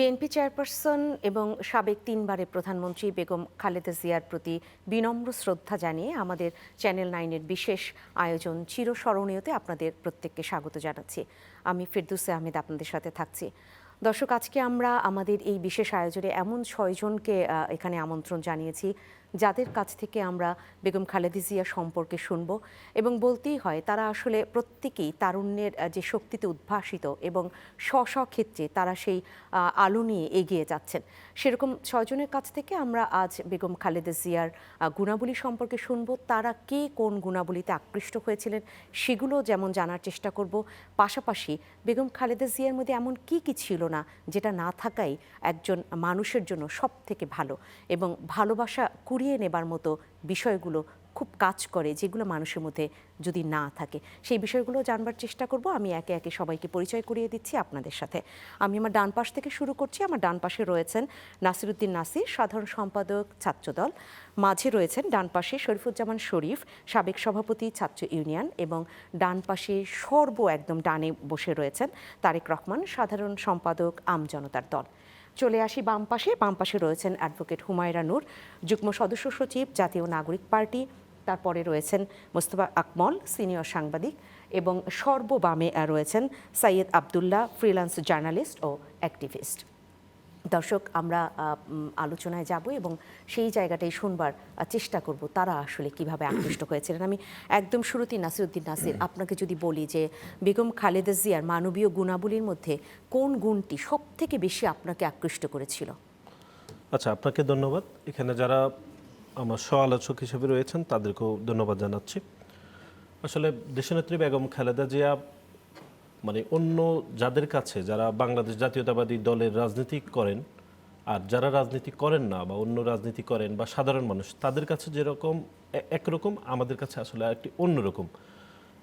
BNP chairperson এবং সাবেক তিনবারের প্রধানমন্ত্রী বেগম খালেদা জিয়ার প্রতি বিনম্র শ্রদ্ধা জানিয়ে আমাদের চ্যানেল 9-এর বিশেষ আয়োজন চিরস্মরণীয়তে আপনাদের প্রত্যেককে স্বাগত জানাচ্ছি। আমি ফেরদৌসে আহমেদ আপনাদের সাথে থাকছি। দর্শক, আজকে আমরা আমাদের এই বিশেষ আয়োজনে এমন 6 জনকে এখানে আমন্ত্রণ জানিয়েছি যাদের কাছ থেকে আমরা বেগম খালেদা জিয়া সম্পর্কে শুনব এবং বলতেই হয় তারা আসলে প্রত্যেকেই তারুণ্যের যে শক্তিতে উদ্ভাসিত এবং স্ব ক্ষেত্রে তারা সেই আলো নিয়ে এগিয়ে যাচ্ছেন। সেরকম 6 জনের কাছ থেকে আমরা আজ বেগম খালেদা জিয়ার গুণাবলী সম্পর্কে শুনব। তারা কে কোন গুণাবলীতে আকৃষ্ট হয়েছিলেন সেগুলো যেমন জানার চেষ্টা করব, পাশাপাশি বেগম খালেদা জিয়ার মধ্যে এমন কি ছিল না যেটা না থাকাই একজন মানুষের জন্য সব থেকে ভালো, এবং ভালোবাসা কুড়িয়ে নেবার মতো বিষয়গুলো খুব কাজ করে যেগুলো মানুষের মধ্যে যদি না থাকে। সেই বিষয়গুলো জানবার চেষ্টা করব। আমি একে একে সবাইকে পরিচয় করিয়ে দিচ্ছি আপনাদের সাথে। আমি আমার ডান পাশ থেকে শুরু করছি। আমার ডান পাশে রয়েছেন নাসিরউদ্দিন নাসির, সাধারণ সম্পাদক ছাত্রদল। মাঝে রয়েছেন ডান পাশে শরীফুজ্জামান শরীফ, সাবেক সভাপতি ছাত্র ইউনিয়ন, এবং ডান পাশে একদম ডানে বসে রয়েছেন তারেক রহমান, সাধারণ সম্পাদক আমজনতার দল। চলে আসি বাম পাশে রয়েছেন অ্যাডভোকেট হুমায়রা নূর, যুগ্ম সদস্য সচিব, জাতীয় নাগরিক পার্টি। তারপরে রয়েছেন মোস্তফা আকমল, সিনিয়র সাংবাদিক, এবং সর্ববামে রয়েছেন সৈয়দ আবদুল্লাহ, ফ্রিল্যান্স জার্নালিস্ট ও অ্যাক্টিভিস্ট। দর্শক, আমরা আলোচনায় যাব এবং সেই জায়গাটাই শুনবার চেষ্টা করব তারা আসলে কিভাবে আকৃষ্ট হয়েছিলেন। আমি একদম শুরুতেই নাসিরউদ্দিন নাসির, আপনাকে যদি বলি যে বেগম খালেদা জিয়ার মানবীয় গুণাবলীর মধ্যে কোন গুণটি সব থেকে বেশি আপনাকে আকৃষ্ট করেছিল? আচ্ছা, আপনাকে ধন্যবাদ। এখানে যারা আমার আলোচক হিসেবে রয়েছেন তাদেরকেও ধন্যবাদ জানাচ্ছি। আসলে দেশনেত্রী বেগম খালেদা জিয়া মানে অন্য যাদের কাছে, যারা বাংলাদেশ জাতীয়তাবাদী দলের রাজনীতি করেন আর যারা রাজনীতি করেন না বা অন্য রাজনীতি করেন বা সাধারণ মানুষ, তাদের কাছে যেরকম একরকম, আমাদের কাছে আসলে একটি অন্যরকম।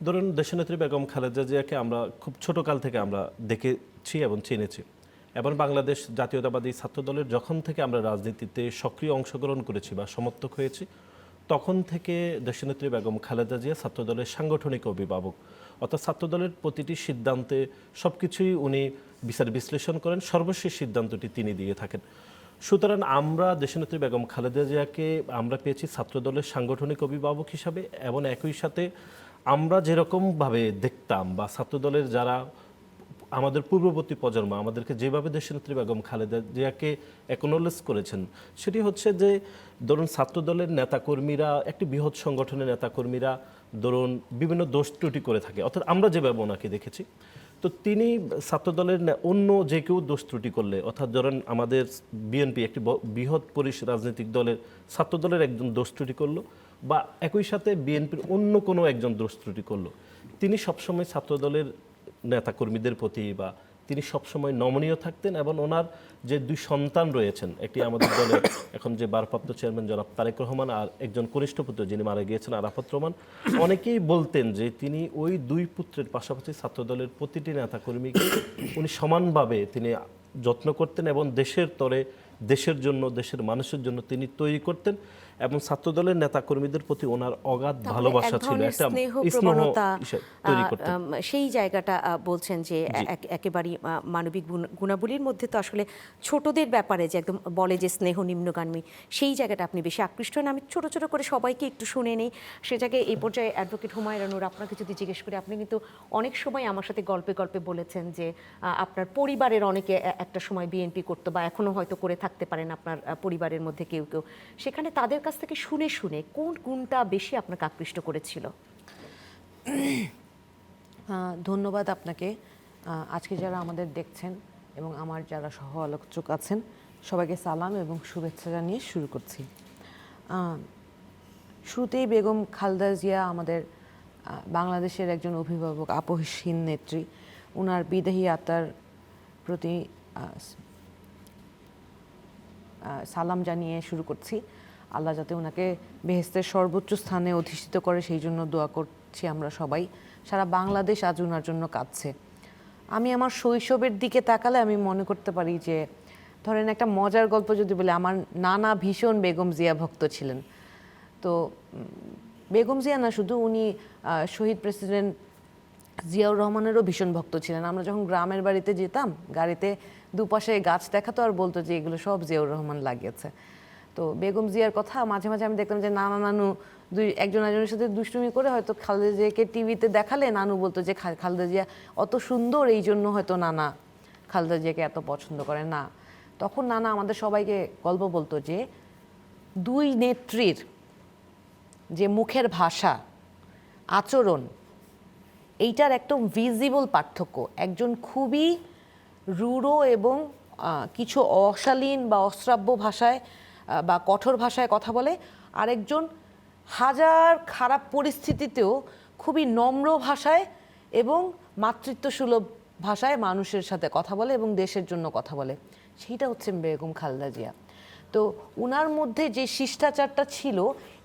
ধরুন, দেশনেত্রী বেগম খালেদা জিয়াকে আমরা খুব ছোটকাল থেকে আমরা দেখেছি এবং চিনেছি, এবং বাংলাদেশ জাতীয়তাবাদী ছাত্র দলের যখন থেকে আমরা রাজনীতিতে সক্রিয় অংশগ্রহণ করেছি বা সমর্থক হয়েছি, তখন থেকে দেশনেত্রী বেগম খালেদা জিয়া ছাত্রদলের সাংগঠনিক অভিভাবক, অর্থাৎ ছাত্রদলের প্রতিটি সিদ্ধান্তে সব কিছুই উনি বিচার বিশ্লেষণ করেন, সর্বশেষ সিদ্ধান্তটি তিনি দিয়ে থাকেন। সুতরাং আমরা দেশনেত্রী বেগম খালেদা জিয়াকে আমরা পেয়েছি ছাত্রদলের সাংগঠনিক অভিভাবক হিসাবে, এবং একই সাথে আমরা যেরকমভাবে দেখতাম বা ছাত্রদলের যারা আমাদের পূর্ববর্তী প্রজন্ম আমাদেরকে যেভাবে দেশনেত্রী বেগম খালেদা জিয়াকে অ্যাকনোলেজ করেছেন, সেটি হচ্ছে যে ধরুন ছাত্রদলের নেতাকর্মীরা, একটি বৃহৎ সংগঠনের নেতাকর্মীরা ধরুন বিভিন্ন দোষ ত্রুটি করে থাকে, অর্থাৎ আমরা যেভাবে ওনাকে দেখেছি, তো তিনি ছাত্রদলের অন্য যে কেউ দোষ ত্রুটি করলে, অর্থাৎ ধরেন আমাদের বিএনপি একটি বৃহৎ রাজনৈতিক দলের ছাত্রদলের একজন দোষ ত্রুটি করলো বা একই সাথে বিএনপির অন্য কোনো একজন দোষ ত্রুটি করলো, তিনি সবসময় ছাত্রদলের নেতাকর্মীদের প্রতি বা তিনি সবসময় নমনীয় থাকতেন। এবং ওনার যে 2 সন্তান রয়েছেন, একটি আমাদের দলের এখন যে ভারপ্রাপ্ত চেয়ারম্যান জনাব তারেক রহমান, আর একজন কনিষ্ঠ পুত্র যিনি মারা গিয়েছেন আরাফাত রহমান, অনেকেই বলতেন যে তিনি ওই 2 পুত্রের পাশাপাশি ছাত্রদলের প্রতিটি নেতাকর্মীকে উনি সমানভাবে তিনি যত্ন করতেন এবং দেশের তরে, দেশের জন্য, দেশের মানুষের জন্য তিনি তৈরি করতেন, এবং ছাত্রদলের নেতাকর্মীদের প্রতি ওনার অগাধ ভালোবাসা ছিল, একটা স্নেহ তৈরি করতেন। সেই জায়গাটা বলছেন যে একেবারেই মানবিক গুণাবলীর মধ্যে তো আসলে ছোটদের ব্যাপারে যে একদম বলে যে স্নেহ নিম্নগামী, সেই জায়গাটা আপনি বেশি আকৃষ্ট হন। আমি ছোট ছোট করে সবাইকে একটু শুনে নেই সে জায়গায়। এই পর্যায়ে অ্যাডভোকেট হুমায়রা নূর, আপনাকে যদি জিজ্ঞেস করি, আপনি কিন্তু অনেক সময় আমার সাথে গল্পে গল্পে বলেছেন যে আপনার পরিবারের অনেকে একটা সময় বিএনপি করতো বা এখনো হয়তো করে থাকতে পারেন আপনার পরিবারের মধ্যে কেউ কেউ, সেখানে তাদের কাছ থেকে শুনে শুনে কোন গুণটা বেশি আপনাকে আকৃষ্ট করেছিল? ধন্যবাদ আপনাকে। আজকে যারা আমাদের দেখছেন এবং আমার যারা সহ আলোচক আছেন, সবাইকে সালাম এবং শুভেচ্ছা জানিয়ে শুরু করছি। শুরুতেই বেগম খালেদা জিয়া আমাদের বাংলাদেশের একজন অভিভাবক, আপসহীন নেত্রী। ওনার বিদেহী আত্মার প্রতি সালাম জানিয়ে শুরু করছি। আল্লাহ যাতে ওনাকে বেহেশতের সর্বোচ্চ স্থানে অধিষ্ঠিত করে, সেই জন্য দোয়া করছি আমরা সবাই। সারা বাংলাদেশ আজ ওনার জন্য কাঁদছে। আমি আমার শৈশবের দিকে তাকালে আমি মনে করতে পারি যে, ধরেন একটা মজার গল্প যদি বলে, আমার নানা ভীষণ বেগম জিয়া ভক্ত ছিলেন। তো বেগম জিয়া না শুধু, উনি শহীদ প্রেসিডেন্ট জিয়াউর রহমানেরও ভীষণ ভক্ত ছিলেন। আমরা যখন গ্রামের বাড়িতে যেতাম, গাড়িতে দুপাশে গাছ দেখাতো আর বলতো যে এগুলো সব জিয়াউর রহমান লাগিয়েছে। তো বেগম জিয়ার কথা মাঝে মাঝে আমি দেখতাম যে নানা নানু একজন একজনের সাথে দুষ্টুমি করে হয়তো খালেদা জিয়াকে টিভিতে দেখালে নানু বলতো যে খালেদা জিয়া অত সুন্দর, এই জন্য হয়তো নানা খালেদা জিয়াকে এত পছন্দ করে না। তখন নানা আমাদের সবাইকে গল্প বলতো যে দুই নেত্রীর যে মুখের ভাষা, আচরণ, এইটার একদম ভিজিবল পার্থক্য। একজন খুবই রূঢ় এবং কিছু অশালীন বা অশ্রাব্য ভাষায় বা কঠোর ভাষায় কথা বলে, আরেকজন হাজার খারাপ পরিস্থিতিতেও খুবই নম্র ভাষায় এবং মাতৃত্বসুলভ ভাষায় মানুষের সাথে কথা বলে এবং দেশের জন্য কথা বলে। সেইটা হচ্ছে বেগম খালেদা জিয়া। তো উনার মধ্যে যে শিষ্টাচারটা ছিল,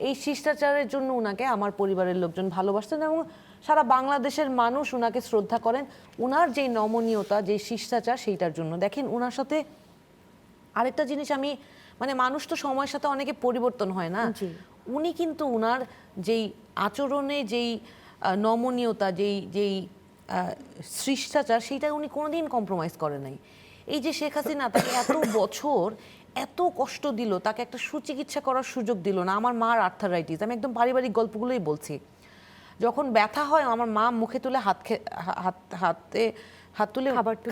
এই শিষ্টাচারের জন্য উনাকে আমার পরিবারের লোকজন ভালোবাসতেন এবং সারা বাংলাদেশের মানুষ উনাকে শ্রদ্ধা করেন। উনার যেই নমনীয়তা, যে শিষ্টাচার, সেইটার জন্য। দেখেন উনার সাথে আরেকটা জিনিস আমি মানে মানুষ তো সময়ের সাথে অনেকে পরিবর্তন হয় না, উনি কিন্তু উনার যেই আচরণে যেই নমনীয়তা, যেই যেই শিষ্টাচার, সেইটা উনি কোনোদিন কম্প্রোমাইজ করে নাই। এই যে শেখ হাসিনা তাকে এত বছর এত কষ্ট দিল, তাকে একটা সুচিকিৎসা করার সুযোগ দিল না। আমার মার আর্থারাইটিস, আমি একদম পারিবারিক গল্পগুলোই বলছি। যখন ব্যথা হয় আমার মা মুখে তুলে হাত তুলে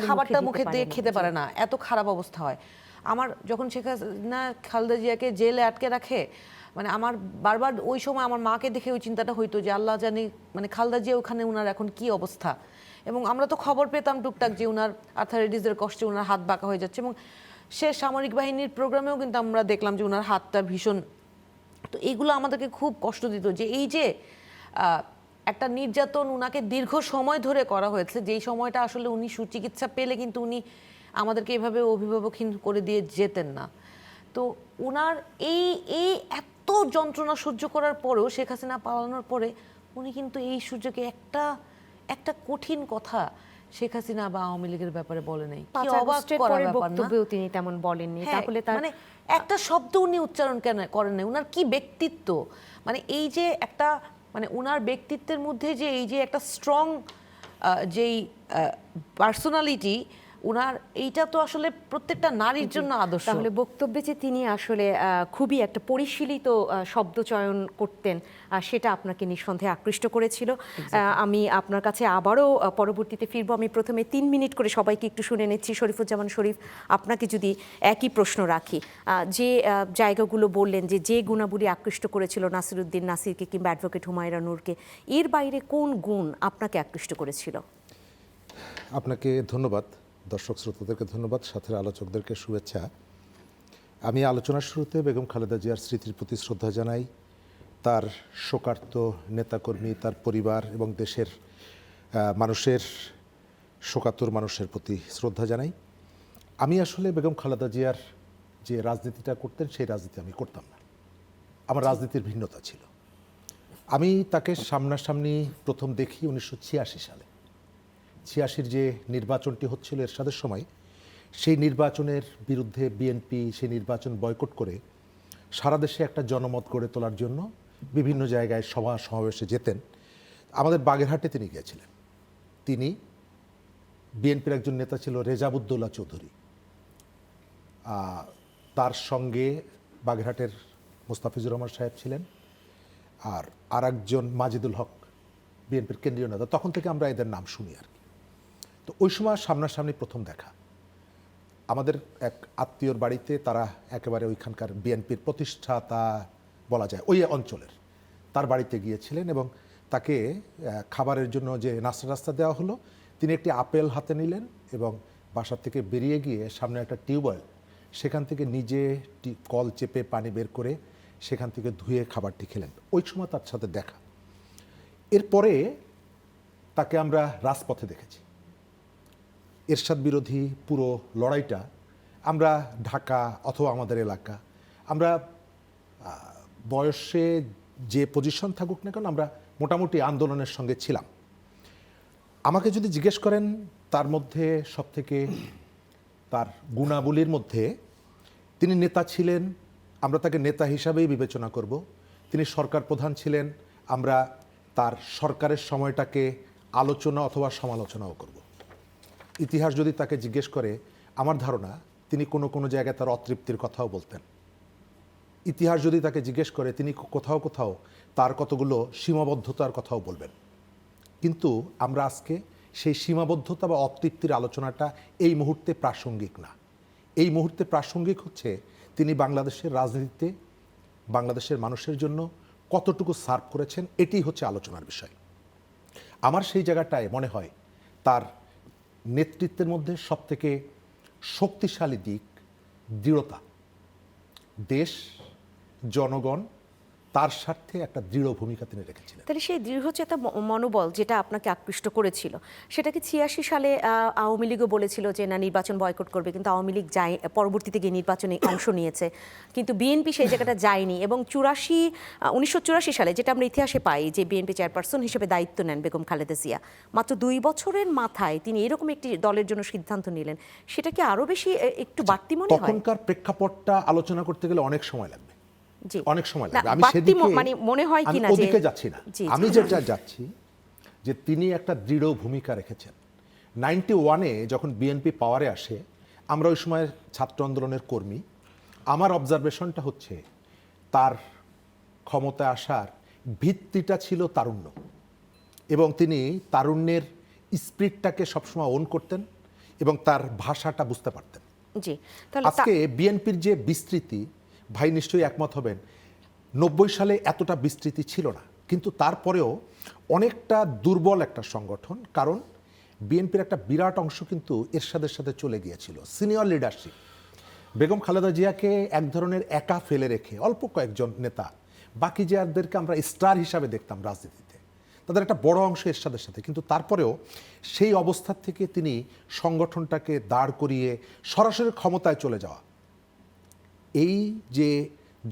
খাবারটা মুখে দিয়ে খেতে পারে না, এত খারাপ অবস্থা হয় আমার। যখন শেখ হাসিনা খালেদা জিয়াকে জেলে আটকে রাখে, মানে আমার বারবার ওই সময় আমার মাকে দেখে ওই চিন্তাটা হইতো যে আল্লাহ জানি মানে খালেদা জিয়া ওখানে উনার এখন কি অবস্থা। এবং আমরা তো খবর পেতাম টুকটাক যে উনার আর্থারাইটিসের কষ্টে উনার হাত বাঁকা হয়ে যাচ্ছে, এবং সে সামরিক বাহিনীর প্রোগ্রামেও কিন্তু আমরা দেখলাম যে উনার হাতটা ভীষণ। তো এইগুলো আমাদেরকে খুব কষ্ট দিত যে এই যে একটা নির্যাতন উনাকে দীর্ঘ সময় ধরে করা হয়েছে, যেই সময়টা আসলে উনি সুচিকিৎসা পেলে কিন্তু উনি আমাদেরকে এভাবে অভিভাবকহীন করে দিয়ে যেতেন না। তো উনার এই এই এত যন্ত্রণা সহ্য করার পরেও, শেখ হাসিনা পালানোর পরে উনি কিন্তু এই সুযোগে একটা কঠিন কথা শেখ হাসিনা বা আওয়ামী লীগের ব্যাপারে বলে নাই। কি অবাক করার ব্যাপার না? বক্তব্যেও তিনি তেমন বলেননি। তাহলে তার মানে একটা শব্দ উনি উচ্চারণ কেন করেন নাই? উনার কি ব্যক্তিত্ব, মানে এই যে একটা মানে উনার ব্যক্তিত্বের মধ্যে যে এই যে একটা স্ট্রং যেই পার্সোনালিটি উনার, এইটা তো আসলে প্রত্যেকটা নারীর জন্য আদর্শ। তাহলে বক্তব্যে যে তিনি আসলে খুবই একটা পরিশীলিত শব্দ চয়ন করতেন, সেটা আপনাকে নিঃসন্দেহে আকৃষ্ট করেছিল। আমি আপনার কাছে আবারও পরবর্তীতে ফিরবো। আমি প্রথমে 3 মিনিট করে সবাইকে একটু শুনে নিচ্ছি। শরীফুজ্জামান শরীফ, আপনাকে যদি একই প্রশ্ন রাখি, যে জায়গাগুলো বললেন যে গুণাবলী আকৃষ্ট করেছিল নাসিরুদ্দিন নাসিরকে কিংবা অ্যাডভোকেট হুমায়রা নূরকে, এর বাইরে কোন গুণ আপনাকে আকৃষ্ট করেছিল? আপনাকে ধন্যবাদ, দর্শক শ্রোতাদেরকে ধন্যবাদ, সাথে আলোচকদেরকে শুভেচ্ছা। আমি আলোচনার শুরুতে বেগম খালেদা জিয়ার স্মৃতির প্রতি শ্রদ্ধা জানাই, তার শোকার্ত নেতাকর্মী, তার পরিবার এবং দেশের মানুষের, শোকাতুর মানুষের প্রতি শ্রদ্ধা জানাই। আমি আসলে বেগম খালেদা জিয়ার যে রাজনীতিটা করতেন সেই রাজনীতি আমি করতাম না, আমার রাজনীতির ভিন্নতা ছিল। আমি তাকে সামনাসামনি প্রথম দেখি 1986 সালে। 86 যে নির্বাচনটি হচ্ছিল এরশাদের সময়, সেই নির্বাচনের বিরুদ্ধে বিএনপি সেই নির্বাচন বয়কট করে সারা দেশে একটা জনমত গড়ে তোলার জন্য বিভিন্ন জায়গায় সভা সমাবেশে যেতেন। আমাদের বাগেরহাটে তিনি গিয়েছিলেন। তিনি, বিএনপির একজন নেতা ছিল রেজাবুদ্দৌলা চৌধুরী, তার সঙ্গে বাগেরহাটের মোস্তাফিজুর রহমান সাহেব ছিলেন, আর একজন মাজিদুল হক, বিএনপির কেন্দ্রীয় নেতা। তখন থেকে আমরা এদের নাম শুনি আর কি। তো ওই সময় সামনাসামনি প্রথম দেখা, আমাদের এক আত্মীয়র বাড়িতে, তারা একেবারে ওইখানকার বিএনপির প্রতিষ্ঠাতা বলা যায় ওই অঞ্চলের, তার বাড়িতে গিয়েছিলেন এবং তাকে খাবারের জন্য যে নাস্তা দেওয়া হলো, তিনি একটি আপেল হাতে নিলেন এবং বাসার থেকে বেরিয়ে গিয়ে সামনে একটা টিউবওয়েল, সেখান থেকে নিজে কল চেপে পানি বের করে সেখান থেকে ধুয়ে খাবারটি খেলেন। ওই সময় তার সাথে দেখা। এরপরে তাকে আমরা রাজপথে দেখেছি। এরশাদ বিরোধী পুরো লড়াইটা আমরা ঢাকা অথবা আমাদের এলাকা, আমরা বয়সে যে পজিশন থাকুক না কেন, আমরা মোটামুটি আন্দোলনের সঙ্গে ছিলাম। আমাকে যদি জিজ্ঞেস করেন তার মধ্যে সবথেকে তার গুণাবলীর মধ্যে, তিনি নেতা ছিলেন, আমরা তাকে নেতা হিসাবেই বিবেচনা করব। তিনি সরকার প্রধান ছিলেন, আমরা তার সরকারের সময়টাকে আলোচনা অথবা সমালোচনাও করব। ইতিহাস যদি তাকে জিজ্ঞেস করে, আমার ধারণা তিনি কোনো কোনো জায়গায় তার অতৃপ্তির কথাও বলতেন। ইতিহাস যদি তাকে জিজ্ঞেস করে, তিনি কোথাও কোথাও তার কতগুলো সীমাবদ্ধতার কথাও বলবেন। কিন্তু আমরা আজকে সেই সীমাবদ্ধতা বা অতৃপ্তির আলোচনাটা এই মুহূর্তে প্রাসঙ্গিক না। এই মুহূর্তে প্রাসঙ্গিক হচ্ছে তিনি বাংলাদেশের রাজনীতিতে বাংলাদেশের মানুষের জন্য কতটুকু সার্ভ করেছেন, এটি হচ্ছে আলোচনার বিষয়। আমার সেই জায়গাটায় মনে হয় তার নেতৃত্বের মধ্যে সবথেকে শক্তিশালী দিক দৃঢ়তা। দেশ, জনগণ, তার স্বার্থে একটা দৃঢ় ভূমিকা তিনি রেখেছিলেন। তাহলে সেই দৃঢ়চেতা মনোবল যেটা আপনাকে আকৃষ্ট করেছিল, সেটাকে 86 সালে আওয়ামী লীগও বলেছিল যে না, নির্বাচন বয়কট করবে, কিন্তু আওয়ামী লীগ যায়, পরবর্তীতে গিয়ে নির্বাচনে অংশ নিয়েছে, কিন্তু বিএনপি সেই জায়গাটা যায়নি। এবং 1984 সালে যেটা আমরা ইতিহাসে পাই, যে বিএনপি চেয়ারপারসন হিসেবে দায়িত্ব নেন বেগম খালেদা জিয়া, মাত্র 2 বছরের মাথায় তিনি এরকম একটি দলের জন্য সিদ্ধান্ত নিলেন, সেটা কি আরো বেশি একটু বাড়তি মনে হয়? তখনকার প্রেক্ষাপটটা আলোচনা করতে গেলে অনেক সময় লাগবে, জি, অনেক সময় না, লাগবে। আমি বাড়তি সেদিকে মানে মনে হয় আমি কিনা যে ওদিকে যাচ্ছি না। জি, আমি যেটা যাচ্ছি যে তিনি একটা দৃঢ় ভূমিকা রেখেছেন। 91-এ যখন বিএনপি পাওয়ারে আসে, আমরা ওই সময় ছাত্র আন্দোলনের কর্মী। আমার অবজারভেশনটা হচ্ছে তার ক্ষমতায় আসার ভিত্তিটা ছিল তারুণ্য, এবং তিনি তারুণ্যের স্পিরিটটাকে সবসময় ওন করতেন এবং তার ভাষাটা বুঝতে পারতেন। জি, তাহলে আজকে বিএনপির যে বিস্তৃতি, ভাই নিশ্চয়ই একমত হবেন, 90 সালে এতটা বিস্তৃতি ছিল না, কিন্তু তারপরেও অনেকটা দুর্বল একটা সংগঠন। কারণ বিএনপির একটা বিরাট অংশ কিন্তু এরশাদের সাথে চলে গিয়েছিল, সিনিয়র লিডারশিপ। বেগম খালেদা জিয়াকে এক ধরনের একা ফেলে রেখে অল্প কয়েকজন নেতা, বাকি যাদেরকে আমরা স্টার হিসাবে দেখতাম রাজনীতিতে, তাদের একটা বড় অংশ এরশাদের সাথে। কিন্তু তারপরেও সেই অবস্থা থেকে তিনি সংগঠনটাকে দাঁড় করিয়ে সরাসরি ক্ষমতায় চলে যাওয়া, এই যে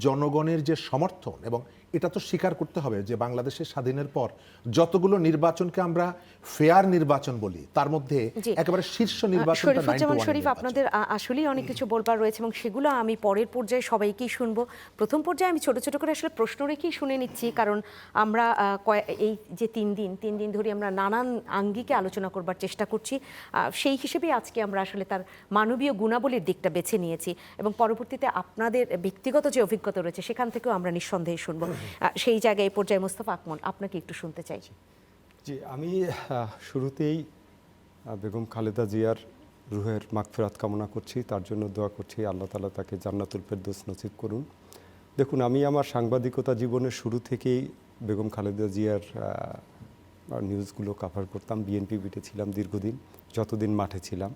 জনগণের যে সমর্থন, এবং এটা তো স্বীকার করতে হবে যে বাংলাদেশের স্বাধীনের পর যতগুলো নির্বাচনকে আমরা ফেয়ার নির্বাচন বলি, তার মধ্যে জি। একেবারে শীর্ষ নির্বাচনটা শরীফুজ্জামান 91 শরীফ, নির্বাচন। আপনাদের আসলেই অনেক কিছু বলবার রয়েছে এবং সেগুলো আমি পরের পর্যায়ে সবাইকেই শুনবো। প্রথম পর্যায়ে আমি ছোট ছোট করে আসলে প্রশ্ন রেখেই শুনে নিচ্ছি, কারণ আমরা এই যে 3 দিন ধরে আমরা নানান আঙ্গিকে আলোচনা করবার চেষ্টা করছি। সেই হিসেবেই আজকে আমরা আসলে তার মানবীয় গুণাবলীর দিকটা বেছে নিয়েছি, এবং পরবর্তীতে আপনাদের ব্যক্তিগত যে অভিজ্ঞতা রয়েছে সেখান থেকেও আমরা নিঃসন্দেহে শুনবো। সেই জায়গায় এই পর্যায়ে মোস্তফা আকমল, আপনাকে একটু শুনতে চাই। জি, আমি শুরুতেই বেগম খালেদা জিয়ার রুহের মাগফিরাত কামনা করছি, তার জন্য দোয়া করছি আল্লাহ তাআলা তাকে জান্নাতুল ফেরদৌস নসিব করুন। দেখুন, আমি আমার সাংবাদিকতা জীবনের শুরু থেকেই বেগম খালেদা জিয়ার নিউজগুলো কভার করতাম। বিএনপি বিটে ছিলাম দীর্ঘদিন, যতদিন মাঠে ছিলাম।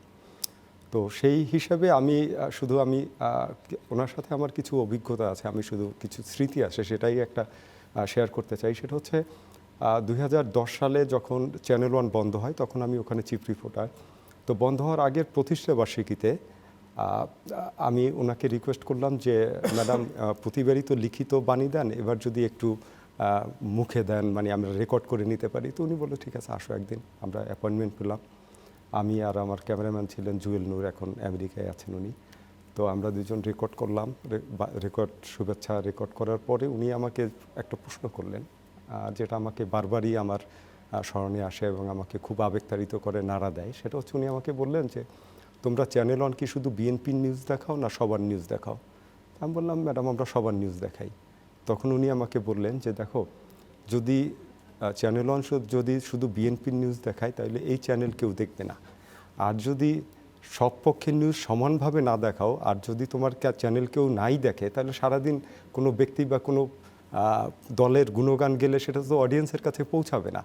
তো সেই হিসাবে আমি ওনার সাথে আমার কিছু অভিজ্ঞতা আছে, আমি শুধু কিছু স্মৃতি আছে সেটাই একটা শেয়ার করতে চাই। সেটা হচ্ছে 2010 সালে যখন চ্যানেল 1 বন্ধ হয়, তখন আমি ওখানে চিফ রিপোর্টার। তো বন্ধ হওয়ার আগের প্রতিষ্ঠা বার্ষিকীতে আমি ওনাকে রিকোয়েস্ট করলাম যে ম্যাডাম, প্রতিবারই তো লিখিত বাণী দেন, এবার যদি একটু মুখে দেন, মানে আমরা রেকর্ড করে নিতে পারি। তো উনি বললো ঠিক আছে, আসো একদিন। আমরা অ্যাপয়েন্টমেন্ট পেলাম, আমি আর আমার ক্যামেরাম্যান ছিলেন জুয়েল নূর, এখন আমেরিকায় আছেন উনি। তো আমরা দুজন রেকর্ড করলাম, শুভেচ্ছা রেকর্ড করার পরে উনি আমাকে একটা প্রশ্ন করলেন, যেটা আমাকে বারবারই আমার স্মরণে আসে এবং আমাকে খুব আবেগতাড়িত করে, নাড়া দেয়। সেটা হচ্ছে উনি আমাকে বললেন যে তোমরা চ্যানেল 1 কি শুধু বিএনপির নিউজ দেখাও না সবার নিউজ দেখাও? আমি বললাম ম্যাডাম, আমরা সবার নিউজ দেখাই। তখন উনি আমাকে বললেন যে দেখো, যদি চ্যানেল 1 যদি শুধু বিএনপির নিউজ দেখায় তাহলে এই চ্যানেল কেউ দেখবে না। আর যদি সব পক্ষের নিউজ সমানভাবে না দেখাও, আর যদি তোমার চ্যানেল কেউ নাই দেখে, তাহলে সারাদিন কোনো ব্যক্তি বা কোনো দলের গুণগান গেলে সেটা তো অডিয়েন্সের কাছে পৌঁছাবে না,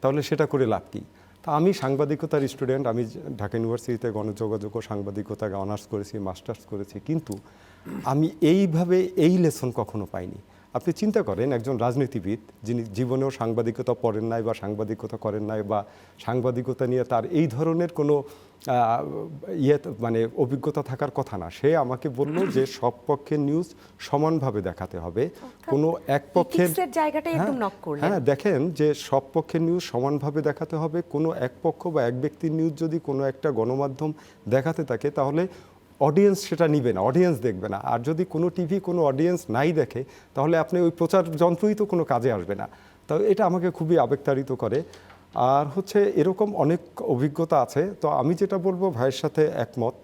তাহলে সেটা করে লাভ কী? তা আমি সাংবাদিকতার স্টুডেন্ট, আমি ঢাকা ইউনিভার্সিটিতে গণযোগাযোগ ও সাংবাদিকতা অনার্স করেছি, মাস্টার্স করেছি, কিন্তু আমি এইভাবে এই লেসন কখনো পাইনি। আপনি চিন্তা করেন, একজন রাজনীতিবিদ যিনি জীবনেও সাংবাদিকতা পড়েন নাই বা সাংবাদিকতা করেন নাই বা সাংবাদিকতা নিয়ে তার এই ধরনের কোনো মানে অভিজ্ঞতা থাকার কথা না, সে আমাকে বলল যে সব পক্ষের নিউজ সমানভাবে দেখাতে হবে। কোনো এক পক্ষের জায়গাটাই একদম নক করলেন। হ্যাঁ, দেখেন যে সব পক্ষের নিউজ সমানভাবে দেখাতে হবে। কোনো এক পক্ষ বা এক ব্যক্তির নিউজ যদি কোনো একটা গণমাধ্যম দেখাতে থাকে, তাহলে অডিয়েন্স সেটা নিবে না, অডিয়েন্স দেখবে না। আর যদি কোনো টিভি কোনো অডিয়েন্স নাই দেখে, তাহলে আপনি ওই প্রচার যন্ত্রই তো কোনো কাজে আসবে না। তো এটা আমাকে খুবই আবেগতাড়িত করে। আর হচ্ছে এরকম অনেক অভিজ্ঞতা আছে। তো আমি যেটা বলবো ভাইয়ের সাথে একমত,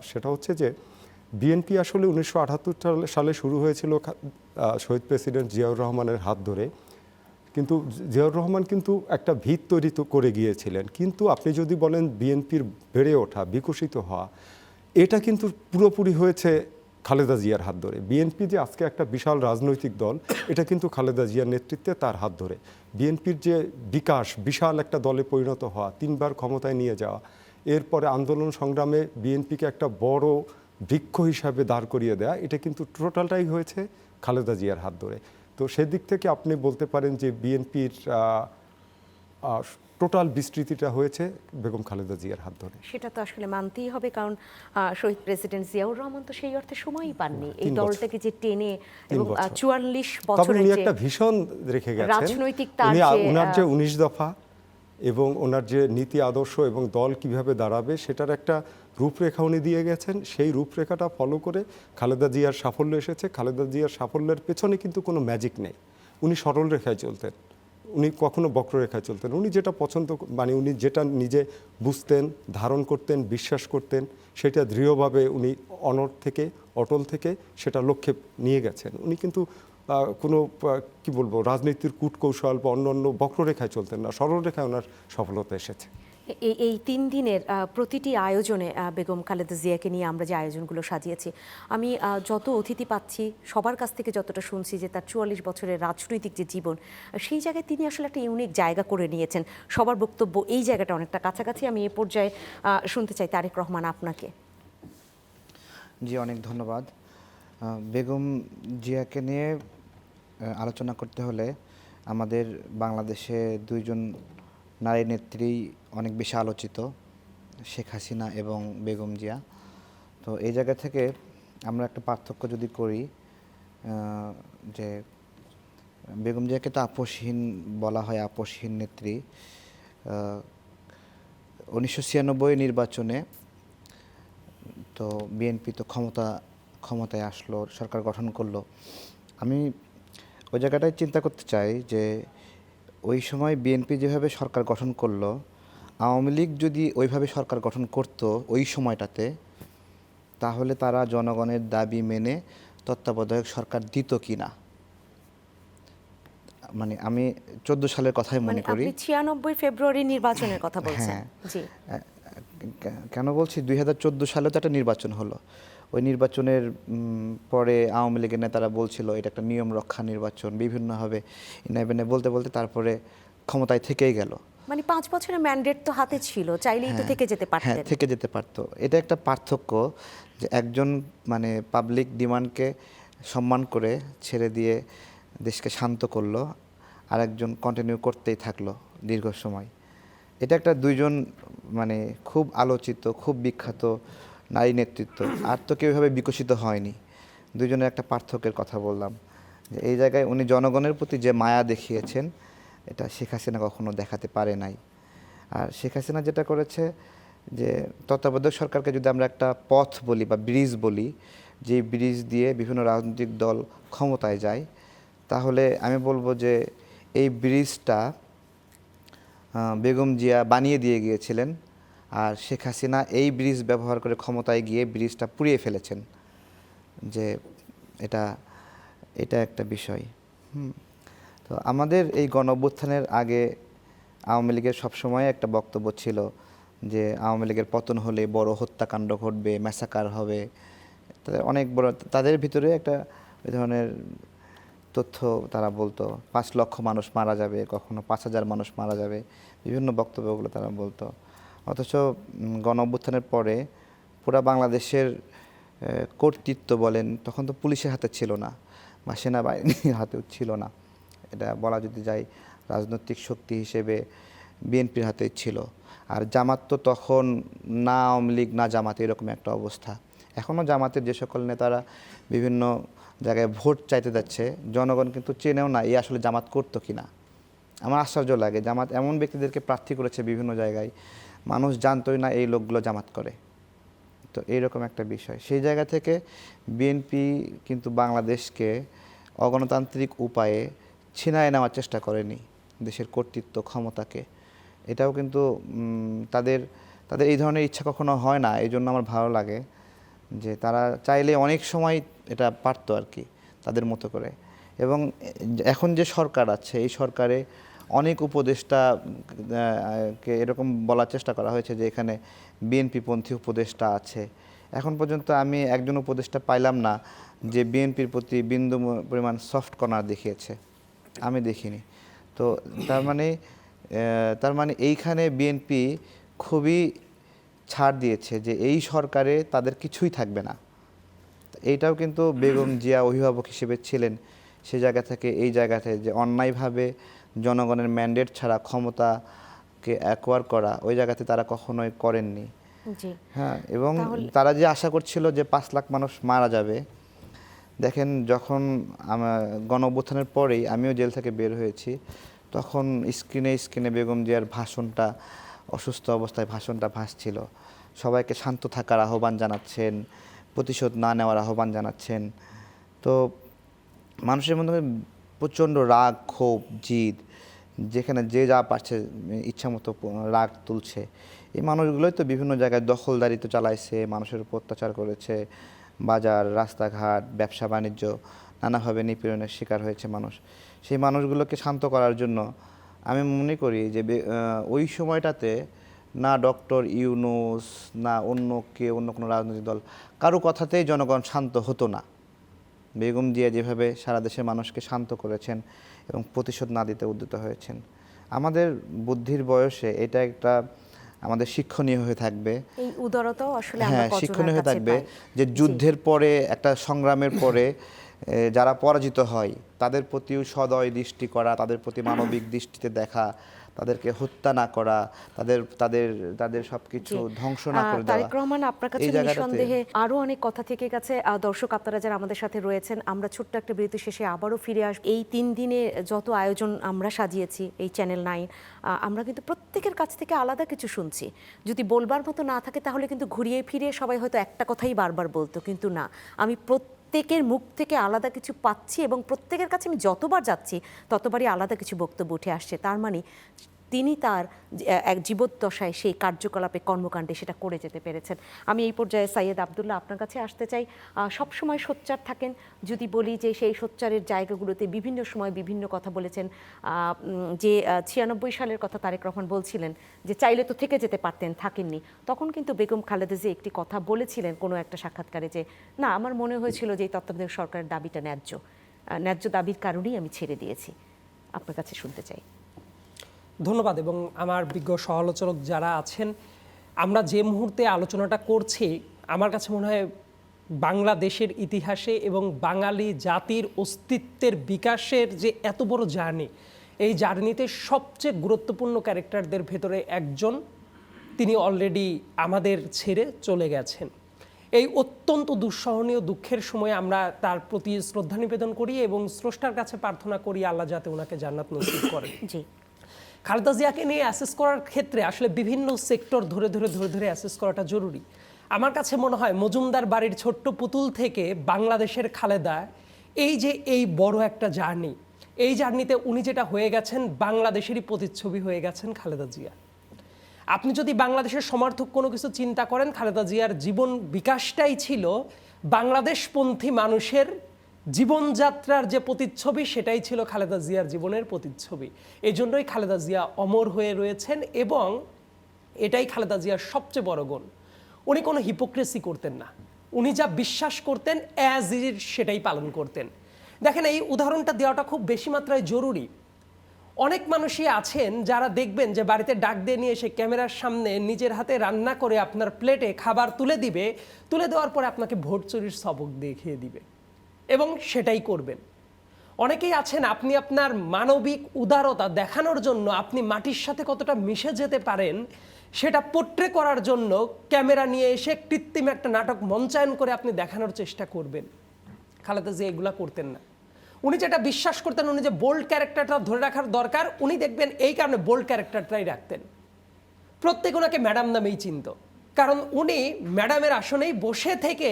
সেটা হচ্ছে যে বিএনপি আসলে 1978 সালে শুরু হয়েছিল শহীদ প্রেসিডেন্ট জিয়াউর রহমানের হাত ধরে। কিন্তু জিয়াউর রহমান কিন্তু একটা ভিত তৈরি করে গিয়েছিলেন। কিন্তু আপনি যদি বলেন বিএনপির বেড়ে ওঠা, বিকশিত হওয়া, এটা কিন্তু পুরোপুরি হয়েছে খালেদা জিয়ার হাত ধরে। বিএনপি যে আজকে একটা বিশাল রাজনৈতিক দল, এটা কিন্তু খালেদা জিয়ার নেতৃত্বে তার হাত ধরে। বিএনপির যে বিকাশ, বিশাল একটা দলে পরিণত হওয়া, 3বার ক্ষমতায় নিয়ে যাওয়া, এরপরে আন্দোলন সংগ্রামে বিএনপিকে একটা বড় বৃক্ষ হিসাবে দাঁড় করিয়ে দেয়া, এটা কিন্তু টোটালটাই হয়েছে খালেদা জিয়ার হাত ধরে। তো সেদিক থেকে আপনি বলতে পারেন যে বিএনপির টোটাল বিস্তৃতিটা হয়েছে বেগম খালেদা জিয়ার হাত ধরে। সেটা তো আসলে মানতেই হবে, কারণ শহীদ প্রেসিডেন্ট জিয়াউর রহমান তো সেই অর্থে সময়ই পাননি এই 3 বছর। দলটাকে যে টেনে, এবং 3 বছর। 44 তবে বছরের উনি যে একটা ভীষণ রেখে গেছেন রাজনৈতিক তার উনি যে, ওনার যে 19 দফা এবং ওনার যে নীতি আদর্শ এবং দল কিভাবে দাঁড়াবে সেটার একটা রূপরেখা উনি দিয়ে গেছেন। সেই রূপরেখাটা ফলো করে খালেদা জিয়ার সাফল্য এসেছে। খালেদা জিয়ার সাফল্যের পেছনে কিন্তু কোনো ম্যাজিক নেই। উনি সরল রেখায় চলতেন, উনি কখনো বক্ররেখায় চলতেন। উনি যেটা মানে উনি যেটা নিজে বুঝতেন, ধারণ করতেন, বিশ্বাস করতেন, সেটা দৃঢ়ভাবে উনি অনড় থেকে, অটল থেকে সেটা লক্ষ্যে নিয়ে গেছেন। উনি কিন্তু কোনো কি বলবো রাজনীতির কূটকৌশল বা অন্য বক্ররেখায় চলতেন না, সরল রেখায় ওনার সফলতা এসেছে। এই 3 দিনের প্রতিটি আয়োজনে বেগম খালেদা জিয়াকে নিয়ে আমরা যে আয়োজনগুলো সাজিয়েছি, আমি যত অতিথি পাচ্ছি সবার কাছ থেকে যতটা শুনছি যে তার 44 বছরের রাজনৈতিক যে জীবন, সেই জায়গায় তিনি আসলে একটা ইউনিক জায়গা করে নিয়েছেন। সবার বক্তব্য এই জায়গাটা অনেকটা কাছাকাছি। আমি এ পর্যায়ে শুনতে চাই তারেক রহমান আপনাকে। জি, অনেক ধন্যবাদ। বেগম জিয়াকে নিয়ে আলোচনা করতে হলে আমাদের বাংলাদেশে 2জন নারী নেত্রী অনেক বেশি আলোচিত, শেখ হাসিনা এবং বেগম জিয়া। তো এই জায়গা থেকে আমরা একটা পার্থক্য যদি করি, যে বেগম জিয়াকে তো আপোষহীন বলা হয়, আপোষহীন নেত্রী। 1996 নির্বাচনে তো বিএনপি তো ক্ষমতায় আসলো, সরকার গঠন করলো। আমি ওই জায়গাটায় চিন্তা করতে চাই যে ওই সময় বিএনপি যেভাবে সরকার গঠন করলো, আওয়ামী লীগ যদি ওইভাবে সরকার গঠন করতো ওই সময়টাতে, তাহলে তারা জনগণের দাবি মেনে তত্ত্বাবধায়ক সরকার দিত কিনা। মানে আমি 14 সালের কথাই মনে করি। আপনি 96 ফেব্রুয়ারি নির্বাচনের কথা বলছেন? হ্যাঁ। জি। কেন বলছি, 2014 সালে তো একটা নির্বাচন হলো। ওই নির্বাচনের পরে আওয়ামী লীগের নেতারা বলছিল এটা একটা নিয়ম রক্ষা নির্বাচন, বিভিন্নভাবে ইনাবেনে বলতে বলতে তারপরে ক্ষমতায় থেকেই গেল। মানে 5 বছরের ম্যান্ডেট তো হাতে ছিল, চাইলেই তো থেকে যেতে হ্যাঁ, পারতেন। থেকে যেতে পারতো। এটা একটা পার্থক্য যে একজন মানে পাবলিক ডিমান্ডকে সম্মান করে ছেড়ে দিয়ে দেশকে শান্ত করলো, আর একজন কন্টিনিউ করতেই থাকলো দীর্ঘ সময়। এটা একটা 2জন মানে খুব আলোচিত, খুব বিখ্যাত নারী নেতৃত্ব, আর তো কেউ এভাবে বিকশিত হয়নি। 2জনের একটা পার্থক্যের কথা বললাম, যে এই জায়গায় উনি জনগণের প্রতি যে মায়া দেখিয়েছেন, এটা শেখ হাসিনা কখনো দেখাতে পারে নাই। আর শেখ হাসিনা যেটা করেছে, যে তত্ত্বাবধায়ক সরকারকে যদি আমরা একটা পথ বলি বা ব্রিজ বলি, যে ব্রিজ দিয়ে বিভিন্ন রাজনৈতিক দল ক্ষমতায় যায়, তাহলে আমি বলবো যে এই ব্রিজটা বেগম জিয়া বানিয়ে দিয়ে গিয়েছিলেন, আর শেখ হাসিনা এই ব্রিজ ব্যবহার করে ক্ষমতায় গিয়ে ব্রিজটা পুড়িয়ে ফেলেছেন। যে এটা একটা বিষয়। তো আমাদের এই গণঅভ্যুত্থানের আগে আওয়ামী লীগের সবসময় একটা বক্তব্য ছিল যে আওয়ামী লীগের পতন হলে বড় হত্যাকাণ্ড ঘটবে, ম্যাসাকার হবে। তাদের অনেক বড়, তাদের ভিতরে একটা ওই ধরনের তথ্য তারা বলতো, 5 লক্ষ মানুষ মারা যাবে, কখনো 5000 মানুষ মারা যাবে, বিভিন্ন বক্তব্যগুলো তারা বলতো। অথচ গণঅভ্যুত্থানের পরে পুরা বাংলাদেশের কর্তৃত্ব বলেন, তখন তো পুলিশের হাতে ছিল না বা সেনাবাহিনীর হাতেও ছিল না, এটা বলা যদি যায় রাজনৈতিক শক্তি হিসেবে বিএনপির হাতেই ছিল। আর জামাত তো তখন না আওয়ামী লীগ না জামাত, এরকম একটা অবস্থা। এখনও জামাতের যে সকল নেতারা বিভিন্ন জায়গায় ভোট চাইতে যাচ্ছে, জনগণ কিন্তু চেনেও না এই আসলে জামাত করতো কিনা। আমার আশ্চর্য লাগে, জামাত এমন ব্যক্তিদেরকে প্রার্থী করেছে বিভিন্ন জায়গায়, মানুষ জানতোই না এই লোকগুলো জামাত করে। তো এইরকম একটা বিষয়, সেই জায়গা থেকে বিএনপি কিন্তু বাংলাদেশকে অগণতান্ত্রিক উপায়ে ছিনায় নেওয়ার চেষ্টা করেনি, দেশের কর্তৃত্ব ক্ষমতাকে। এটাও কিন্তু তাদের তাদের এই ধরনের ইচ্ছা কখনো হয় না। এই জন্য আমার ভালো লাগে যে তারা চাইলে অনেক সময় এটা পারতো আর কি তাদের মতো করে। এবং এখন যে সরকার আছে এই সরকারে অনেক উপদেষ্টা কে এরকম বলার চেষ্টা করা হয়েছে যে এখানে বিএনপিপন্থী উপদেষ্টা আছে। এখন পর্যন্ত আমি একজন উপদেষ্টা পাইলাম না যে বিএনপির প্রতি বিন্দু পরিমাণ সফট কর্নার দেখিয়েছে, আমি দেখিনি। তো তার মানে এইখানে বিএনপি খুবই ছাড় দিয়েছে যে এই সরকারে তাদের কিছুই থাকবে না। এইটাও কিন্তু বেগম জিয়া অভিভাবক হিসেবে ছিলেন, সে জায়গা থেকে এই জায়গাতে যে অন্যায়ভাবে জনগণের ম্যান্ডেট ছাড়া ক্ষমতাকে অ্যাকোয়ার করা, ওই জায়গাতে তারা কখনোই করেননি। জি। হ্যাঁ, এবং তারা যে আশা করছিল যে 5 লাখ মানুষ মারা যাবে, দেখেন যখন গণ-অভ্যুত্থানের পরেই আমিও জেল থেকে বের হয়েছি, তখন স্ক্রিনে বেগম জিয়ার ভাষণটা, অসুস্থ অবস্থায় ভাষণটা ভাসছিল। সবাইকে শান্ত থাকার আহ্বান জানাচ্ছেন, প্রতিশোধ না নেওয়ার আহ্বান জানাচ্ছেন। তো মানুষের মধ্যে প্রচণ্ড রাগ, ক্ষোভ, জিদ, যেখানে যে যা পারছে ইচ্ছামতো রাগ তুলছে। এই মানুষগুলোই তো বিভিন্ন জায়গায় দখলদারিত্ব চালাইছে, মানুষের উপর অত্যাচার করেছে, বাজার, রাস্তাঘাট, ব্যবসা বাণিজ্য নানাভাবে নিপীড়নের শিকার হয়েছে মানুষ। সেই মানুষগুলোকে শান্ত করার জন্য আমি মনে করি যে ওই সময়টাতে না ডক্টর ইউনূস, না অন্য কোনো রাজনৈতিক দল, কারো কথাতেই জনগণ শান্ত হতো না। বেগম জিয়া যেভাবে সারা দেশের মানুষকে শান্ত করেছেন এবং প্রতিশোধ না দিতে উদ্যত হয়েছেন, আমাদের বুদ্ধির বয়সে এটা একটা আমাদের শিক্ষণীয় হয়ে থাকবে। এই উদারতাও আসলে আমরা হ্যাঁ, কজনের শিক্ষণীয় হয়ে কাছে থাকবে পাই? যে যুদ্ধের পরে, একটা সংগ্রামের পরে যারা পরাজিত হয় তাদের প্রতিও সদয় দৃষ্টি করা, তাদের প্রতি মানবিক দৃষ্টিতে দেখা, তাদেরকে হত্যা না করা, তাদের তাদের তাদের সবকিছু ধ্বংস না করে দেওয়া। তারেক রহমান, আপনার কাছে এই জায়গাটাতে নিঃসন্দেহে আরো অনেক কথা থেকে গেছে। দর্শক আপনারা যারা আমাদের সাথে রয়েছেন, আমরা ছোট্ট একটা বিরতি শেষে আবারও ফিরে আসব। এই 3 দিনে যত আয়োজন আমরা সাজিয়েছি এই চ্যানেল 9, আমরা কিন্তু প্রত্যেকের কাছ থেকে আলাদা কিছু শুনছি। যদি বলবার মতো না থাকে তাহলে কিন্তু ঘুরিয়ে ফিরিয়ে সবাই হয়তো একটা কথাই বারবার বলতো, কিন্তু না, আমি প্রত্যেকের মুখ থেকে আলাদা কিছু পাচ্ছি এবং প্রত্যেকের কাছে আমি যতবার যাচ্ছি ততবারই আলাদা কিছু বক্তব্য উঠে আসছে। তার মানে তিনি তার এক জীবদ্দশায় সেই কার্যকলাপে, কর্মকাণ্ডে সেটা করে যেতে পেরেছেন। আমি এই পর্যায়ে সাইয়েদ আব্দুল্লাহ আপনার কাছে আসতে চাই। সবসময় সোচ্চার থাকেন, যদি বলি যে সেই সোচ্চারের জায়গাগুলোতে বিভিন্ন সময় বিভিন্ন কথা বলেছেন। যে 96 সালের কথা তারেক রহমান বলছিলেন যে চাইলে তো থেকে যেতে পারতেন, থাকেননি, তখন কিন্তু বেগম খালেদা জিয়া একটি কথা বলেছিলেন কোনো একটা সাক্ষাৎকারে যে না, আমার মনে হয়েছিল যে এই তত্ত্বাবধায়ক সরকারের দাবিটা ন্যায্য দাবির কারণেই আমি ছেড়ে দিয়েছি। আপনার কাছে শুনতে চাই। ধন্যবাদ। এবং আমার বিজ্ঞ সহ-আলোচক যারা আছেন, আমরা যে মুহূর্তে আলোচনাটা করছি, আমার কাছে মনে হয় বাংলাদেশের ইতিহাসে এবং বাঙালি জাতির অস্তিত্বের বিকাশের যে এত বড় জার্নি, এই জার্নিতে সবচেয়ে গুরুত্বপূর্ণ ক্যারেক্টারদের ভেতরে একজন, তিনি অলরেডি আমাদের ছেড়ে চলে গেছেন। এই অত্যন্ত দুঃসহনীয় দুঃখের সময় আমরা তার প্রতি শ্রদ্ধা নিবেদন করি এবং স্রষ্টার কাছে প্রার্থনা করি আল্লাহ যাতে ওনাকে জান্নাত নসিব করেন। জি। খালেদা জিয়াকে নিয়ে অ্যাসেস করার ক্ষেত্রে আসলে বিভিন্ন সেক্টর ধরে অ্যাসেস করাটা জরুরি। আমার কাছে মনে হয় মজুমদার বাড়ির ছোট্ট পুতুল থেকে বাংলাদেশের খালেদা, এই বড় একটা জার্নি, এই জার্নিতে উনি যেটা হয়ে গেছেন, বাংলাদেশেরই প্রতিচ্ছবি হয়ে গেছেন খালেদা জিয়া। আপনি যদি বাংলাদেশের সমর্থক কোনো কিছু চিন্তা করেন, খালেদা জিয়ার জীবন বিকাশটাই ছিল বাংলাদেশপন্থী মানুষের জীবনযাত্রার যে প্রতিচ্ছবি, সেটাই ছিল খালেদা জিয়ার জীবনের প্রতিচ্ছবি। এই জন্যই খালেদা জিয়া অমর হয়ে রয়েছেন এবং এটাই খালেদা জিয়ার সবচেয়ে বড় গুণ। উনি কোনো হিপোক্রেসি করতেন না, উনি যা বিশ্বাস করতেন অ্যাজ ইট সেটাই পালন করতেন। দেখেন, এই উদাহরণটা দেওয়াটা খুব বেশি মাত্রায় জরুরি। অনেক মানুষই আছেন যারা দেখবেন যে বাড়িতে ডাক দিয়ে নিয়ে এসে ক্যামেরার সামনে নিজের হাতে রান্না করে আপনার প্লেটে খাবার তুলে দিবে, তুলে দেওয়ার পরে আপনাকে ভোট চুরির সবক দেখিয়ে দিবে এবং সেটাই করবেন। অনেকেই আছেন আপনি আপনার মানবিক উদারতা দেখানোর জন্য, আপনি মাটির সাথে কতটা মিশে যেতে পারেন সেটা পোট্রে করার জন্য ক্যামেরা নিয়ে এসে কৃত্রিম একটা নাটক মঞ্চায়ন করে আপনি দেখানোর চেষ্টা করবেন। খালেদা জিয়া এগুলা করতেন না। উনি যেটা বিশ্বাস করতেন, উনি যে বোল্ড ক্যারেক্টারটা ধরে রাখার দরকার, উনি দেখবেন এই কারণে বোল্ড ক্যারেক্টারটাই রাখতেন। প্রত্যেক ওনাকে ম্যাডাম নামেই চিনত, কারণ উনি ম্যাডামের আসনেই বসে থেকে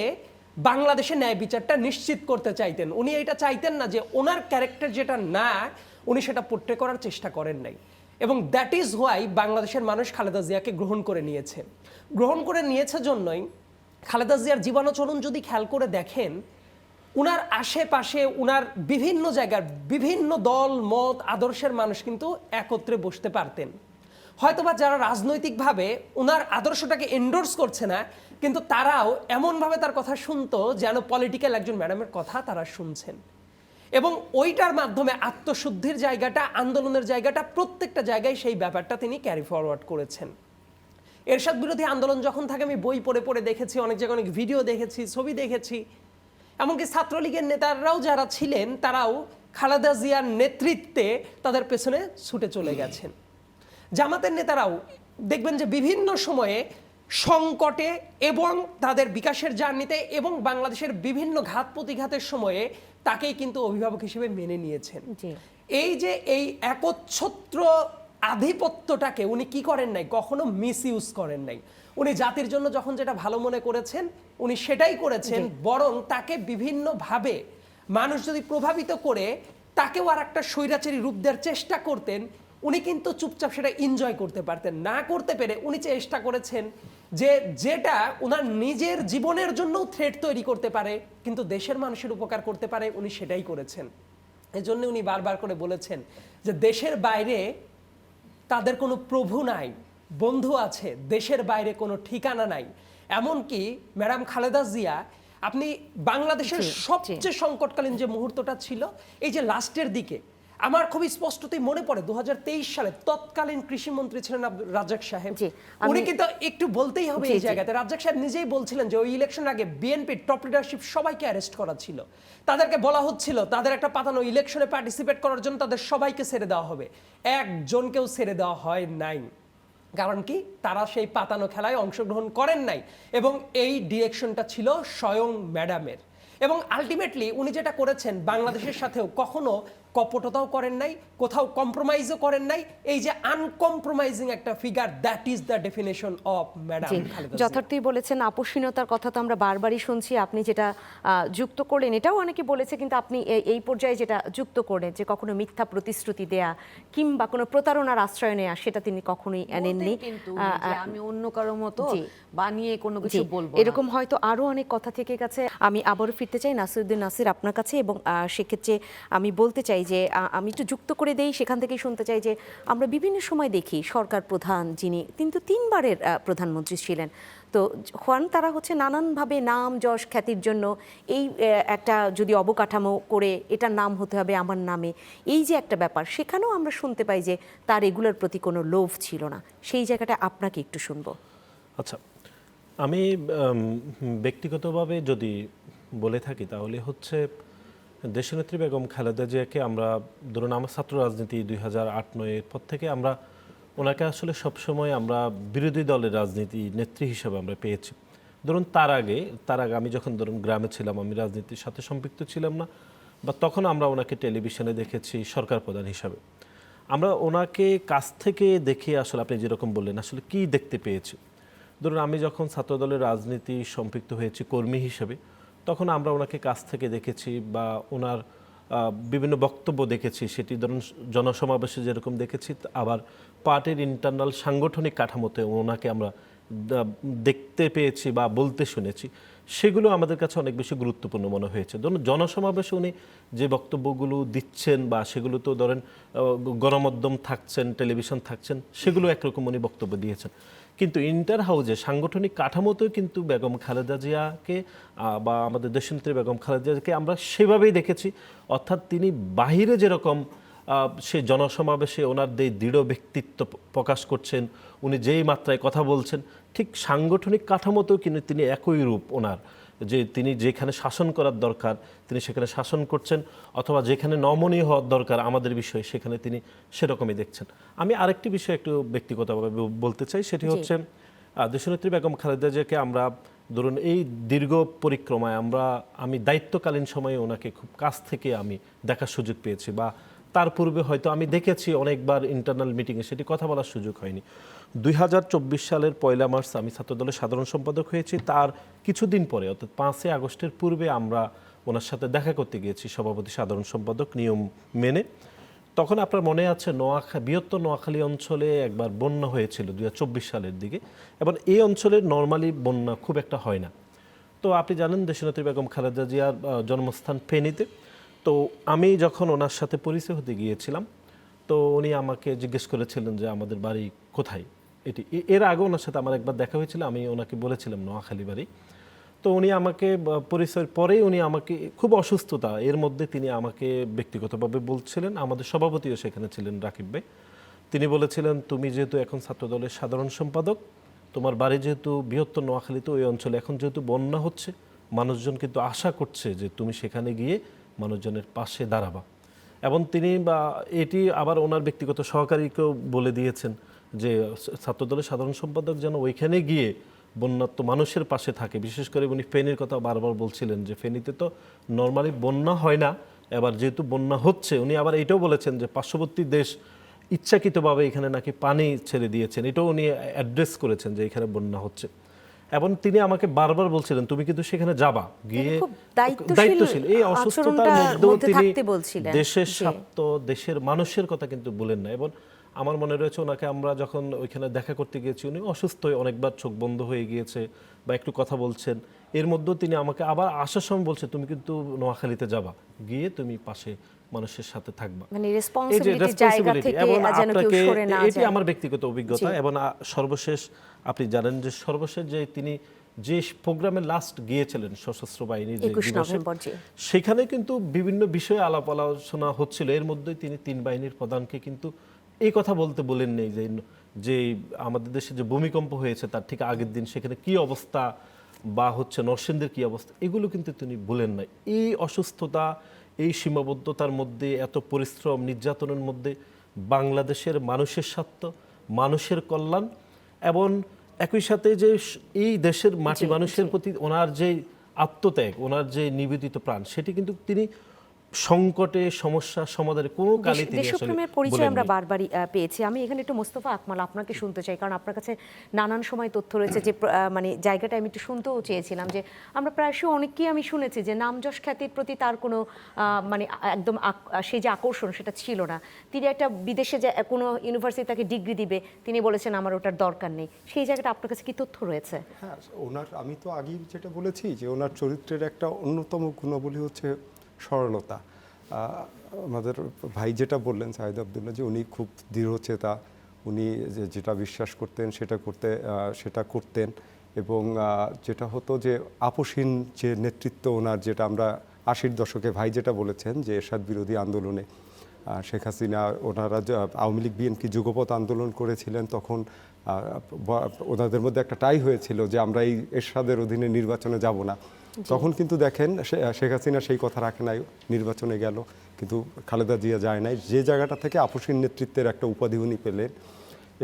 বাংলাদেশের ন্যায় বিচারটা নিশ্চিত করতে চাইতেন। উনি এটা চাইতেন না যে ওনার ক্যারেক্টার যেটা না, উনি সেটা পোট্রে করার চেষ্টা করেন নাই। এবং দ্যাট ইজ হোয়াই বাংলাদেশের মানুষ খালেদা জিয়াকে গ্রহণ করে নিয়েছে। গ্রহণ করে নিয়েছে জন্যই খালেদা জিয়ার জীবনাচরণ যদি খেয়াল করে দেখেন, উনার আশেপাশে উনার বিভিন্ন জায়গার বিভিন্ন দল মত আদর্শের মানুষ কিন্তু একত্রে বসতে পারতেন। হয়তোবা যারা রাজনৈতিকভাবে উনার আদর্শটাকে এন্ডোর্স করছে না, কিন্তু তারাও এমনভাবে তার কথা শুনতো যেন পলিটিক্যাল একজন ম্যাডামের কথা তারা শুনছেন। এবং ওইটার মাধ্যমে আত্মশুদ্ধির জায়গাটা, আন্দোলনের জায়গাটা, প্রত্যেকটা জায়গায় সেই ব্যাপারটা তিনি ক্যারি ফরওয়ার্ড করেছেন। এরশাদ বিরোধী আন্দোলন যখন থাকে আমি বই পড়ে পড়ে দেখেছি, অনেক জায়গায় অনেক ভিডিও দেখেছি, ছবি দেখেছি। এমনকি ছাত্রলীগের নেতারাও যারা ছিলেন তারাও খালেদা জিয়ার নেতৃত্বে তাদের পেছনে ছুটে চলে গেছেন। জামাতের নেতারাও দেখবেন যে বিভিন্ন সময়ে সংকটে এবং তাদের বিকাশের জার্নিতে এবং বাংলাদেশের বিভিন্ন ঘাত প্রতিঘাতের সময়ে তাকেই কিন্তু অভিভাবক হিসেবে মেনে নিয়েছেন। জি। এই যে এই একচ্ছত্র আধিপত্যটাকে উনি কি করেন নাই, কখনো মিস ইউজ করেন নাই। উনি জাতির জন্য যখন যেটা ভালো মনে করেছেন উনি সেটাই করেছেন, বরং তাকে বিভিন্নভাবে মানুষ যদি প্রভাবিত করে তাকেও আর একটা স্বৈরাচারী রূপ দেওয়ার চেষ্টা করতেন, উনি কিন্তু চুপচাপ সেটা এনজয় করতে পারতেন। না করতে পেরে উনি চেষ্টা করেছেন যে যেটা ওনার নিজের জীবনের জন্যও থ্রেট তৈরি করতে পারে কিন্তু দেশের মানুষের উপকার করতে পারে, উনি সেটাই করেছেন। এজন্য উনি বারবার করে বলেছেন যে দেশের বাইরে তাদের কোনো প্রভু নাই, বন্ধু আছে, দেশের বাইরে কোনো ঠিকানা নাই। এমনকি ম্যাডাম খালেদা জিয়া, আপনি বাংলাদেশের সবচেয়ে সংকটকালীন যে মুহূর্তটা ছিল এই যে লাস্টের দিকে, আমার খুবই স্পষ্টতই মনে পড়ে 2023 সালে তৎকালীন কৃষিমন্ত্রী ছিলেন রাজ্জাক সাহেব। উনি কিন্তু একটু বলতেই হবে এই জায়গাতে, রাজ্জাক সাহেব নিজেই বলছিলেন যে ওই ইলেকশনের আগে বিএনপির টপ লিডারশিপ সবাইকে অ্যারেস্ট করা ছিল। তাদেরকে বলা হচ্ছিল তাদের একটা পাতানো ইলেকশনে পার্টিসিপেট করার জন্য তাদের সবাইকে ছেড়ে দেওয়া হবে, একজনকেও ছেড়ে দেওয়া হয় নাই। কারণ কি, তারা সেই পাতানো খেলায় অংশগ্রহণ করেন নাই এবং এই ডিরেকশনটা ছিল স্বয়ং ম্যাডামের। এবং আলটিমেটলি উনি যেটা করেছেন বাংলাদেশের সাথেও কখনো কপটতাও করেন নাই, কোথাও কম্প্রোমাইজও করেন নাই। এই যে আনকম্প্রোমাইজিং একটা figure, that is the definition of madam Khaleda Zia. যথার্থই বলেছেন, আপোষহীনতার কথা তো আমরা বারবারই শুনছি। আপনি যেটা যুক্ত করলেন এটাও অনেকে বলেছে, কিন্তু আপনি এই পর্যায়ে যেটা যুক্ত করলেন যে কখনো মিথ্যা প্রতিশ্রুতি দেয়া কিংবা কোনো প্রতারণার আশ্রয় নেয়া, সেটা তিনি কখনোই এনেননি। কিন্তু যে আমি অন্য কারো মতো বানিয়ে কোনো কিছু বলবো না। এরকম হয়তো আরো অনেক কথা থেকে গেছে। আমি আবারও ফিরতে চাই নাসিরউদ্দিন নাসির আপনার কাছে, এবং সেক্ষেত্রে আমি বলতে চাই যে আমি একটু যুক্ত করে দেই, সেখান থেকেই শুনতে চাই যে আমরা বিভিন্ন সময় দেখি সরকার প্রধান যিনি কিন্তু 3 বারের প্রধানমন্ত্রী ছিলেন, তো হন তারা হচ্ছে নানানভাবে নাম যশ খ্যাতির জন্য এই একটা যদি অবকাঠামো করে এটার নাম হতে হবে আমার নামে, এই যে একটা ব্যাপার, সেখানেও আমরা শুনতে পাই যে তার এগুলোর প্রতি কোনো লোভ ছিল না। সেই জায়গাটা আপনাকে একটু শুনবো। আচ্ছা, আমি ব্যক্তিগতভাবে যদি বলে থাকি তাহলে হচ্ছে দেশনেত্রী বেগম খালেদা জিয়াকে আমরা, ধরুন আমার ছাত্র রাজনীতি 2008-09 পর থেকে আমরা ওনাকে আসলে সবসময় আমরা বিরোধী দলের রাজনীতি নেত্রী হিসেবে আমরা পেয়েছি। ধরুন তার আগে আমি যখন ধরুন গ্রামে ছিলাম, আমি রাজনীতির সাথে সম্পৃক্ত ছিলাম না, বা তখন আমরা ওনাকে টেলিভিশনে দেখেছি সরকার প্রধান হিসাবে। আমরা ওনাকে কাছ থেকে দেখে আসলে আপনি যেরকম বললেন আসলে কি দেখতে পেয়েছি, ধরুন আমি যখন ছাত্রদলের রাজনীতি সম্পৃক্ত হয়েছি কর্মী হিসেবে, তখন আমরা ওনাকে কাছ থেকে দেখেছি বা ওনার বিভিন্ন বক্তব্য দেখেছি, সেটি ধরুন জনসমাবেশে যেরকম দেখেছি, আবার পার্টির ইন্টারনাল সাংগঠনিক কাঠামোতে ওনাকে আমরা দেখতে পেয়েছি বা বলতে শুনেছি, সেগুলো আমাদের কাছে অনেক বেশি গুরুত্বপূর্ণ মনে হয়েছে। ধরুন জনসমাবেশে উনি যে বক্তব্যগুলো দিচ্ছেন বা সেগুলো তো ধরেন গণমাধ্যম থাকছেন, টেলিভিশন থাকছেন, সেগুলো একরকম উনি বক্তব্য দিয়েছেন, কিন্তু ইন্টার হাউজে সাংগঠনিক কাঠামোতেও কিন্তু বেগম খালেদা জিয়াকে বা আমাদের দেশনেত্রী বেগম খালেদা জিয়াকে আমরা সেভাবেই দেখেছি। অর্থাৎ তিনি বাহিরে যেরকম সে জনসমাবেশে ওনার দৃঢ় ব্যক্তিত্ব প্রকাশ করছেন, উনি যেই মাত্রায় কথা বলছেন, ঠিক সাংগঠনিক কাঠামোতেও কিন্তু তিনি একই রূপ ওনার, যে তিনি যেখানে শাসন করার দরকার তিনি সেখানে শাসন করছেন, অথবা যেখানে নমনীয় হওয়ার দরকার আমাদের বিষয়ে সেখানে তিনি সেরকমই দেখছেন। আমি আরেকটি বিষয় একটু ব্যক্তিগতভাবে বলতে চাই, সেটি হচ্ছে দেশনেত্রী বেগম খালেদা জিয়াকে আমরা ধরুন এই দীর্ঘ পরিক্রমায় আমি দায়িত্বকালীন সময়ে ওনাকে খুব কাছ থেকে আমি দেখার সুযোগ পেয়েছি, বা তার পূর্বে হয়তো আমি দেখেছি অনেকবার ইন্টারনাল মিটিংয়ে, সেটি কথা বলার সুযোগ হয়নি। 2024 সালের 1 মার্চ আমি ছাত্রদলের সাধারণ সম্পাদক হয়েছি, তার কিছুদিন পরে অর্থাৎ 5 আগস্টের পূর্বে আমরা ওনার সাথে দেখা করতে গিয়েছি সভাপতি সাধারণ সম্পাদক নিয়ম মেনে। তখন আপনার মনে আছে বৃহত্তর নোয়াখালী অঞ্চলে একবার বন্যা হয়েছিল 2024 সালের দিকে, এবং এই অঞ্চলে নর্মালি বন্যা খুব একটা হয় না। তো আপনি জানেন দেশনেত্রী বেগম খালেদা জিয়ার জন্মস্থান ফেনীতে। তো আমি যখন ওনার সাথে পরিচয় হতে গিয়েছিলাম, তো উনি আমাকে জিজ্ঞেস করেছিলেন যে আমাদের বাড়ি কোথায়। এর আগে ওনার সাথে আমার একবার দেখা হয়েছিল, আমি ওনাকে বলেছিলাম নোয়াখালী বাড়ি। তো উনি আমাকে পরিচয়ের পরেই উনি আমাকে খুব অসুস্থতা এর মধ্যে তিনি আমাকে ব্যক্তিগতভাবে বলছিলেন, আমাদের সভাপতিও সেখানে ছিলেন রাকিব ভাই, তিনি বলেছিলেন তুমি যেহেতু এখন ছাত্রদলের সাধারণ সম্পাদক, তোমার বাড়ি যেহেতু বৃহত্তর নোয়াখালীতে ওই অঞ্চলে এখন যেহেতু বন্যা হচ্ছে, মানুষজন কিন্তু আশা করছে যে তুমি সেখানে গিয়ে মানুষজনের পাশে দাঁড়াবা। এবং তিনি এটি আবার ওনার ব্যক্তিগত সহকারীকেও বলে দিয়েছেন যে ছাত্রদলের সাধারণ সম্পাদক যেন ওইখানে গিয়ে বন্যাত্ম মানুষের পাশে থাকে। বিশেষ করে উনি ফেনীর কথা বারবার বলছিলেন যে ফেনীতে তো নর্মালি বন্যা হয় না, এবার যেহেতু বন্যা হচ্ছে, উনি আবার এটাও বলেছেন যে পার্শ্ববর্তী দেশ ইচ্ছাকৃতভাবে এখানে নাকি পানি ছেড়ে দিয়েছেন, এটাও উনি অ্যাড্রেস করেছেন যে এখানে বন্যা হচ্ছে। এবং তিনি আমাকে বারবার বলছিলেন তুমি কিন্তু সেখানে যাবা, গিয়ে খুব দায়িত্বশীল এই অসুস্থতার মধ্যেও মধ্যে তিনি থাকতে বলছিলেন। দেশের জি। স্বার্থ, দেশের মানুষের কথা কিন্তু বলেন না। এবং আমার মনে রয়েছে ওনাকে আমরা যখন ওইখানে দেখা করতে গিয়েছি, উনি অসুস্থ হয়ে অনেকবার চোখ বন্ধ হয়ে গিয়েছে বা একটু কথা বলছেন, এর মধ্যেও তিনি আমাকে আবার আসার সময় বলছে তুমি কিন্তু নোয়াখালীতে যাবা, গিয়ে তুমি পাশে মানুষের সাথে থাকবা। মানে এই যে রেসপন্সিবিলিটি জায়গা responsibility, থেকে এবং যেন কেউ আপনাকে সরে না এটি যায়। আমার ব্যক্তিগত অভিজ্ঞতা। জি। এবং সর্বশেষ আপনি জানেন যে সর্বশেষ যে তিনি যে প্রোগ্রামে লাস্ট গিয়েছিলেন সশস্ত্র বাহিনীর যে 21 দিবসে, নভেম্বর, জি। সেখানে কিন্তু বিভিন্ন বিষয়ে আলাপ আলোচনা হচ্ছিল। এর মধ্যে তিনি 3 বাহিনীর প্রধানকে কিন্তু এই কথা বলতে বলেন নেই যে আমাদের দেশে যে ভূমিকম্প হয়েছে তার ঠিক আগের দিন সেখানে কি অবস্থা, বা হচ্ছে নরসিংদীর কি অবস্থা, এগুলো কিন্তু তিনি বলেন নাই। এই অসুস্থতা, এই সীমাবদ্ধতার মধ্যে, এত পরিশ্রম নির্যাতনের মধ্যে বাংলাদেশের মানুষের স্বার্থ, মানুষের কল্যাণ, এবং একই সাথে যে এই দেশের মাটি মানুষের প্রতি ওনার যে আত্মত্যাগ, ওনার যে নিবেদিত প্রাণ, সেটি কিন্তু তিনি সংকটে সমস্যা সমাধানে কোনো কালে তিনি আসলে দেশপ্রেমের পরিচয় আমরা বলেননি। বারবারই পেয়েছি। আমি এখানে একটু মোস্তফা আকমাল আপনাকে শুনতে চাই, কারণ আপনার কাছে নানান সময় তথ্য রয়েছে যে মানে জায়গাটা আমি একটু শুনতেও চেয়েছিলাম যে আমরা প্রায়শই অনেককেই আমি শুনেছি যে নামযশ খ্যাতির প্রতি তার কোনো মানে একদম সেই যে আকর্ষণ সেটা ছিল না। তিনি একটা বিদেশে যে কোনো ইউনিভার্সিটি তাকে ডিগ্রি দিবে, তিনি বলেছেন আমার ওটার দরকার নেই। সেই জায়গাটা আপনার কাছে কি তথ্য রয়েছে? হ্যাঁ, আমি তো আগেই যেটা বলেছি যে ওনার চরিত্রের একটা অন্যতম গুণাবলী হচ্ছে সরলতা। আমাদের ভাই যেটা বললেন সাহিদ আব্দুল্লাহ, যে উনি খুব দৃঢ়চেতা, উনি যেটা বিশ্বাস করতেন সেটা করতেন। এবং যেটা হতো যে আপোষহীন যে নেতৃত্ব ওনার, যেটা আমরা 80-র দশকে ভাই যেটা বলেছেন যে এরশাদ বিরোধী আন্দোলনে শেখ হাসিনা ওনারা আওয়ামী লীগ বিএনপি যুগপৎ আন্দোলন করেছিলেন, তখন ওনাদের মধ্যে একটা টাই হয়েছিল যে আমরা এই এরশাদের অধীনে নির্বাচনে যাব না। তখন কিন্তু দেখেন শেখ হাসিনা সেই কথা রাখে নাই, নির্বাচনে গেল, কিন্তু খালেদা জিয়া যায় নাই। যে জায়গাটা থেকে আপোষহীন নেতৃত্বের একটা উপাধি উনি পেলেন,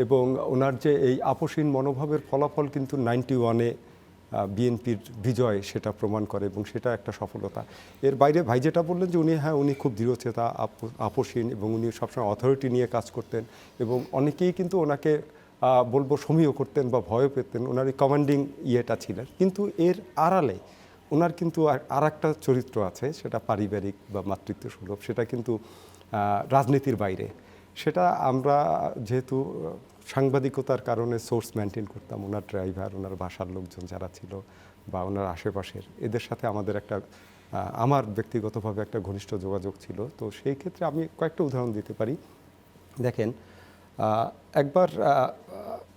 এবং ওনার যে এই আপোষহীন মনোভাবের ফলাফল কিন্তু 91-এ বিএনপির বিজয় সেটা প্রমাণ করে, এবং সেটা একটা সফলতা। এর বাইরে ভাই যেটা বললেন যে উনি খুব দৃঢ়চেতা, আপোষহীন, এবং উনি সবসময় অথরিটি নিয়ে কাজ করতেন, এবং অনেকেই কিন্তু ওনাকে বলবো সমীহ করতেন বা ভয় পেতেন, ওনার এই কমান্ডিং ইয়েটা ছিলেন। কিন্তু এর আড়ালে ওনার কিন্তু আর একটা চরিত্র আছে, সেটা পারিবারিক বা মাতৃত্ব সুলভ, সেটা কিন্তু রাজনীতির বাইরে। সেটা আমরা যেহেতু সাংবাদিকতার কারণে সোর্স মেনটেন করতাম, ওনার ড্রাইভার, ওনার বাসার লোকজন যারা ছিল বা ওনার আশেপাশের, এদের সাথে আমাদের আমার ব্যক্তিগতভাবে একটা ঘনিষ্ঠ যোগাযোগ ছিল। তো সেই ক্ষেত্রে আমি কয়েকটা উদাহরণ দিতে পারি। দেখেন, একবার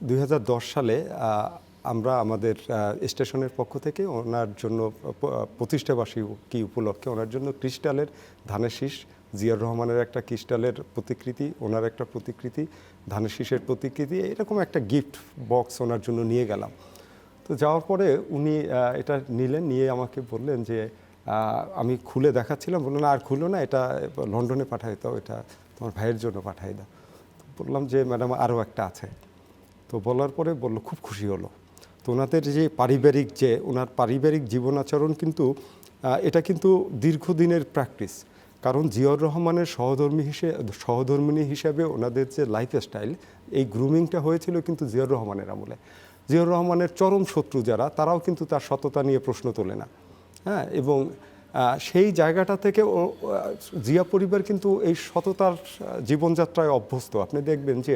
2010 সালে আমরা আমাদের স্টেশনের পক্ষ থেকে ওনার জন্য প্রতিষ্ঠাবার্ষিকী উপলক্ষে ওনার জন্য ক্রিস্টালের ধানের শীষ, জিয়াউর রহমানের একটা ক্রিস্টালের প্রতিকৃতি, ওনার একটা প্রতিকৃতি, ধানের শীষের প্রতিকৃতি, এরকম একটা গিফট বক্স ওনার জন্য নিয়ে গেলাম। তো যাওয়ার পরে উনি এটা নিয়ে আমাকে বললেন যে আমি খুলে দেখাচ্ছিলাম, বললেন আর খুলো না, এটা লন্ডনে পাঠাই দাও, এটা তোমার ভাইয়ের জন্য পাঠাই দাও। বললাম যে ম্যাডাম আরও একটা আছে। তো বলার পরে বললো খুব খুশি হলো। তো ওনাদের যে ওনার পারিবারিক জীবনাচরণ কিন্তু এটা কিন্তু দীর্ঘদিনের প্র্যাকটিস। কারণ জিয়াউর রহমানের সহধর্মিণী হিসেবে ওনাদের যে লাইফস্টাইল, এই গ্রুমিংটা হয়েছিল কিন্তু জিয়াউর রহমানের আমলে। জিয়াউর রহমানের চরম শত্রু যারা, তারাও কিন্তু তার সততা নিয়ে প্রশ্ন তোলে না। হ্যাঁ, এবং সেই জায়গাটা থেকে জিয়া পরিবার কিন্তু এই সততার জীবনযাত্রায় অভ্যস্ত। আপনি দেখবেন যে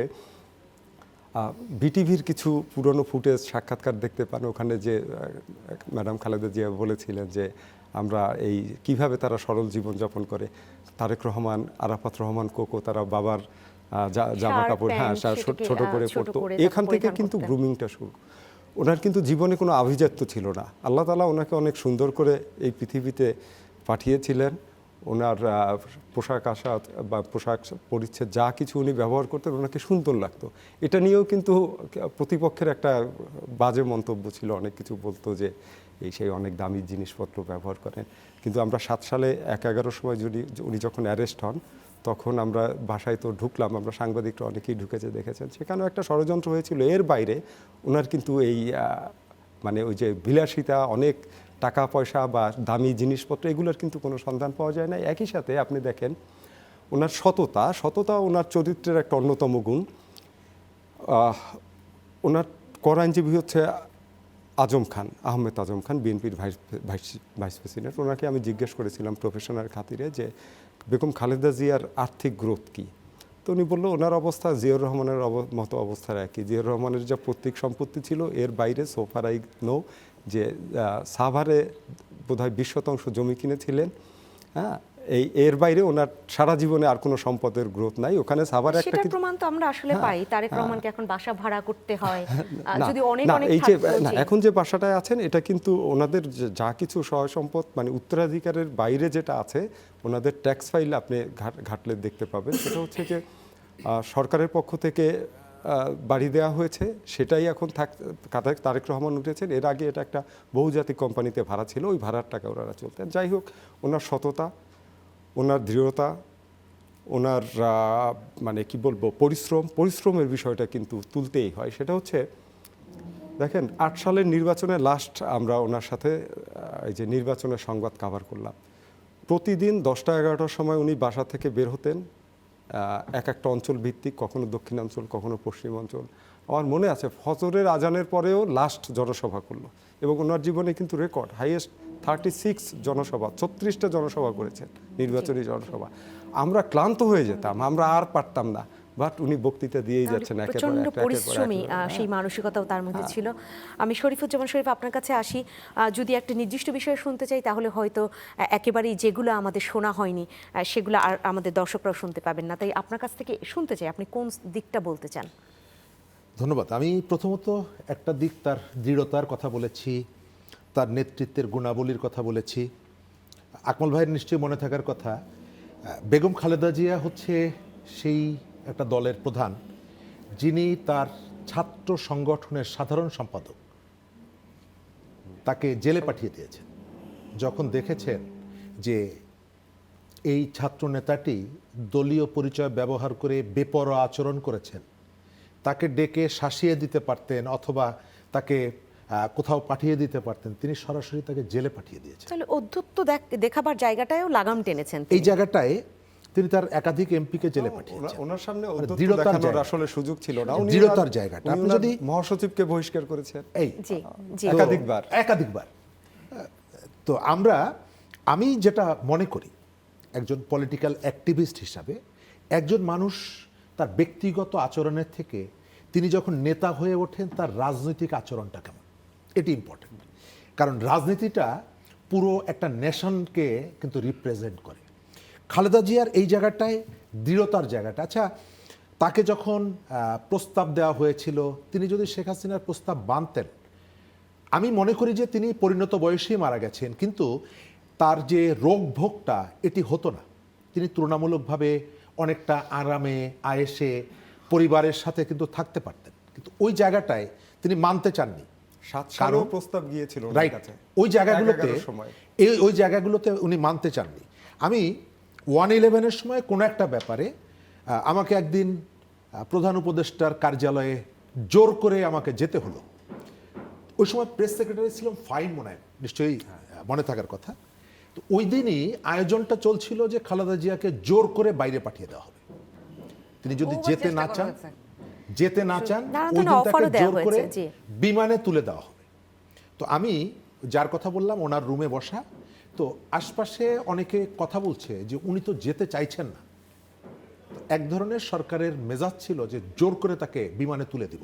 বিটিভির কিছু পুরনো ফুটেজ সাক্ষাৎকার দেখতে পান, ওখানে যে ম্যাডাম খালেদা জিয়া বলেছিলেন যে আমরা এই কিভাবে তারা সরল জীবনযাপন করে, তারেক রহমান, আরাফাত রহমান কোকো তারা বাবার জামা কাপড় ছোট করে পরতো, এখান থেকে কিন্তু গ্রুমিংটা শুরু। ওনার কিন্তু জীবনে কোনো আভিজাত্য ছিল না। আল্লাহ তাআলা ওনাকে অনেক সুন্দর করে এই পৃথিবীতে পাঠিয়েছিলেন। ওনার পোশাক আশাক বা পোশাক পরিচ্ছদ যা কিছু উনি ব্যবহার করতেন ওনাকে সুন্দর লাগতো। এটা নিয়েও কিন্তু প্রতিপক্ষের একটা বাজে মন্তব্য ছিল, অনেক কিছু বলতো যে এই সেই অনেক দামি জিনিসপত্র ব্যবহার করেন। কিন্তু আমরা 7 সালে 1/11 সময় উনি যখন অ্যারেস্ট হন তখন আমরা বাসায় তো ঢুকলাম, আমরা সাংবাদিকরা অনেকেই ঢুকেছে দেখেছেন, সেখানেও একটা ষড়যন্ত্র হয়েছিল। এর বাইরে ওনার কিন্তু এই মানে ওই যে বিলাসিতা, অনেক টাকা পয়সা বা দামি জিনিসপত্র, এগুলোর কিন্তু কোনো সন্ধান পাওয়া যায় না। একই সাথে আপনি দেখেন ওনার সততা ওনার চরিত্রের একটা অন্যতম গুণ। ওনার কর আইনজীবী হচ্ছে আহমেদ আজম খান, বিএনপির ভাইস প্রেসিডেন্ট। ওনাকে আমি জিজ্ঞেস করেছিলাম প্রফেশনাল খাতিরে যে বেগম খালেদা জিয়ার আর্থিক গ্রোথ কী। তো উনি বললো ওনার অবস্থা জিয়াউর রহমানের মতো অবস্থার একই। জিয়াউর রহমানের যা পৈতৃক সম্পত্তি ছিল এর বাইরে সোফার আই নো যে সাভারে বোধহয় 20% জমি কিনেছিলেন। হ্যাঁ, এর বাইরে ওনার সারা জীবনে আর কোনো সম্পদের গ্রোথ নাই। ওখানে সাভারে একটা সেটার প্রমাণ তো আমরা আসলে পাই। তারেক রহমানকে এখন বাসা ভাড়া করতে হয়, যদি অনেক এই যে এখন যে বাসাটায় আছেন এটা কিন্তু ওনাদের যা কিছু সহায় সম্পদ মানে উত্তরাধিকারের বাইরে যেটা আছে ওনাদের ট্যাক্স ফাইল আপনি ঘাটলে দেখতে পাবেন। সেটা হচ্ছে যে সরকারের পক্ষ থেকে বাড়ি দেওয়া হয়েছে, সেটাই এখন তারেক রহমান উঠেছেন। এর আগে এটা একটা বহুজাতিক কোম্পানিতে ভাড়া ছিল, ওই ভাড়ার টাকা ওনারা চলতেন। যাই হোক, ওনার সততা, ওনার দৃঢ়তা, ওনার মানে কি বলবো পরিশ্রমের বিষয়টা কিন্তু তুলতেই হয়। সেটা হচ্ছে দেখেন 8 সালের নির্বাচনে লাস্ট আমরা ওনার সাথে এই যে নির্বাচনের সংবাদ কাভার করলাম। প্রতিদিন 10টা 11টার সময় উনি বাসা থেকে বের হতেন, এক একটা অঞ্চল ভিত্তিক, কখনো দক্ষিণাঞ্চল কখনো পশ্চিমাঞ্চল। আমার মনে আছে ফজরের আজানের পরেও লাস্ট জনসভা করলো এবং ওনার জীবনে কিন্তু রেকর্ড হাইয়েস্ট 36 জনসভা, 36টা জনসভা করেছেন, নির্বাচনী জনসভা। আমরা ক্লান্ত হয়ে যেতাম, আমরা আর পারতাম না, বাট উনি বক্তৃতা দিয়েই যাচ্ছেন প্রচন্ড পরিশ্রমী, সেই মানসিকতাও তার মধ্যে ছিল। আমি শরীফুজ্জামান শরীফ আপনার কাছে আসি। যদি একটা নির্দিষ্ট বিষয় শুনতে চাই তাহলে হয়তো একেবারেই যেগুলো আমাদের শোনা হয়নি সেগুলো আর আমাদের দর্শকরাও শুনতে পাবেন না, তাই আপনার কাছ থেকে শুনতে চাই আপনি কোন দিকটা বলতে চান। ধন্যবাদ। আমি প্রথমত একটা দিক তার দৃঢ়তার কথা বলেছি, তার নেতৃত্বের গুণাবলীর কথা বলেছি। আকমল ভাইয়ের নিশ্চয়ই মনে থাকার কথা, বেগম খালেদা জিয়া হচ্ছে সেই একটা দলের প্রধান যিনি তার ছাত্র সংগঠনের সাধারণ সম্পাদক তাকে জেলে পাঠিয়ে দিয়েছেন যখন দেখেছেন যে এই ছাত্র নেতাটি দলীয় পরিচয় ব্যবহার করে বেপরোয়া আচরণ করেছেন। তাকে ডেকে শাসিয়ে দিতে পারতেন অথবা তাকে কোথাও পাঠিয়ে দিতে পারতেন, তিনি সরাসরি তাকে জেলে পাঠিয়ে দিয়েছেন। তাহলে অধ্যত্ত দেখাবার জায়গাটায়ও লাগাম টেনেছেন। এই জায়গাটায় তিনি তার একাধিক এমপিকে জেলে পাঠিয়েছেন। ওনার সামনে দৃঢ়তার আসলে সুযোগ ছিল না, দৃঢ়তার জায়গাটা আপনি যদি মহাসচিবকে বহিষ্কার করেছেন এই একাধিকবার। তো আমি যেটা মনে করি একজন পলিটিক্যাল অ্যাক্টিভিস্ট হিসাবে একজন মানুষ তার ব্যক্তিগত আচরণের থেকে তিনি যখন নেতা হয়ে ওঠেন তার রাজনৈতিক আচরণটা কেমন, এটি ইম্পর্টেন্ট। কারণ রাজনীতিটা পুরো একটা নেশনকে কিন্তু রিপ্রেজেন্ট করে। খালেদা জিয়ার এই জায়গাটায় দৃঢ়তার জায়গাটা, আচ্ছা তাকে যখন প্রস্তাব দেওয়া হয়েছিল তিনি যদি শেখ হাসিনার প্রস্তাব মানতেন, আমি মনে করি যে তিনি পরিণত বয়সেই মারা গেছেন, কিন্তু তার যে রোগ ভোগটা এটি হতো না। তিনি তুলনামূলকভাবে অনেকটা আরামে আয়েসে পরিবারের সাথে কিন্তু থাকতে পারতেন, কিন্তু ওই জায়গাটায় তিনি মানতে চাননি। কারো প্রস্তাব গিয়েছিল রাইট, ওই জায়গাগুলোতে উনি মানতে চাননি। আমি 111-এর সময় কোনো একটা ব্যাপারে আমাকে একদিন প্রধান উপদেষ্টার কার্যালয়ে জোর করে আমাকে যেতে হলো। ওই সময় প্রেস সেক্রেটারি ছিলাম ফাইন, নিশ্চয়ই মনে থাকার কথা। তো ওই দিনই আয়োজনটা চলছিল যে খালেদা জিয়াকে জোর করে বাইরে পাঠিয়ে দেওয়া হবে। তিনি যদি যেতে না চান ওই দিন তাকে জোর করে বিমানে তুলে দেওয়া হবে। তো আমি যার কথা বললাম ওনার রুমে বসা, তো তো আশপাশে অনেকে কথা বলছে যে উনি তো যেতে চাইছেন না। এক ধরনের সরকারের মেজাজ ছিল যে জোর করে তাকে বিমানে তুলে দিব,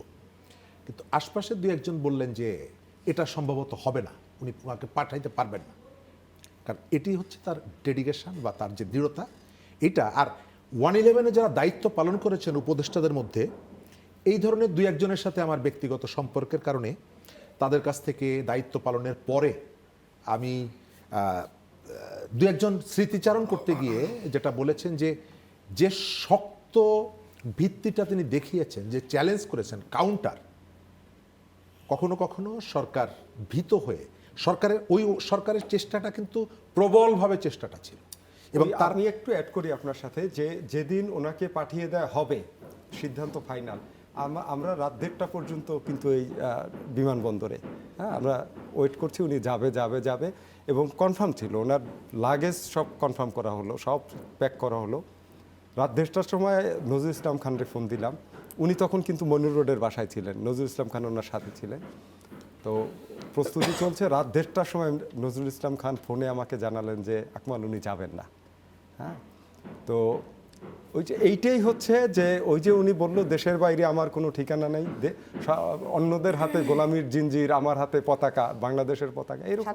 কিন্তু আশপাশে দুই একজন বললেন যে এটা সম্ভবত হবে না, উনি ওনাকে পাঠাইতে পারবেন না, কারণ এটি হচ্ছে তার ডেডিকেশন বা তার যে দৃঢ়তা এটা। আর 111-এ যারা দায়িত্ব পালন করেছেন উপদেষ্টাদের মধ্যে এই ধরনের দুই একজনের সাথে আমার ব্যক্তিগত সম্পর্কের কারণে তাদের কাছ থেকে দায়িত্ব পালনের পরে আমি দু একজন স্মৃতিচারণ করতে গিয়ে যেটা বলেছেন যে শক্ত ভিত্তিটা তিনি দেখিয়েছেন, যে চ্যালেঞ্জ করেছেন, কাউন্টার, কখনো কখনো সরকার ভীত হয়ে, সরকারের চেষ্টাটা কিন্তু প্রবলভাবে চেষ্টাটা ছিল। এবং তার আমি একটু অ্যাড করি আপনার সাথে, যে যেদিন ওনাকে পাঠিয়ে দেওয়া হবে সিদ্ধান্ত ফাইনাল, আমরা রাত 1:30 পর্যন্ত কিন্তু এই বিমানবন্দরে, হ্যাঁ, আমরা ওয়েট করছি, উনি যাবে এবং কনফার্ম ছিল, ওনার লাগেজ সব কনফার্ম করা হলো, সব প্যাক করা হলো। রাত 1:30টার সময় নজরুল ইসলাম খানকে ফোন দিলাম, উনি তখন কিন্তু মনির রোডের বাসায় ছিলেন, নজরুল ইসলাম খান ওনার সাথে ছিলেন। তো প্রস্তুতি চলছে, রাত 1:30টার সময় নজরুল ইসলাম খান ফোনে আমাকে জানালেন যে আকমাল উনি যাবেন না। হ্যাঁ, তো ওই যে এইটাই হচ্ছে যে ওই যে উনি বলল দেশের বাইরে আমার কোনো ঠিকানা নেই, অন্যদের হাতে গোলামির জিঞ্জির, আমার হাতে পতাকা, বাংলাদেশের পতাকা, এরকম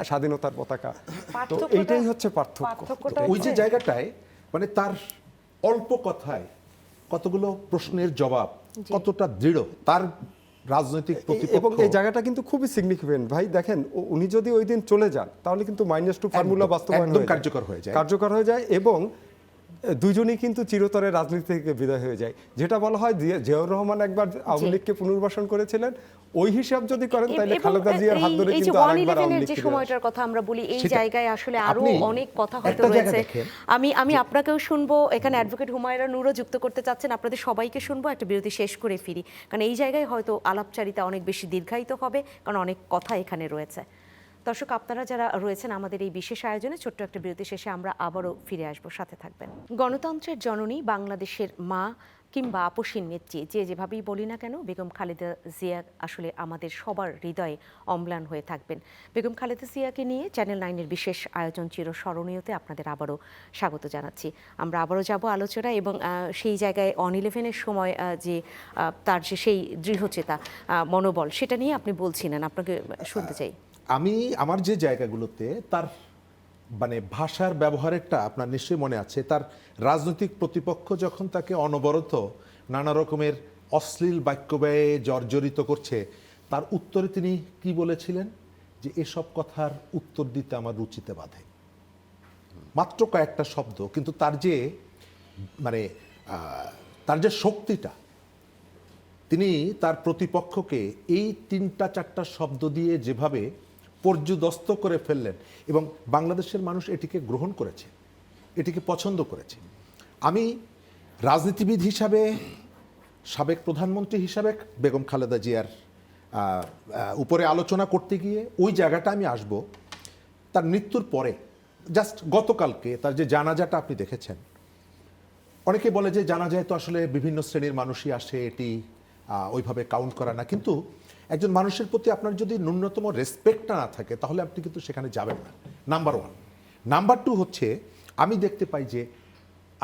স্বাধীনতার পতাকা। তো এইটাই হচ্ছে পার্থক্য। ওই যে জায়গাটায় মানে তার অল্প কথায় কতগুলো প্রশ্নের জবাব, কতটা দৃঢ় তার রাজনৈতিক প্রতিপক্ষ। এবং এই জায়গাটা কিন্তু খুবই সিগনিফিকেন্ট ভাই। দেখেন উনি যদি ওই দিন চলে যান তাহলে কিন্তু -2 ফর্মুলা বাস্তবায়ন কার্যকর হয়ে যায় এবং দুজনেই কিন্তু চিরতরে রাজনীতি থেকে বিদায় হয়ে যায়। যেটা বলা হয় জিয়াউর রহমান একবার আওয়ামী লীগকে পুনর্বাসন করেছিলেন, ওই হিসাব যদি করেন তাহলে খালেদা জিয়ার হাত ধরে কিন্তু আরেকবার আওয়ামী লীগ, যে সময়টার কথা আমরা বলি, এই জায়গায় আসলে আরো অনেক কথা হয়তো রয়েছে। আমি আপনাকেও শুনবো, এখানে অ্যাডভোকেট হুমায়রা নূরও যুক্ত করতে চাচ্ছেন, আপনাদের সবাইকে শুনবো, একটা বিরতি শেষ করে ফিরি, কারণ এই জায়গায় হয়তো আলাপচারিতা অনেক বেশি দীর্ঘায়িত হবে, কারণ অনেক কথা এখানে রয়েছে। দর্শক, আপনারা যারা রয়েছেন আমাদের এই বিশেষ আয়োজনে, ছোট্ট একটা বিরতি শেষে আমরা আবারও ফিরে আসবো, সাথে থাকবেন। গণতন্ত্রের জননী, বাংলাদেশের মা কিংবা আপসীন নেত্রী, যেভাবেই বলি না কেন, বেগম খালেদা জিয়া আসলে আমাদের সবার হৃদয়ে অম্লান হয়ে থাকবেন। বেগম খালেদা জিয়াকে নিয়ে চ্যানেল 9-এর বিশেষ আয়োজন চিরস্মরণীয়তে আপনাদের আবারও স্বাগত জানাচ্ছি। আমরা আবারও যাব আলোচনা এবং সেই জায়গায় 111-এর সময় যে তার যে সেই দৃঢ়চেতা মনোবল, সেটা নিয়ে আপনি বলছিলেন, আপনাকে শুনতে চাই। আমি আমার যে জায়গাগুলোতে তার মানে ভাষার ব্যবহারেরটা আপনার নিশ্চয়ই মনে আছে, তার রাজনৈতিক প্রতিপক্ষ যখন তাকে অনবরত নানা রকমের অশ্লীল বাক্য ব্যয়ে জর্জরিত করছে, তার উত্তরে তিনি কি বলেছিলেন, যে এসব কথার উত্তর দিতে আমার রুচিতে বাধে। মাত্র কয়েকটা শব্দ, কিন্তু তার যে মানে তার যে শক্তিটা, তিনি তার প্রতিপক্ষকে এই 3-4টা শব্দ দিয়ে যেভাবে পর্যুদস্ত করে ফেললেন, এবং বাংলাদেশের মানুষ এটিকে গ্রহণ করেছে, এটিকে পছন্দ করেছে। আমি রাজনীতিবিদ হিসাবে, সাবেক প্রধানমন্ত্রী হিসাবে বেগম খালেদা জিয়ার উপরে আলোচনা করতে গিয়ে ওই জায়গাটা আমি আসব তার মৃত্যুর পরে। জাস্ট গতকালকে তার যে জানাজাটা আপনি দেখেছেন, অনেকে বলে যে জানাজায় তো আসলে বিভিন্ন শ্রেণীর মানুষই আসে, এটি ওইভাবে কাউন্ট করা না, কিন্তু একজন মানুষের প্রতি আপনার যদি ন্যূনতম রেসপেক্টটা না থাকে তাহলে আপনি কিন্তু সেখানে যাবেন না, নাম্বার 1। নাম্বার 2 হচ্ছে, আমি দেখতে পাই যে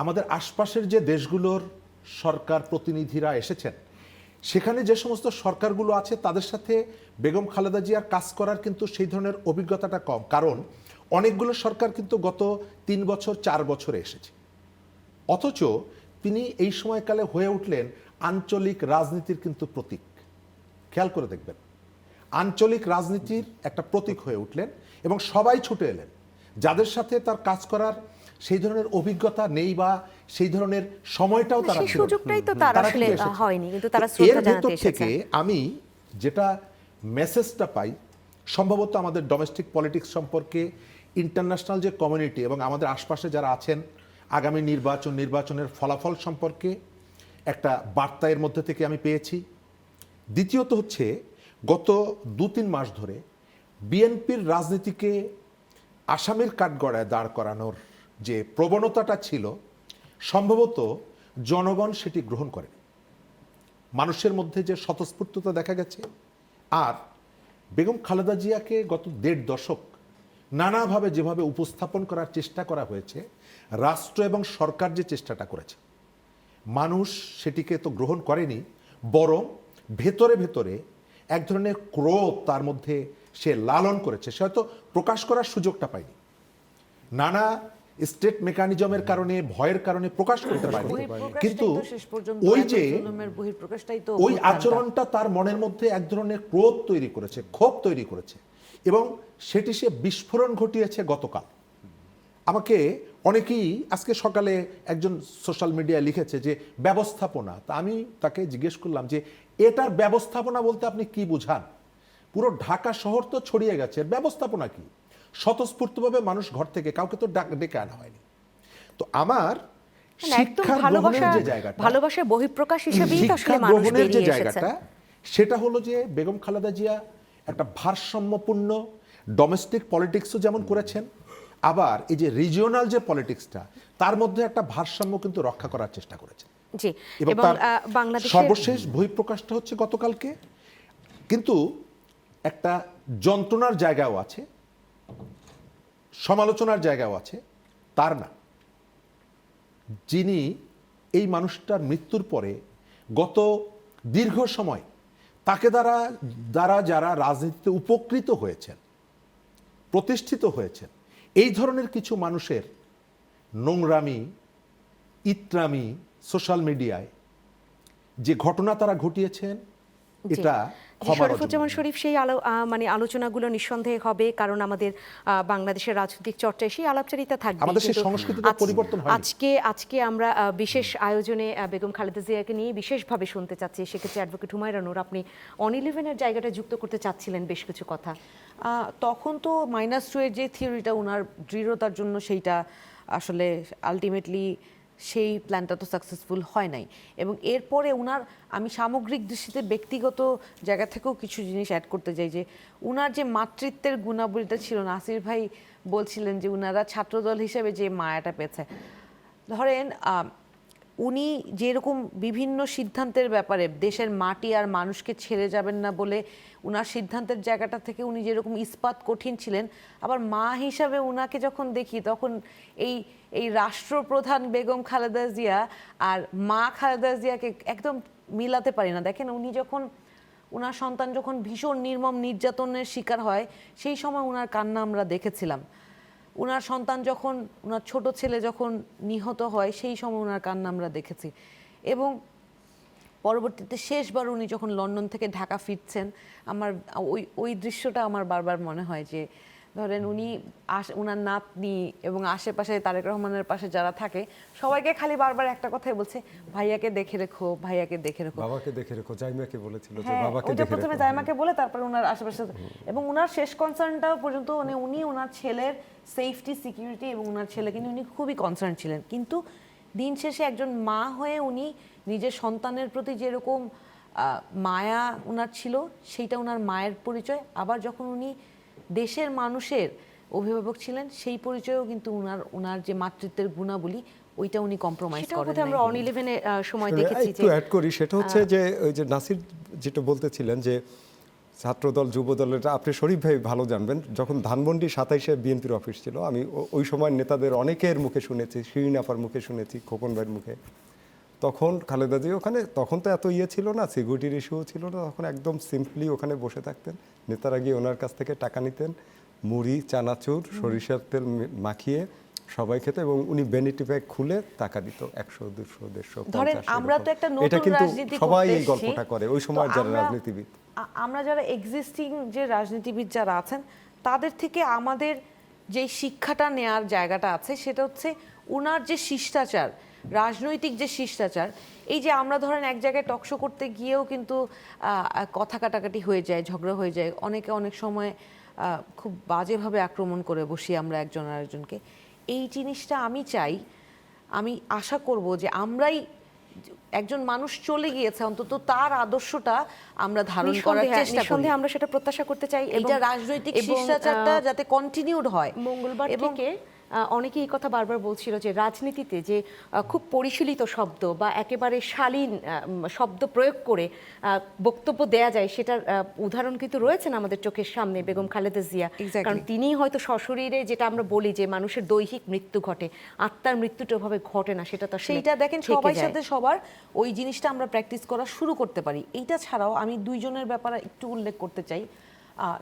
আমাদের আশপাশের যে দেশগুলোর সরকার প্রতিনিধিরা এসেছেন, সেখানে যে সমস্ত সরকারগুলো আছে তাদের সাথে বেগম খালেদা জিয়ার কাজ করার কিন্তু সেই ধরনের অভিজ্ঞতাটা কম, কারণ অনেকগুলো সরকার কিন্তু গত 3 বছর 4 বছরে এসেছে, অথচ তিনি এই সময়কালে হয়ে উঠলেন আঞ্চলিক রাজনীতির কিন্তু প্রতীক। খেয়াল করে দেখবেন, আঞ্চলিক রাজনীতির একটা প্রতীক হয়ে উঠলেন এবং সবাই ছুটে এলেন যাদের সাথে তার কাজ করার সেই ধরনের অভিজ্ঞতা নেই বা সেই ধরনের সময়টাও তারা ছিল, সুযোগটাই তো তার আসলে হয়নি, কিন্তু তারা শ্রদ্ধা জানাতে এসেছেন। আমি যেটা মেসেজটা পাই, সম্ভবত আমাদের ডোমেস্টিক পলিটিক্স সম্পর্কে ইন্টারন্যাশনাল যে কমিউনিটি এবং আমাদের আশপাশে যারা আছেন, আগামী নির্বাচনের ফলাফল সম্পর্কে একটা বার্তা এর মধ্যে থেকে আমি পেয়েছি। দ্বিতীয়ত হচ্ছে, গত 2-3 মাস ধরে বিএনপির রাজনীতিকে আসামের কাঠগড়ায় দাঁড় করানোর যে প্রবণতাটা ছিল, সম্ভবত জনগণ সেটি গ্রহণ করে, মানুষের মধ্যে যে স্বতঃস্ফূর্ততা দেখা গেছে। আর বেগম খালেদা জিয়াকে গত 1.5 দশক নানাভাবে যেভাবে উপস্থাপন করার চেষ্টা করা হয়েছে, রাষ্ট্র এবং সরকার যে চেষ্টাটা করেছে, মানুষ সেটিকে তো গ্রহণ করেনি, বরং ভেতরে ভেতরে এক ধরনের ক্রোধ তার মধ্যে সে লালন করেছে। সে হয়তো প্রকাশ করার সুযোগটা পায়নি, নানা স্টেট মেকানিজমের কারণে, ভয়ের কারণে প্রকাশ করতে পারেনি, কিন্তু ওই যে ওই আচরণটা তার মনের মধ্যে এক ধরনের ক্রোধ তৈরি করেছে, ক্ষোভ তৈরি করেছে, এবং সেটি সে বিস্ফোরণ ঘটিয়েছে গতকাল। আমাকে অনেকেই আজকে সকালে একজন সোশ্যাল মিডিয়ায় লিখেছে যে ব্যবস্থাপনা, তা আমি তাকে জিজ্ঞেস করলাম যে এটার ব্যবস্থাপনা বলতে আপনি কি বুঝান? পুরো ঢাকা শহর তো ছড়িয়ে গেছে, এর ব্যবস্থাপনা কি? স্বতঃস্ফূর্তভাবে মানুষ ঘর থেকে, কাউকে তো ডেকে আনা হয়নি। তো আমার একদম শিক্ষার গ্রহণের যে জায়গাটা, ভালোবাসার বহিঃপ্রকাশ হিসেবেই তো আসলে শিক্ষা মানুষ গ্রহণের যে বেরিয়ে জায়গাটা, এসেছে। সেটা হলো যে বেগম খালেদা জিয়া একটা ভারসাম্যপূর্ণ ডোমেস্টিক পলিটিক্সও যেমন করেছেন, আবার এই যে রিজিওনাল যে পলিটিক্সটা, তার মধ্যে একটা ভারসাম্য কিন্তু রক্ষা করার চেষ্টা করেছেন। জি, এবং এবং তার বাংলাদেশের সর্বশেষ বহিঃপ্রকাশটা হচ্ছে গতকালকে। কিন্তু একটা যন্ত্রণার জায়গাও আছে, সমালোচনার জায়গাও আছে, তার না, যিনি এই মানুষটার মৃত্যুর পরে গত দীর্ঘ সময় তাকে দ্বারা যারা রাজনীতিতে উপকৃত হয়েছেন, প্রতিষ্ঠিত হয়েছেন, এই ধরনের কিছু মানুষের নোংরামি, ইত্রামি সোশ্যাল মিডিয়ায় যে ঘটনা তারা ঘটিয়েছেন, এটা ক্ষমার শরীফুজ্জামান অযোগ্য। শরীফ সেই মানে আলোচনাগুলো নিঃসন্দেহে হবে, কারণ আমাদের বাংলাদেশের রাজনৈতিক চর্চায় সেই আলাপচারিতা থাকবে। আমাদের সেই সংস্কৃতিটা পরিবর্তন হয়নি। আজকে আমরা বিশেষ আয়োজনে বেগম খালেদা জিয়াকে নিয়ে বিশেষভাবে শুনতে চাচ্ছি। সেক্ষেত্রে অ্যাডভোকেট হুমায়রা নূর, আপনি অন ইলেভেনের জায়গাটা যুক্ত করতে চাচ্ছিলেন বেশ কিছু কথা। তখন তো -2 এর যে থিওরিটা ওনার দৃঢ়তার জন্য, সেইটা আসলে আলটিমেটলি সেই প্ল্যানটা তো সাকসেসফুল হয় নাই। এবং এরপরে উনার, আমি সামগ্রিক দৃষ্টিতে ব্যক্তিগত জায়গা থেকেও কিছু জিনিস অ্যাড করতে চাই, যে উনার যে মাতৃত্বের গুণাবলীটা ছিল, নাসির ভাই বলছিলেন যে উনারা ছাত্রদল হিসেবে যে মায়াটা পেয়েছে, ধরেন উনি যেরকম বিভিন্ন সিদ্ধান্তের ব্যাপারে দেশের মাটি আর মানুষকে ছেড়ে যাবেন না বলে উনার সিদ্ধান্তের জায়গাটা থেকে উনি যেরকম ইস্পাত কঠিন ছিলেন, আবার মা হিসাবে উনাকে যখন দেখি তখন এই রাষ্ট্রপ্রধান বেগম খালেদা জিয়া আর মা খালেদা জিয়াকে একদম মিলাতে পারি না। দেখেন, উনি যখন, উনার সন্তান যখন ভীষণ নির্মম নির্যাতনের শিকার হয়, সেই সময় উনার কান্না আমরা দেখেছিলাম। উনার সন্তান যখন, উনার ছোট ছেলে যখন নিহত হয়, সেই সময় উনার কান্না আমরা দেখেছি। এবং পরবর্তীতে শেষবার উনি যখন লন্ডন থেকে ঢাকা ফিরছেন, আমার ওই দৃশ্যটা আমার বারবার মনে হয় যে, ধরেন উনি উনার নাতনি এবং আশেপাশে তারেক রহমানের পাশে যারা থাকে সবাইকে খালি বারবার একটা কথাই বলছে, ভাইয়াকে দেখে রেখো, ভাইয়াকে দেখে রেখো, বাবাকে দেখে রেখো। জাইমাকে বলেছিল যে হ্যাঁ, বাবাকে ওইটা দেখে প্রথমে রেখো। জাইমাকে বলে তারপর ওনার আশেপাশে, এবং ওনার শেষ কনসার্নটাও পর্যন্ত মানে উনি ওনার ছেলের সেফটি, সিকিউরিটি এবং ওনার ছেলেকে নিয়ে উনি খুবই কনসার্ন ছিলেন। কিন্তু দিন শেষে একজন মা হয়ে উনি নিজের সন্তানের প্রতি যেরকম মায়া ওনার ছিল, সেইটা ওনার মায়ের পরিচয়। আবার যখন উনি দেশের মানুষের অভিভাবক ছিলেন, সেই পরিচয়ও কিন্তু ওনার যে মাতৃত্বের গুণাবলী, ওইটা উনি কম্প্রোমাইজ সেটাও করেন বোধহয় আমরা নাই। অন ইলেভেনে সময় শুনুন, দেখেছি যে একটু অ্যাড করি, সেটা হচ্ছে যে ওই যে নাসির যেটা বলতেছিলেন যে ছাত্রদল, যুবদল, এটা আপনি শরীফ ভাই ভালো জানবেন। যখন ধানমন্ডি 27-এ বিএনপির অফিস ছিল, আমি ওই সময় নেতাদের অনেকের মুখে শুনেছি, শিরিন আপার মুখে শুনেছি, খোকন ভাইয়ের মুখে, তখন খালেদা জিয়া ওখানে, তখন তো এত ছিল না, সিকিউরিটির ইস্যুও ছিল না, তখন একদম সিম্পলি ওখানে বসে থাকতেন, নেতারা গিয়ে ওনার কাছ থেকে টাকা নিতেন, মুড়ি, চানাচুর, সরিষার তেল মাখিয়ে সবাই খেতে, এবং উনি ভ্যানিটি ব্যাগ খুলে টাকা দিত 100, 200, 150, ধরেন 50। আমরা তো একটা এটা নতুন কিন্তু রাজনীতি সবাই করতে এই গল্পটা করে, ওই সময় যারা রাজনীতিবিদ। আমরা যারা এক্সিস্টিং যে রাজনীতিবিদ যারা আছেন, তাদের থেকে আমাদের যে শিক্ষাটা নেয়ার জায়গাটা আছে, সেটা হচ্ছে ওনার যে শিষ্টাচার, রাজনৈতিক যে শিষ্টাচার। এই যে আমরা ধরেন এক জায়গায় টকশো করতে গিয়েও কিন্তু কথা কাটাকাটি হয়ে যায়, ঝগড়া হয়ে যায়, অনেকে অনেক সময় খুব বাজেভাবে আক্রমণ করে বসি আমরা একজন আরেকজনকে। এই জিনিসটা আমি চাই, আমি আশা করব যে আমরাই, একজন মানুষ চলে গিয়েছে, অন্তত তার আদর্শটা আমরা ধারণ করার চেষ্টা করি। নিঃসন্দেহে আমরা সেটা প্রত্যাশা করতে চাই। এটা রাজনৈতিক শিষ্টাচারটা যাতে কন্টিনিউড হয়। মঙ্গলবার এবং থেকে অনেকেই এই কথা বারবার বলছিল যে রাজনীতিতে যে খুব পরিশীলিত শব্দ বা একেবারে শালীন শব্দ প্রয়োগ করে বক্তব্য দেয়া যায়, সেটার উদাহরণ কিন্তু রয়েছেন আমাদের চোখের সামনে বেগম খালেদা জিয়া। Exactly. কারণ তিনি হয়তো সশরীরে, যেটা আমরা বলি যে মানুষের দৈহিক মৃত্যু ঘটে, আত্মার মৃত্যুটা ওভাবে ঘটে না, সেটা তো আসলে সেইটা দেখেন থেকে সবার যায়। সাথে সবার ওই জিনিসটা আমরা প্র্যাকটিস করা শুরু করতে পারি। এইটা ছাড়াও আমি দুইজনের ব্যাপারে একটু উল্লেখ করতে চাই।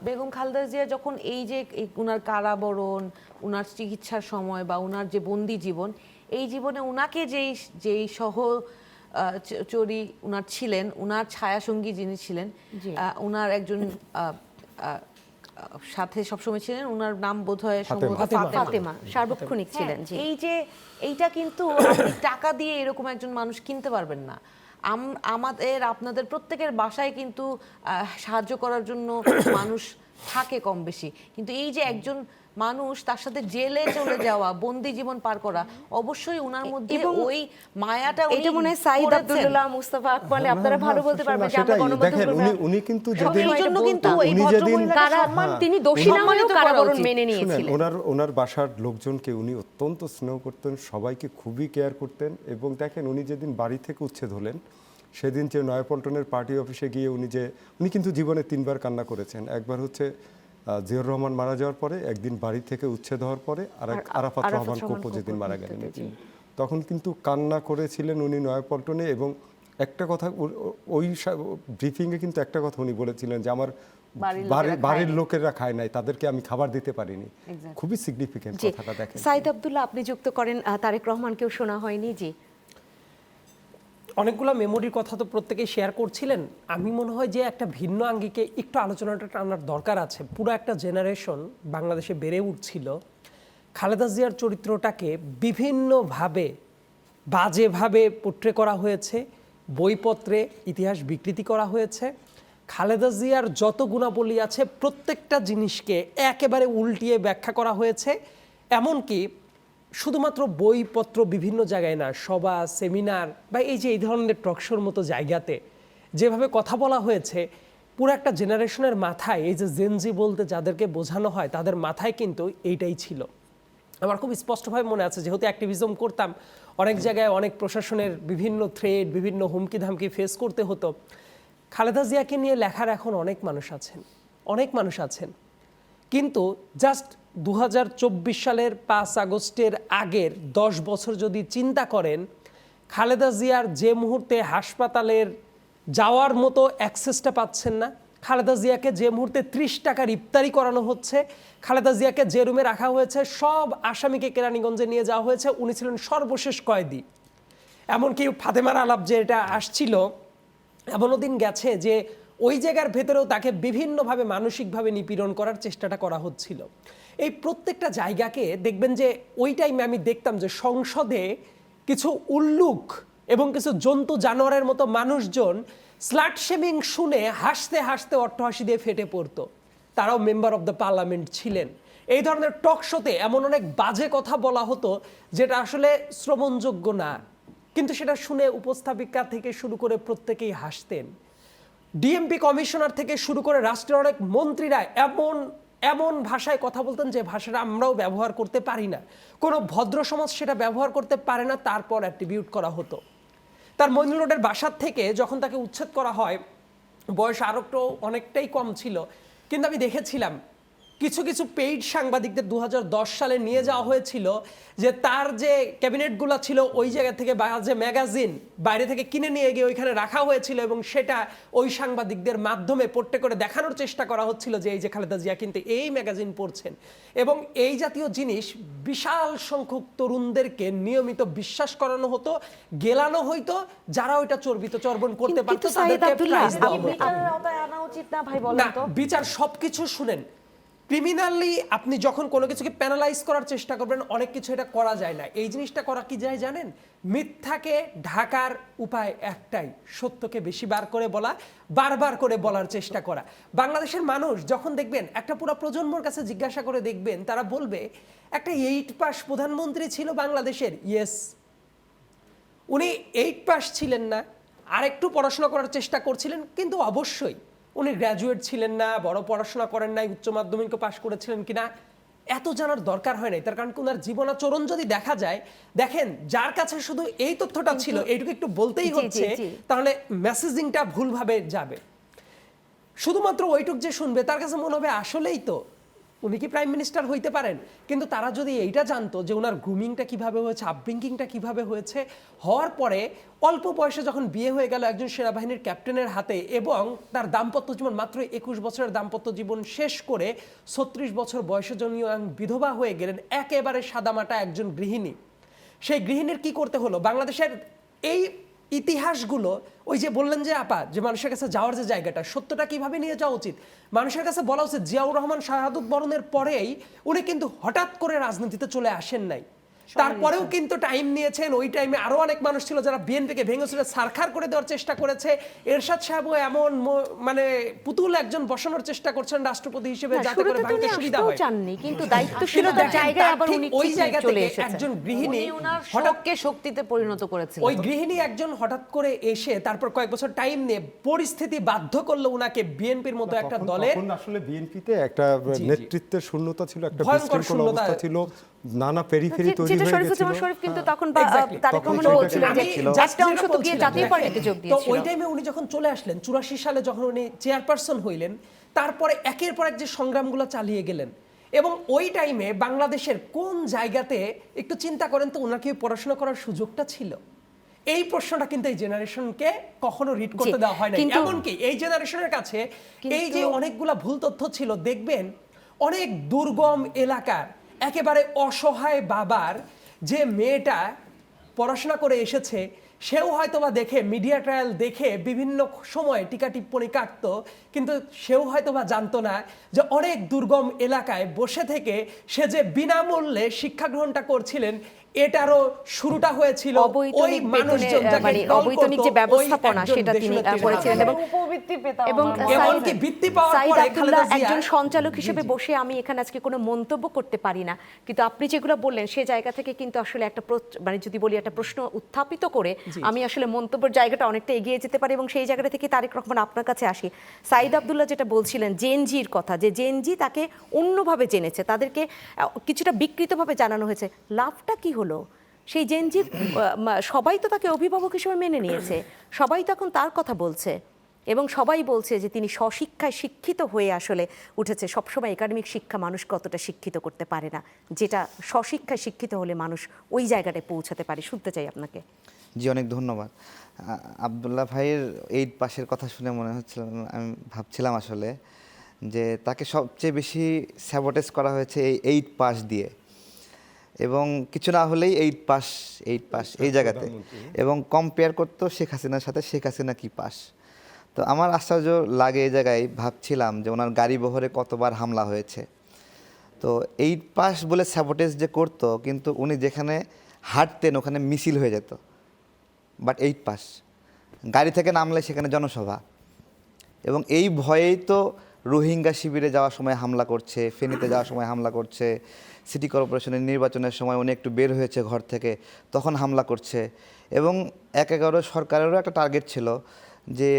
বেগম খালেদা জিয়া যখন এই যে উনার কারাবরণ, উনার চিকিৎসার সময় বা উনার যে বন্দি জীবন, এই জীবনে উনাকে যেই চরি উনার ছিলেন, উনার ছায়াসঙ্গী যিনি ছিলেন, জি। উনার একজন সাথে সবসময় ছিলেন, উনার নাম বোধহয় সম্ভবত ফাতেমা। ফাতেমা সার্বক্ষণিক ছিলেন। জি। এই যে এইটা কিন্তু আপনি টাকা দিয়ে এরকম একজন মানুষ কিনতে পারবেন না। আমাদের আপনাদের প্রত্যেকের বাসায় কিন্তু সাহায্য করার জন্য মানুষ থাকে কম বেশি, কিন্তু এই যে একজন মানুষ তার সাথে জেলে চলে যাওয়া, বন্দি জীবন পার করা, অবশ্যই উনার মধ্যে এবং ওই মায়াটা উনি এটা মনে হয় সাইদ করেছেন। আব্দুল্লাহ, মুস্তাফা আকমাল আপনারা ভালো বলতে পারবেন যে আমরা সেটাই, গণমাধ্যম দেখেন উনি কিন্তু যেদিন এই জন্য কিন্তু এই উনি যেদিন ভদ্রমহিলাকে কারা সম্মান- তিনি দোষী না হলেও সম্মানিত করা কারাবরণ উচিত। মেনে শুনেন, নিয়েছিলেন। ওনার বাসার লোকজনকে উনি অত্যন্ত স্নেহ করতেন, সবাইকে খুবই কেয়ার করতেন। এবং দেখেন উনি যেদিন বাড়ি থেকে উচ্ছেদ হলেন, সেদিন যে নয়াপল্টনের পার্টি অফিসে গিয়ে উনি কিন্তু জীবনে 3বার কান্না করেছেন। একবার হচ্ছে জিয়র রহমান মারা যাওয়ার পরে, একদিন বাড়ি থেকে উচ্ছেদ হওয়ার পরে, আর আরাফাত রহমান কোপো যেদিন মারা গেলেন, তখন কিন্তু কান্না করেছিলেন উনি নয়াপল্টনে। এবং একটা কথা ওই ব্রিফিংয়ে কিন্তু একটা কথা উনি বলেছিলেন যে আমার বাড়ির লোকেরা খায় নাই, তাদেরকে আমি খাবার দিতে পারিনি। খুবই সিগনিফিকেন্ট জি। কথাটা দেখেন। সাইদ আব্দুল্লাহ, আপনি যুক্ত করেন তারেক রহমানকেও শোনা হয়নি। জি, অনেকগুলো মেমোরির কথা তো প্রত্যেকেই শেয়ার করছিলেন। আমি মনে হয় যে একটা ভিন্ন আঙ্গিকে একটু আলোচনাটা টানার দরকার আছে। পুরো একটা জেনারেশন বাংলাদেশে বেড়ে উঠছিল, খালেদা জিয়ার চরিত্রটাকে বিভিন্নভাবে বাজেভাবে পোট্রে করা হয়েছে, বইপত্রে ইতিহাস বিকৃতি করা হয়েছে। খালেদা জিয়ার যত গুণাবলী আছে প্রত্যেকটা জিনিসকে একেবারে উল্টিয়ে ব্যাখ্যা করা হয়েছে। এমনকি শুধুমাত্র বইপত্র বিভিন্ন জায়গায় না, সভা, সেমিনার বা এই ধরনের টকশোর মতো জায়গাতে যেভাবে কথা বলা হয়েছে, পুরো একটা জেনারেশনের মাথায়, এই যে জেনজি বলতে যাদেরকে বোঝানো হয়, তাদের মাথায় কিন্তু এইটাই ছিল। আমার খুব স্পষ্টভাবে মনে আছে, যেহেতু অ্যাক্টিভিজম করতাম, অনেক জায়গায় অনেক প্রশাসনের বিভিন্ন থ্রেড, বিভিন্ন হুমকি ধামকি ফেস করতে হতো। খালেদা জিয়াকে নিয়ে লেখার এখন অনেক মানুষ আছেন, কিন্তু জাস্ট 2024 সালের 5 আগস্টের আগের 10 বছর যদি চিন্তা করেন, খালেদা জিয়ার যে মুহূর্তে হাসপাতালের যাওয়ার মতো অ্যাক্সেসটা পাচ্ছেন না, খালেদা জিয়াকে যে মুহূর্তে 30 টাকার ইফতারি করানো হচ্ছে, খালেদা জিয়াকে যে রুমে রাখা হয়েছে, সব আসামিকে কেরানীগঞ্জে নিয়ে যাওয়া হয়েছে, উনি ছিলেন সর্বশেষ কয়েদি। এমনকি ফাতেমার আলাপ যে এটা আসছিল, এমনও দিন গেছে যে ওই জায়গার ভেতরেও তাকে বিভিন্নভাবে মানসিকভাবে নিপীড়ন করার চেষ্টাটা করা হচ্ছিল। এই প্রত্যেকটা জায়গাকে দেখবেন যে ওই টাইমে আমি দেখতাম যে সংসদে কিছু উল্লুক এবং কিছু জন্তু জানোয়ারের মতো মানুষজন স্লাট শেমিং শুনে হাসতে হাসতে অট্টহাসি দিয়ে ফেটে পড়তো। তারাও মেম্বার অফ দ্য পার্লামেন্ট ছিলেন। এই ধরনের টক শোতে এমন অনেক বাজে কথা বলা হতো যেটা আসলে শ্রবণযোগ্য না, কিন্তু সেটা শুনে উপস্থাপিকা থেকে শুরু করে প্রত্যেকেই হাসতেন। ডিএমপি কমিশনার থেকে শুরু করে রাষ্ট্রের অনেক মন্ত্রীরা এমন ভাষায় কথা বলতেন যে ভাষাটা আমরাও ব্যবহার করতে পারি না, কোনো ভদ্র সমাজ সেটা ব্যবহার করতে পারে না, তারপর অ্যাট্রিবিউট করা হতো। তার মইনুল রোডের বাসার থেকে যখন তাকে উচ্ছেদ করা হয়, বয়স আরও অনেকটাই কম ছিল, কিন্তু আমি দেখেছিলাম কিছু কিছু পেইড সাংবাদিকদের 2010 সালে নিয়ে যাওয়া হয়েছিল, যে তার যে ক্যাবিনেটগুলো ছিল ওই জায়গা থেকে যে ম্যাগাজিন বাইরে থেকে কিনে নিয়ে গিয়ে ওইখানে রাখা হয়েছিল, এবং সেটা ওই সাংবাদিকদের মাধ্যমে পোট্রে করে দেখানোর চেষ্টা করা হচ্ছিল যে এই যে খালেদা জিয়া কিন্তু এই ম্যাগাজিন পড়ছেন। এবং এই জাতীয় জিনিস বিশাল সংখ্যক তরুণদেরকে নিয়মিত বিশ্বাস করানো হতো, গেলানো হইতো, যারা ওইটা চর্বণ করতে পারতো তাদেরকে প্রাইজ দেওয়া হতো। বিচারের আওতায় আনা উচিত না ভাই, না, বলেন তো। বিচার সবকিছু শুনেন, ক্রিমিনালি আপনি যখন কোনো কিছুকে প্যানালাইজ করার চেষ্টা করবেন, অনেক কিছু এটা করা যায় না। এই জিনিসটা করা কি যায় জানেন? মিথ্যাকে ঢাকার উপায় একটাই, সত্যকে বেশি বার করে বলা, বারবার করে বলার চেষ্টা করা। বাংলাদেশের মানুষ যখন দেখবেন, একটা পুরো প্রজন্মর কাছে জিজ্ঞাসা করে দেখবেন, তারা বলবে একটা 8 পাস প্রধানমন্ত্রী ছিল বাংলাদেশের। ইয়েস, উনি 8 পাস ছিলেন না, আর একটু পড়াশোনা করার চেষ্টা করছিলেন, কিন্তু অবশ্যই উনি গ্র্যাজুয়েট ছিলেন না, বড় পড়াশোনা করেন নাই, উচ্চ মাধ্যমিকও পাশ করেছিলেন কিনা এত জানার দরকার হয় নাই, তার কারণ ওনার জীবনাচরণ যদি দেখা যায়, দেখেন যার কাছে শুধু এই তথ্যটা ছিল এইটুকু একটু বলতেই জি, হচ্ছে, জি। তাহলে মেসেজিংটা ভুলভাবে যাবে। শুধুমাত্র ওইটুক যে শুনবে তার কাছে মনে হবে আসলেই তো উনি কি প্রাইম মিনিস্টার হইতে পারেন। কিন্তু তারা যদি এইটা জানতো যে ওনার গ্রুমিংটা কিভাবে হয়েছে, আপব্রিঙ্গিংটা কিভাবে হয়েছে, হওয়ার পরে অল্প বয়সে যখন বিয়ে হয়ে গেল একজন সেনাবাহিনীর ক্যাপ্টেনের হাতে, এবং তার দাম্পত্য জীবন মাত্র 21 বছরের দাম্পত্য জীবন শেষ করে 36 বছর বয়সে জন্য বিধবা হয়ে গেলেন, একেবারে সাদামাটা একজন গৃহিণী। সেই গৃহিণীর কি করতে হলো? বাংলাদেশের এই ইতিহাসগুলো, ওই যে বললেন যে আপা, যে মানুষের কাছে যাওয়ার যে জায়গাটা, সত্যটা কিভাবে নিয়ে যাওয়া উচিত, মানুষের কাছে বলা উচিত জিয়াউর রহমান শাহাদত বরণের পরেই উনি কিন্তু হঠাৎ করে রাজনীতিতে চলে আসেন নাই, তারপরেও কিন্তু টাইম নিয়েছেন। ওই টাইমে আরো অনেক মানুষ ছিল যারা বিএনপিকে ভেঙে চুরে সারখার করে দেওয়ার চেষ্টা করেছে। এরশাদ সাহেবও এমন মানে পুতুল একজন বসানোর চেষ্টা করছেন রাষ্ট্রপতি হিসেবে, না, যাতে শুরুতে করে তো ভাঙতে উনি সুবিধা আসতেও হয়। চাননি, কিন্তু কিন্তু দায়িত্বশীলতার দেখেন, জায়গায় তার আবার ঠিক উনি ওই ঠিক জায়গা চলে থেকে এসেছেন। একজন গৃহিণী উনি ওনার হঠাৎ শখকে শক্তিতে পরিণত করেছিলেন। ওই গৃহিণী একজন হঠাৎ করে এসে তারপর কয়েক বছর টাইম নিয়ে পরিস্থিতি বাধ্য করলো উনাকে বিএনপির মতো একটা দলের, তখন আসলে বিএনপিতে একটা জি। নেতৃত্বের শূন্যতা ছিল, একটা ভয়ঙ্কর বিশৃঙ্খল শূন্যতা। অবস্থা ছিল, নানা পেরিফেরি তৈরি যেটা হয়ে শরীফুজ্জামান গেছিল। শরীফ কিন্তু তখন Exactly. তারেক তখন রহমান সেটা বলছিলেন যে ছিল। একটা অংশ তো গিয়ে জাতীয় পার্টিতে যোগ তো দিয়েছিল। ওই টাইমে উনি যখন চলে আসলেন 84 সালে, যখন উনি চেয়ারপারসন হইলেন, তারপরে একের পর এক যে সংগ্রামগুলো চালিয়ে গেলেন, এবং ওই টাইমে বাংলাদেশের কোন জায়গাতে একটু চিন্তা করেন তো ওনাকে পড়াশোনা করার সুযোগটা ছিল? এই প্রশ্নটা কিন্তু এই জেনারেশনকে কখনো রিড করতে জি, দেওয়া হয় না। কিন্তু- এমনকি এই জেনারেশনের কাছে এই যে অনেকগুলা ভুল তথ্য ছিল, দেখবেন অনেক দুর্গম এলাকার একেবারে অসহায় বাবার যে মেয়েটা পড়াশোনা করে এসেছে, সেও হয়তোবা দেখে মিডিয়া ট্রায়াল দেখে বিভিন্ন সময় টিকা টিপ্পনি কাটতো, কিন্তু সেও হয়তোবা জানতো না যে অনেক দুর্গম এলাকায় বসে থেকে সে যে বিনামূল্যে শিক্ষা গ্রহণটা করছিলেন, এটারও শুরুটা হয়েছিল ওই অবৈতনিক মানুষজন বেতনের, যাকে মানে দল অবৈতনিক করতো, যে ব্যবস্থাপনা ওই একজন সেটা তিনি দেশনেত্রীর করেছিলেন। হাতে। এবং উপবৃত্তি পেতাম এবং আমরা। এমনকি বৃত্তি পাওয়ার সাইদ পরে আব্দুল্লাহ খালেদা জিয়া- একজন সঞ্চালক হিসেবে বসে আমি এখানে আজকে কোনো মন্তব্য করতে পারি না, কিন্তু আপনি যেগুলো বললেন সে জায়গা থেকে কিন্তু আসলে একটা মানে যদি বলি একটা প্রশ্ন উত্থাপিত করে আমি আসলে মন্তব্যের জায়গাটা অনেকটা এগিয়ে যেতে পারি, এবং সেই জায়গাটা থেকে তারেক রহমান আপনার কাছে আসি। সাইদ আব্দুল্লাহ যেটা বলছিলেন জেনজির কথা, যে জেনজি তাকে অন্যভাবে জেনেছে, তাদেরকে কিছুটা বিকৃতভাবে জানানো হয়েছে, লাভটা কি হলো? সেই জেনজির সবাই তো তাকে অভিভাবক হিসেবে মেনে নিয়েছে, সবাই তখন তার কথা বলছে, এবং সবাই বলছে যে তিনি স্বশিক্ষায় শিক্ষিত হয়ে আসলে উঠেছে। সবসময় একাডেমিক শিক্ষা মানুষকে অতটা শিক্ষিত করতে পারে না, যেটা স্বশিক্ষায় শিক্ষিত হলে মানুষ ওই জায়গাটায় পৌঁছাতে পারে। শুনতে চাই আপনাকে। জি, অনেক ধন্যবাদ। আব্দুল্লাহ ভাইয়ের 8 পাসের কথা শুনে মনে হচ্ছিল, আমি ভাবছিলাম আসলে যে তাকে সবচেয়ে বেশি স্যাবোটেজ করা হয়েছে এই 8 পাস দিয়ে, এবং কিছু না হলেই 8 পাস এই জায়গাতে, এবং কম্পেয়ার করতো শেখ হাসিনার সাথে, শেখ হাসিনা কি পাস। তো আমার আশ্চর্য লাগে এই জায়গায়, ভাবছিলাম যে ওনার গাড়ি বহরে কতবার হামলা হয়েছে। তো 8 পাস বলে স্যাবোটেজ যে করতো, কিন্তু উনি যেখানে হাঁটতেন ওখানে মিছিল হয়ে যেত, বাট 8 পাস। গাড়ি থেকে নামলে সেখানে জনসভা, এবং এই ভয়েই তো রোহিঙ্গা শিবিরে যাওয়ার সময় হামলা করছে, ফেনীতে যাওয়ার সময় হামলা করছে, সিটি কর্পোরেশনের নির্বাচনের সময় উনি একটু বের হয়েছে ঘর থেকে, তখন হামলা করছে। এবং 1/11 সরকারেরও একটা টার্গেট ছিল যে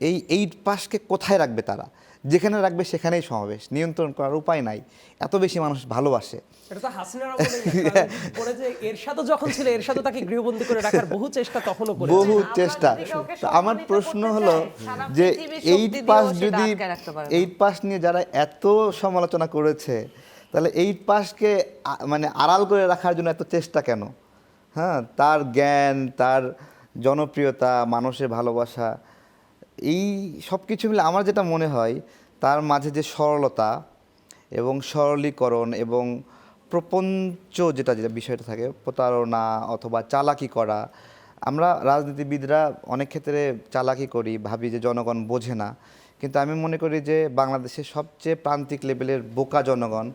এই 8 পাসকে কোথায় রাখবে তারা, যেখানে রাখবে সেখানেই সমাবেশ, নিয়ন্ত্রণ করার উপায় নাই, এত বেশি মানুষ ভালোবাসে। এটা তো হাসিনার আমলেই না, কারণ পরে যে এরশাদও যখন ছিল, এরশাদও তাকে গৃহবন্দী করে রাখার বহু চেষ্টা তখনও করেছে। বহু চেষ্টা। তো আমার প্রশ্ন হলো যে 8 পাস যদি 8 পাস নিয়ে যারা এত সমালোচনা করেছে, তাহলে 8 পাসকে মানে আড়াল করে রাখার জন্য এত চেষ্টা কেন? হ্যাঁ, তার জ্ঞান, তার জনপ্রিয়তা, মানুষের ভালোবাসা, এই সব কিছু মিলে আমার যেটা মনে হয় তার মাঝে যে সরলতা এবং সরলীকরণ এবং প্রপঞ্চ যেটা বিষয়টা থাকে, প্রতারণা অথবা চালাকি করা। আমরা রাজনীতিবিদরা অনেক ক্ষেত্রে চালাকি করি, ভাবি যে জনগণ বোঝে না, কিন্তু আমি মনে করি যে বাংলাদেশের সবচেয়ে প্রান্তিক লেভেলের বোকা জনগণ,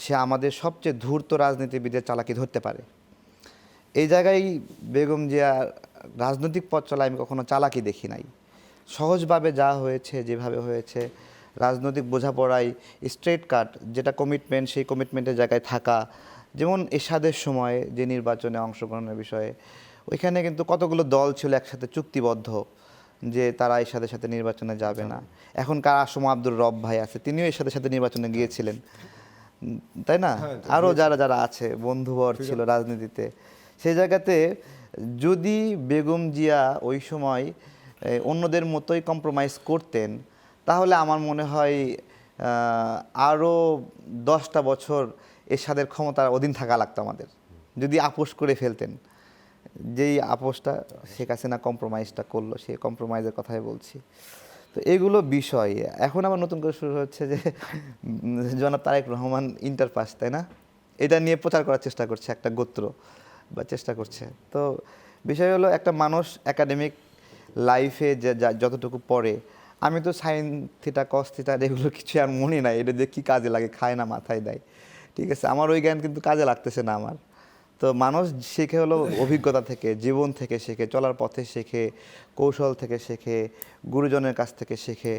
সে আমাদের সবচেয়ে ধূর্ত রাজনীতিবিদের চালাকি ধরতে পারে। এই জায়গায় বেগম জিয়া রাজনৈতিক পথ চলা আমি কখনো চালাকি দেখি নাই। সহজভাবে যা হয়েছে, যেভাবে হয়েছে, রাজনৈতিক বোঝাপড়ায় স্ট্রেট কাট, যেটা কমিটমেন্ট, সেই কমিটমেন্টের জায়গায় থাকা। যেমন এরশাদের সময়ে যে নির্বাচনে অংশগ্রহণের বিষয়ে, ওইখানে কিন্তু কতগুলো দল ছিল একসাথে চুক্তিবদ্ধ যে তারা এরশাদের সাথে নির্বাচনে যাবে না। এখনকার আসম আব্দুর রব ভাই আছে, তিনিও এরশাদের সাথে নির্বাচনে গিয়েছিলেন। তাই না? আরও যারা যারা আছে বন্ধুবর ছিল রাজনীতিতে, সেই জায়গাতে যদি বেগম জিয়া ওই সময় অন্যদের মতোই কম্প্রোমাইজ করতেন, তাহলে আমার মনে হয় আরও 10টা বছর এরশাদের ক্ষমতার অধীন থাকা লাগতো আমাদের, যদি আপোষ করে ফেলতেন। যেই আপোষটা শেখ হাসিনা কম্প্রোমাইজটা করলো, সেই কম্প্রোমাইজের কথাই বলছি। তো এগুলো বিষয় এখন আবার নতুন করে শুরু হচ্ছে যে জনাব তারেক রহমান ইন্টার পাস, তাই না? এটা নিয়ে প্রচার করার চেষ্টা করছে একটা গোত্র, বা চেষ্টা করছে। তো বিষয় হলো একটা মানুষ একাডেমিক লাইফে যে যতটুকু পড়ে, আমি তো সাইন থিটা কস থিটা এগুলো কিছু আর মনে নাই, এটা দিয়ে কী কাজে লাগে, খায় না মাথায় দেয়, ঠিক আছে? আমার ওই জ্ঞান কিন্তু কাজে লাগতেছে না আমার। তো মানুষ শেখে হলো অভিজ্ঞতা থেকে, জীবন থেকে শেখে, চলার পথে শেখে, কৌশল থেকে শেখে, গুরুজনের কাছ থেকে শেখে।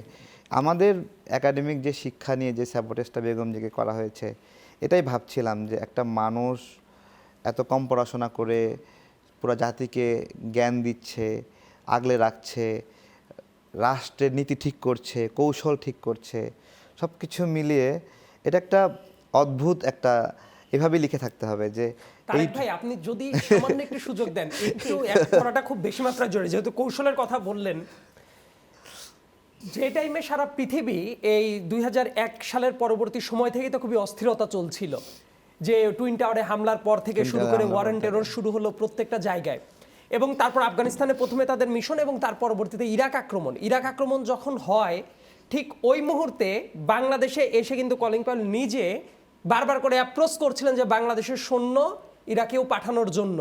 আমাদের একাডেমিক যে শিক্ষা নিয়ে যে স্যাবোটেজটা বেগম জিকে করা হয়েছে, এটাই ভাবছিলাম যে একটা মানুষ এত কম পড়াশোনা করে পুরো জাতিকে জ্ঞান দিচ্ছে, আগলে রাখছে, রাষ্ট্রের নীতি ঠিক করছে, কৌশল ঠিক করছে, সব কিছু মিলিয়ে এটা একটা অদ্ভুত একটা, এভাবেই লিখে থাকতে হবে যে তারেক ভাই, আপনি যদি সামান্য একটু সুযোগ দেন, একটু অ্যাড করাটা খুব বেশি মাত্রায় জরুরি, যেহেতু কৌশলের কথা বললেন। যে টাইমে সারা পৃথিবী এই 2001 সালের পরবর্তী সময় থেকেই তো খুবই অস্থিরতা চলছিল, যে টুইন টাওয়ারে হামলার পর থেকে শুরু করে ওয়ারেন টেরর শুরু হলো প্রত্যেকটা জায়গায়, এবং তারপর আফগানিস্তানে প্রথমে তাদের মিশন এবং তার পরবর্তীতে ইরাক আক্রমণ যখন হয়, ঠিক ওই মুহূর্তে বাংলাদেশে এসে কিন্তু কলিং পাওয়েল নিজে বারবার করে অ্যাপ্রোচ করছিলেন যে বাংলাদেশের সৈন্য ইরাকেও পাঠানোর জন্য।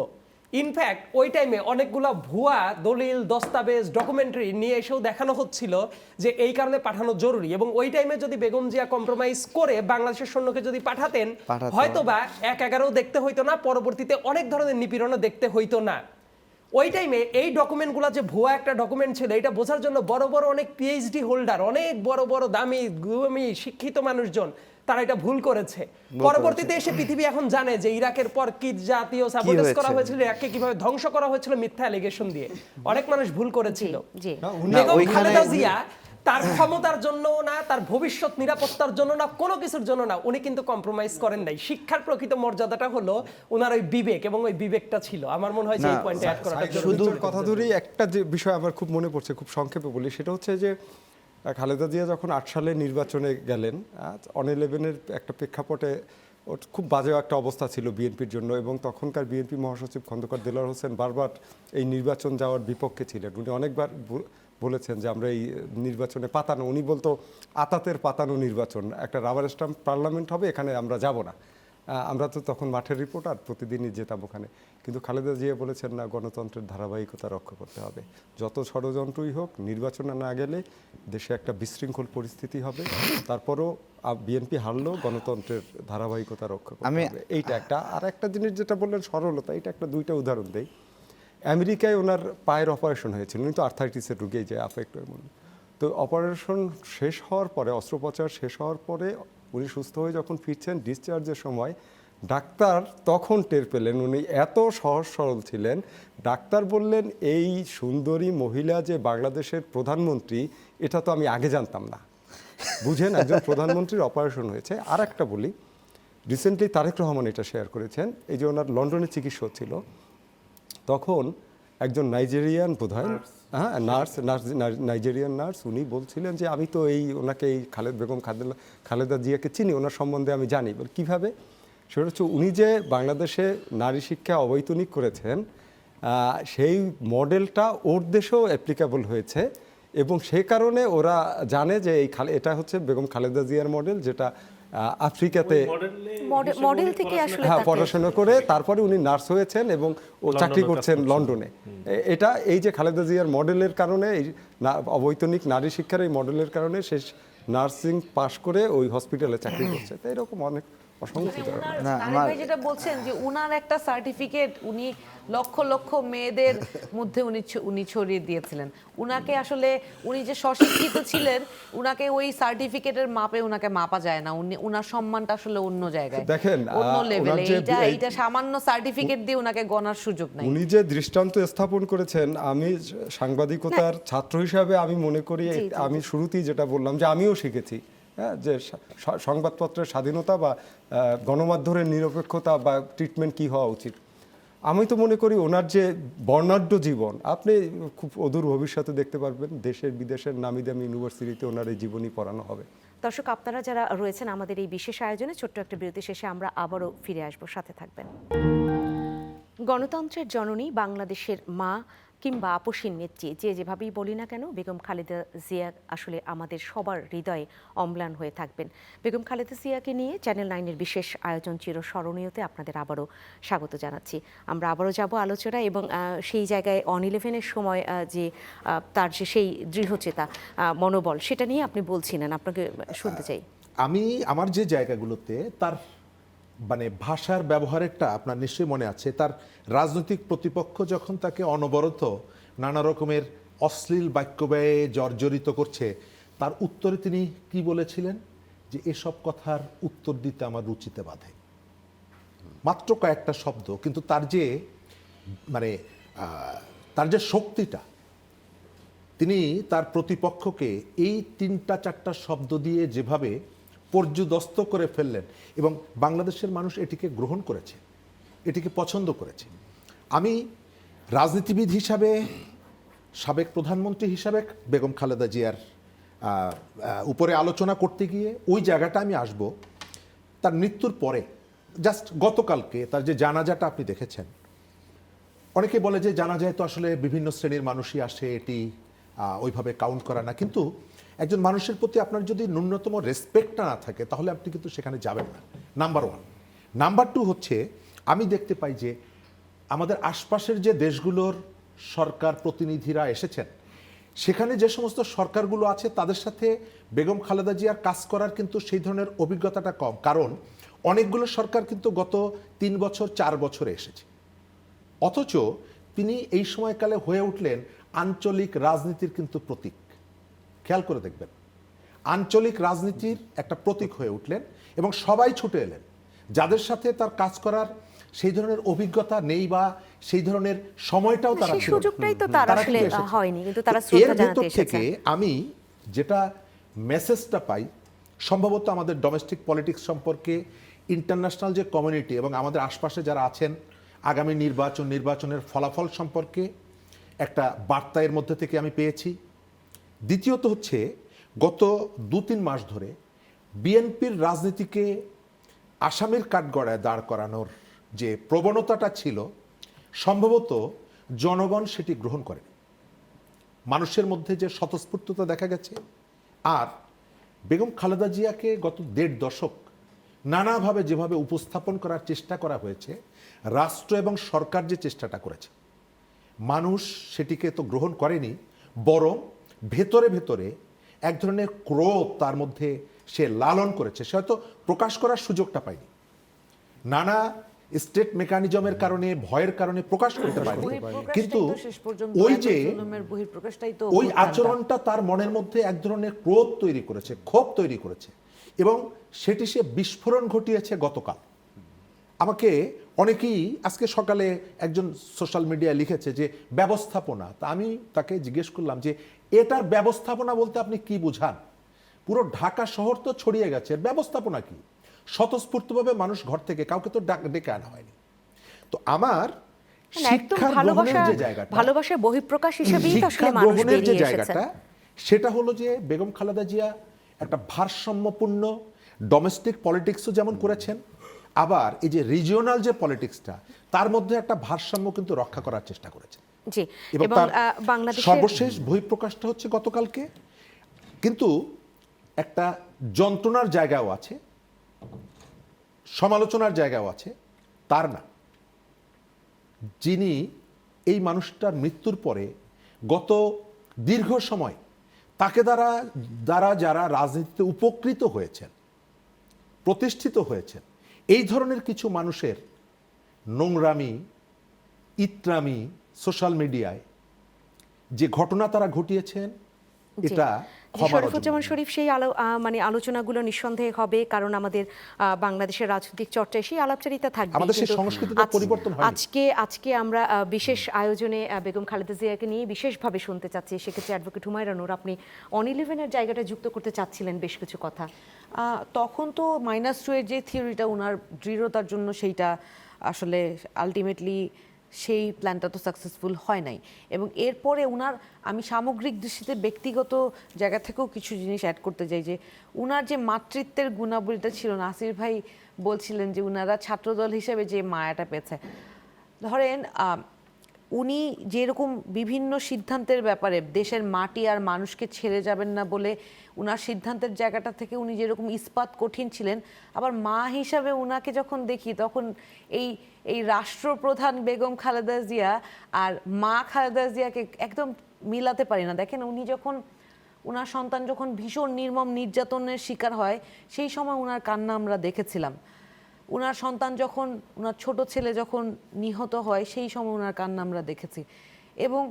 ইনফ্যাক্ট ওই টাইমে অনেকগুলা ভুয়া দলিল, দস্তাবেজ, ডকুমেন্টারি নিয়ে এসেও দেখানো হচ্ছিল যে এই কারণে পাঠানো জরুরি, এবং ওই টাইমে যদি বেগম জিয়া কম্প্রোমাইজ করে বাংলাদেশের সৈন্যকে যদি পাঠাতেন, হয়তোবা 1-11 দেখতে হইতো না, পরবর্তীতে অনেক ধরনের নিপীড়নও দেখতে হইতো না। ওই টাইমে এই ডকুমেন্টগুলো যে ভুয়া একটা ডকুমেন্ট ছিল, এটা বোঝার জন্য বড় বড় অনেক পিএইচডি হোল্ডার, অনেক বড় বড় দামি শিক্ষিত মানুষজন তারা এটা ভুল করেছে। পরবর্তীতে এসে পৃথিবী এখন জানে যে ইরাকের পর কি জাতীয় সাবোটেজ করা হয়েছিল, ইরাককে কিভাবে ধ্বংস করা হয়েছিল মিথ্যা অ্যালিগেশন দিয়ে। অনেক মানুষ ভুল করেছিল। জি বেগম খালেদা জিয়া তার ক্ষমতার জন্য না, তার ভবিষ্যৎ নিরাপত্তার জন্য না, কোনো কিছুর জন্য না, উনি কিন্তু কম্প্রোমাইজ করেন নাই। শিক্ষার প্রকৃত মর্যাদাটা হলো ওনার ওই বিবেক, এবং ওই বিবেকটা ছিল। আমার মনে হয় যে এই পয়েন্টে অ্যাড করাটা শুধু কথা ধরেই একটা যে বিষয় আমার খুব মনে পড়ছে, খুব সংক্ষেপে বলি, সেটা হচ্ছে যে খালেদা জিয়া যখন 8 সালে নির্বাচনে গেলেন, অন 11-এর একটা প্রেক্ষাপটে ওর খুব বাজে একটা অবস্থা ছিল বিএনপির জন্য, এবং তখনকার বিএনপি মহাসচিব খন্দকার দেলোয়ার হোসেন বারবার এই নির্বাচন যাওয়ার বিপক্ষে ছিলেন। উনি অনেকবার বলেছেন যে আমরা এই নির্বাচনে পাতানো, উনি বলতো আতাতের পাতানো নির্বাচন, একটা রাবার স্টাম্প পার্লামেন্ট হবে, এখানে আমরা যাব না। আমরা তো তখন মাঠের রিপোর্টার, প্রতিদিনই যেতাম ওখানে। কিন্তু খালেদা জিয়া বলেছেন না, গণতন্ত্রের ধারাবাহিকতা রক্ষা করতে হবে, যত ষড়যন্ত্রই হোক, নির্বাচনে না গেলে দেশে একটা বিশৃঙ্খল পরিস্থিতি হবে, তারপরও বিএনপি হারলেও গণতন্ত্রের ধারাবাহিকতা রক্ষা করতে হবে। এইটা একটা। আর একটা জিনিস যেটা বললেন সরলতা, এটা একটা 2টা উদাহরণ দেই। আমেরিকায় ওনার পায়ের অপারেশন হয়েছিল, উনি তো আর্থাইটিসের রোগী, যে আফেক্ট হয়ে মনে, তো অপারেশন শেষ হওয়ার পরে, অস্ত্রোপচার শেষ হওয়ার পরে উনি সুস্থ হয়ে যখন ফিরছেন, ডিসচার্জের সময় ডাক্তার তখন টের পেলেন উনি এত সহজ সরল ছিলেন। ডাক্তার বললেন, এই সুন্দরী মহিলা যে বাংলাদেশের প্রধানমন্ত্রী, এটা তো আমি আগে জানতাম না। বুঝেন, একজন প্রধানমন্ত্রীর অপারেশন হয়েছে। আর একটা বলি, রিসেন্টলি তারেক রহমান এটা শেয়ার করেছেন, এই যে ওনার লন্ডনে চিকিৎসা ছিল, তখন একজন নাইজেরিয়ান বোধহয় নার্স, নাইজেরিয়ান নার্স, উনি বলছিলেন যে আমি তো ওনাকে এই বেগম খালেদা জিয়াকে চিনি, ওনার সম্বন্ধে আমি জানি। বল কীভাবে? সেটা হচ্ছে উনি যে বাংলাদেশে নারী শিক্ষা অবৈতনিক করেছেন, সেই মডেলটা ওর দেশেও অ্যাপ্লিকেবল হয়েছে, এবং সে কারণে ওরা জানে যে এটা হচ্ছে বেগম খালেদা জিয়ার মডেল, যেটা আফ্রিকাতে মডেল থেকে আসলে পড়াশোনা করে তারপরে উনি নার্স হয়েছেন এবং ও চাকরি করছেন লন্ডনে। এটা এই যে খালেদা জিয়ার মডেলের কারণে, এই অবৈতনিক নারী শিক্ষার এই মডেলের কারণে সে নার্সিং পাশ করে ওই হসপিটালে চাকরি করছে। তো এরকম অনেক যেটা বলছেন যে উনার একটা সার্টিফিকেট উনি লক্ষ লক্ষ মেয়েদের মধ্যে উনি ছড়িয়ে দিয়েছিলেন। উনাকে আসলে উনি যে স্বশিক্ষিত ছিলেন, উনাকে ওই সার্টিফিকেটের মাপে উনাকে মাপা যায় না। উনার সম্মানটা আসলে অন্য জায়গায়, দেখেন অন্য লেভেলে। এইটা সামান্য সার্টিফিকেট দিয়ে উনাকে গণার সুযোগ নাই। উনি যে দৃষ্টান্ত স্থাপন করেছেন, আমি সাংবাদিকতার ছাত্র হিসাবে আমি মনে করি, আমি শুরুতেই যেটা বললাম যে আমিও শিখেছি। হ্যাঁ, যে সংবাদপত্রের স্বাধীনতা বা গণমাধ্যমের নিরপেক্ষতা বা ট্রিটমেন্ট কি হওয়া উচিত। আমি তো মনে করি ওনার যে বর্ণাঢ্য জীবন আপনি খুব অদূর ভবিষ্যতে দেখতে পারবেন, দেশের বিদেশের নামি দামি ইউনিভার্সিটিতে ওনার এই জীবনী পড়ানো হবে। দর্শক, আপনারা যারা রয়েছেন আমাদের এই বিশেষ আয়োজনে ছোট্ট একটা বিরতি শেষে আমরা আবারও ফিরে আসব, সাথে থাকবেন। গণতন্ত্রের জননী, বাংলাদেশের মা কিংবা আপসীর নেত্রী, যে যেভাবেই বলি না কেন, বেগম খালেদা জিয়া আসলে আমাদের সবার হৃদয়ে অম্লান হয়ে থাকবেন। বেগম খালেদা জিয়াকে নিয়ে চ্যানেল 9-এর বিশেষ আয়োজন চিরস্মরণীয়তে আপনাদের আবারও স্বাগত জানাচ্ছি। আমরা আবারও যাব আলোচনা এবং সেই জায়গায় অন 11-এর সময় যে তার যে সেই দৃঢ়চেতা মনোবল, সেটা নিয়ে আপনি বলছিলেন, আপনাকে শুনতে চাই। আমি আমার যে জায়গাগুলোতে তার মানে ভাষার ব্যবহারেরটা আপনার নিশ্চয়ই মনে আছে, তার রাজনৈতিক প্রতিপক্ষ যখন তাকে অনবরত নানা রকমের অশ্লীল বাক্য ব্যয়ে জর্জরিত করছে, তার উত্তরে তিনি কি বলেছিলেন, যে এসব কথার উত্তর দিতে আমার রুচিতে বাধে। মাত্র কয়েকটা শব্দ, কিন্তু তার যে মানে তার যে শক্তিটা, তিনি তার প্রতিপক্ষকে এই 3-4টা শব্দ দিয়ে যেভাবে পর্যুদস্ত করে ফেললেন, এবং বাংলাদেশের মানুষ এটিকে গ্রহণ করেছে, এটিকে পছন্দ করেছে। আমি রাজনীতিবিদ হিসাবে, সাবেক প্রধানমন্ত্রী হিসাবে বেগম খালেদা জিয়ার উপরে আলোচনা করতে গিয়ে ওই জায়গাটা আমি আসব তার মৃত্যুর পরে। জাস্ট গতকালকে তার যে জানাজাটা আপনি দেখেছেন, অনেকে বলে যে জানাজায় তো আসলে বিভিন্ন শ্রেণীর মানুষই আসে, এটি ওইভাবে কাউন্ট করা না, কিন্তু একজন মানুষের প্রতি আপনার যদি ন্যূনতম রেসপেক্টটা না থাকে তাহলে আপনি কিন্তু সেখানে যাবেন না, নাম্বার 1। নাম্বার 2 হচ্ছে, আমি দেখতে পাই যে আমাদের আশপাশের যে দেশগুলোর সরকার প্রতিনিধিরা এসেছেন, সেখানে যে সমস্ত সরকারগুলো আছে তাদের সাথে বেগম খালেদা জিয়ার কাজ করার কিন্তু সেই ধরনের অভিজ্ঞতাটা কম, কারণ অনেকগুলো সরকার কিন্তু গত 3 বছর 4 বছরে এসেছে, অথচ তিনি এই সময়কালে হয়ে উঠলেন আঞ্চলিক রাজনীতির কিন্তু প্রতীক। খেয়াল করে দেখবেন, আঞ্চলিক রাজনীতির একটা প্রতীক হয়ে উঠলেন এবং সবাই ছুটে এলেন, যাদের সাথে তার কাজ করার সেই ধরনের অভিজ্ঞতা নেই বা সেই ধরনের সময়টাও তারা সেই সুযোগটাই তো তার আসলে হয়নি, কিন্তু তারা শ্রদ্ধা জানাতে এসেছেন। থেকে আমি যেটা মেসেজটা পাই, সম্ভবত আমাদের ডোমেস্টিক পলিটিক্স সম্পর্কে ইন্টারন্যাশনাল যে কমিউনিটি এবং আমাদের আশপাশে যারা আছেন, আগামী নির্বাচনের ফলাফল সম্পর্কে একটা বার্তা এর মধ্যে থেকে আমি পেয়েছি। দ্বিতীয়ত হচ্ছে, গত 2-3 মাস ধরে বিএনপির রাজনীতিকে আসামির কাঠগড়ায় দাঁড় করানোর যে প্রবণতাটা ছিল, সম্ভবত জনগণ সেটি গ্রহণ করে। মানুষের মধ্যে যে স্বতঃস্ফূর্ততা দেখা গেছে, আর বেগম খালেদা জিয়াকে গত 1.5 দশক নানাভাবে যেভাবে উপস্থাপন করার চেষ্টা করা হয়েছে, রাষ্ট্র এবং সরকার যে চেষ্টাটা করেছে, মানুষ সেটিকে তো গ্রহণ করেনি, বরং ভেতরে ভেতরে এক ধরনের ক্রোধ তার মধ্যে সে লালন করেছে। সে হয়তো প্রকাশ করার সুযোগটা পায়নি, নানা স্টেট মেকানিজমের কারণে, ভয়ের কারণে প্রকাশ করতে পারেনি, কিন্তু ওই যে ওই আচরণটা তার মনের মধ্যে এক ধরনের ক্রোধ তৈরি করেছে, ক্ষোভ তৈরি করেছে, এবং সেটি সে বিস্ফোরণ ঘটিয়েছে গতকাল। আমাকে অনেকেই আজকে সকালে একজন সোশ্যাল মিডিয়ায় লিখেছে যে ব্যবস্থাপনা, তা আমি তাকে জিজ্ঞেস করলাম যে এটার ব্যবস্থাপনা বলতে আপনি কি বুঝান? পুরো ঢাকা শহর তো ছড়িয়ে গেছে, ব্যবস্থাপনা কি? স্বতঃস্ফূর্তভাবে মানুষ ঘর থেকে, কাউকে তো ডেকে আনা হয়নি। তো আমার শিক্ষার গ্রহণের যে জায়গাটা, ভালোবাসার বহিঃপ্রকাশ হিসেবেই তো আসলে মানুষ গ্রহণের যে বেরিয়ে জায়গাটা, সেটা হলো যে বেগম খালেদা জিয়া একটা ভারসাম্যপূর্ণ ডোমেস্টিক পলিটিক্সও যেমন করেছেন, আবার এই যে রিজিওনাল যে পলিটিক্সটা, তার মধ্যে একটা ভারসাম্য কিন্তু রক্ষা করার চেষ্টা করেছেন। জি, এবং এবং তার বাংলাদেশের সর্বশেষ বহিঃপ্রকাশটা হচ্ছে গতকালকে। কিন্তু একটা যন্ত্রণার জায়গাও আছে, সমালোচনার জায়গাও আছে, তার না, যিনি এই মানুষটার মৃত্যুর পরে গত দীর্ঘ সময় তাকে দ্বারা যারা রাজনীতিতে উপকৃত হয়েছেন, প্রতিষ্ঠিত হয়েছেন, এই ধরনের কিছু মানুষের নোংরামি, ইত্রামি সোশ্যাল মিডিয়ায় যে ঘটনা তারা ঘটিয়েছেন, এটা ক্ষমার শরীফুজ্জামান শরীফ সেই মানে আলোচনাগুলো নিঃসন্দেহে হবে, কারণ আমাদের বাংলাদেশের রাজনৈতিক চর্চায় সেই আলাপচারিতা থাকবে। আমাদের সেই সংস্কৃতিটা পরিবর্তন হয়নি। আজকে আমরা বিশেষ আয়োজনে বেগম খালেদা জিয়াকে নিয়ে বিশেষভাবে শুনতে চাচ্ছি। সেক্ষেত্রে অ্যাডভোকেট হুমায়রা নূর, আপনি অন ইলেভেনের জায়গাটা যুক্ত করতে চাচ্ছিলেন বেশ কিছু কথা। তখন তো -2 এর যে থিওরিটা ওনার দৃঢ়তার জন্য সেইটা আসলে আলটিমেটলি সেই প্ল্যানটা তো সাকসেসফুল হয় নাই। এবং এরপরে উনার, আমি সামগ্রিক দৃষ্টিতে ব্যক্তিগত জায়গা থেকেও কিছু জিনিস অ্যাড করতে চাই, যে উনার যে মাতৃত্বের গুণাবলীটা ছিল, নাসির ভাই বলছিলেন যে উনারা ছাত্রদল হিসেবে যে মায়াটা পেয়েছে, ধরেন উনি যেরকম বিভিন্ন সিদ্ধান্তের ব্যাপারে দেশের মাটি আর মানুষকে ছেড়ে যাবেন না বলে উনার সিদ্ধান্তের জায়গাটা থেকে উনি যেরকম ইস্পাত কঠিন ছিলেন, আবার মা হিসাবে উনাকে যখন দেখি তখন এই রাষ্ট্রপ্রধান বেগম খালেদা জিয়া আর মা খালেদা জিয়াকে একদম মিলাতে পারি না। দেখেন, উনি যখন উনার সন্তান যখন ভীষণ নির্মম নির্যাতনের শিকার হয়, সেই সময় উনার কান্না আমরা দেখেছিলাম। উনার সন্তান যখন, উনার ছোট ছেলে যখন নিহত হয়, সেই সময় উনার কান্না আমরা দেখেছি। এবং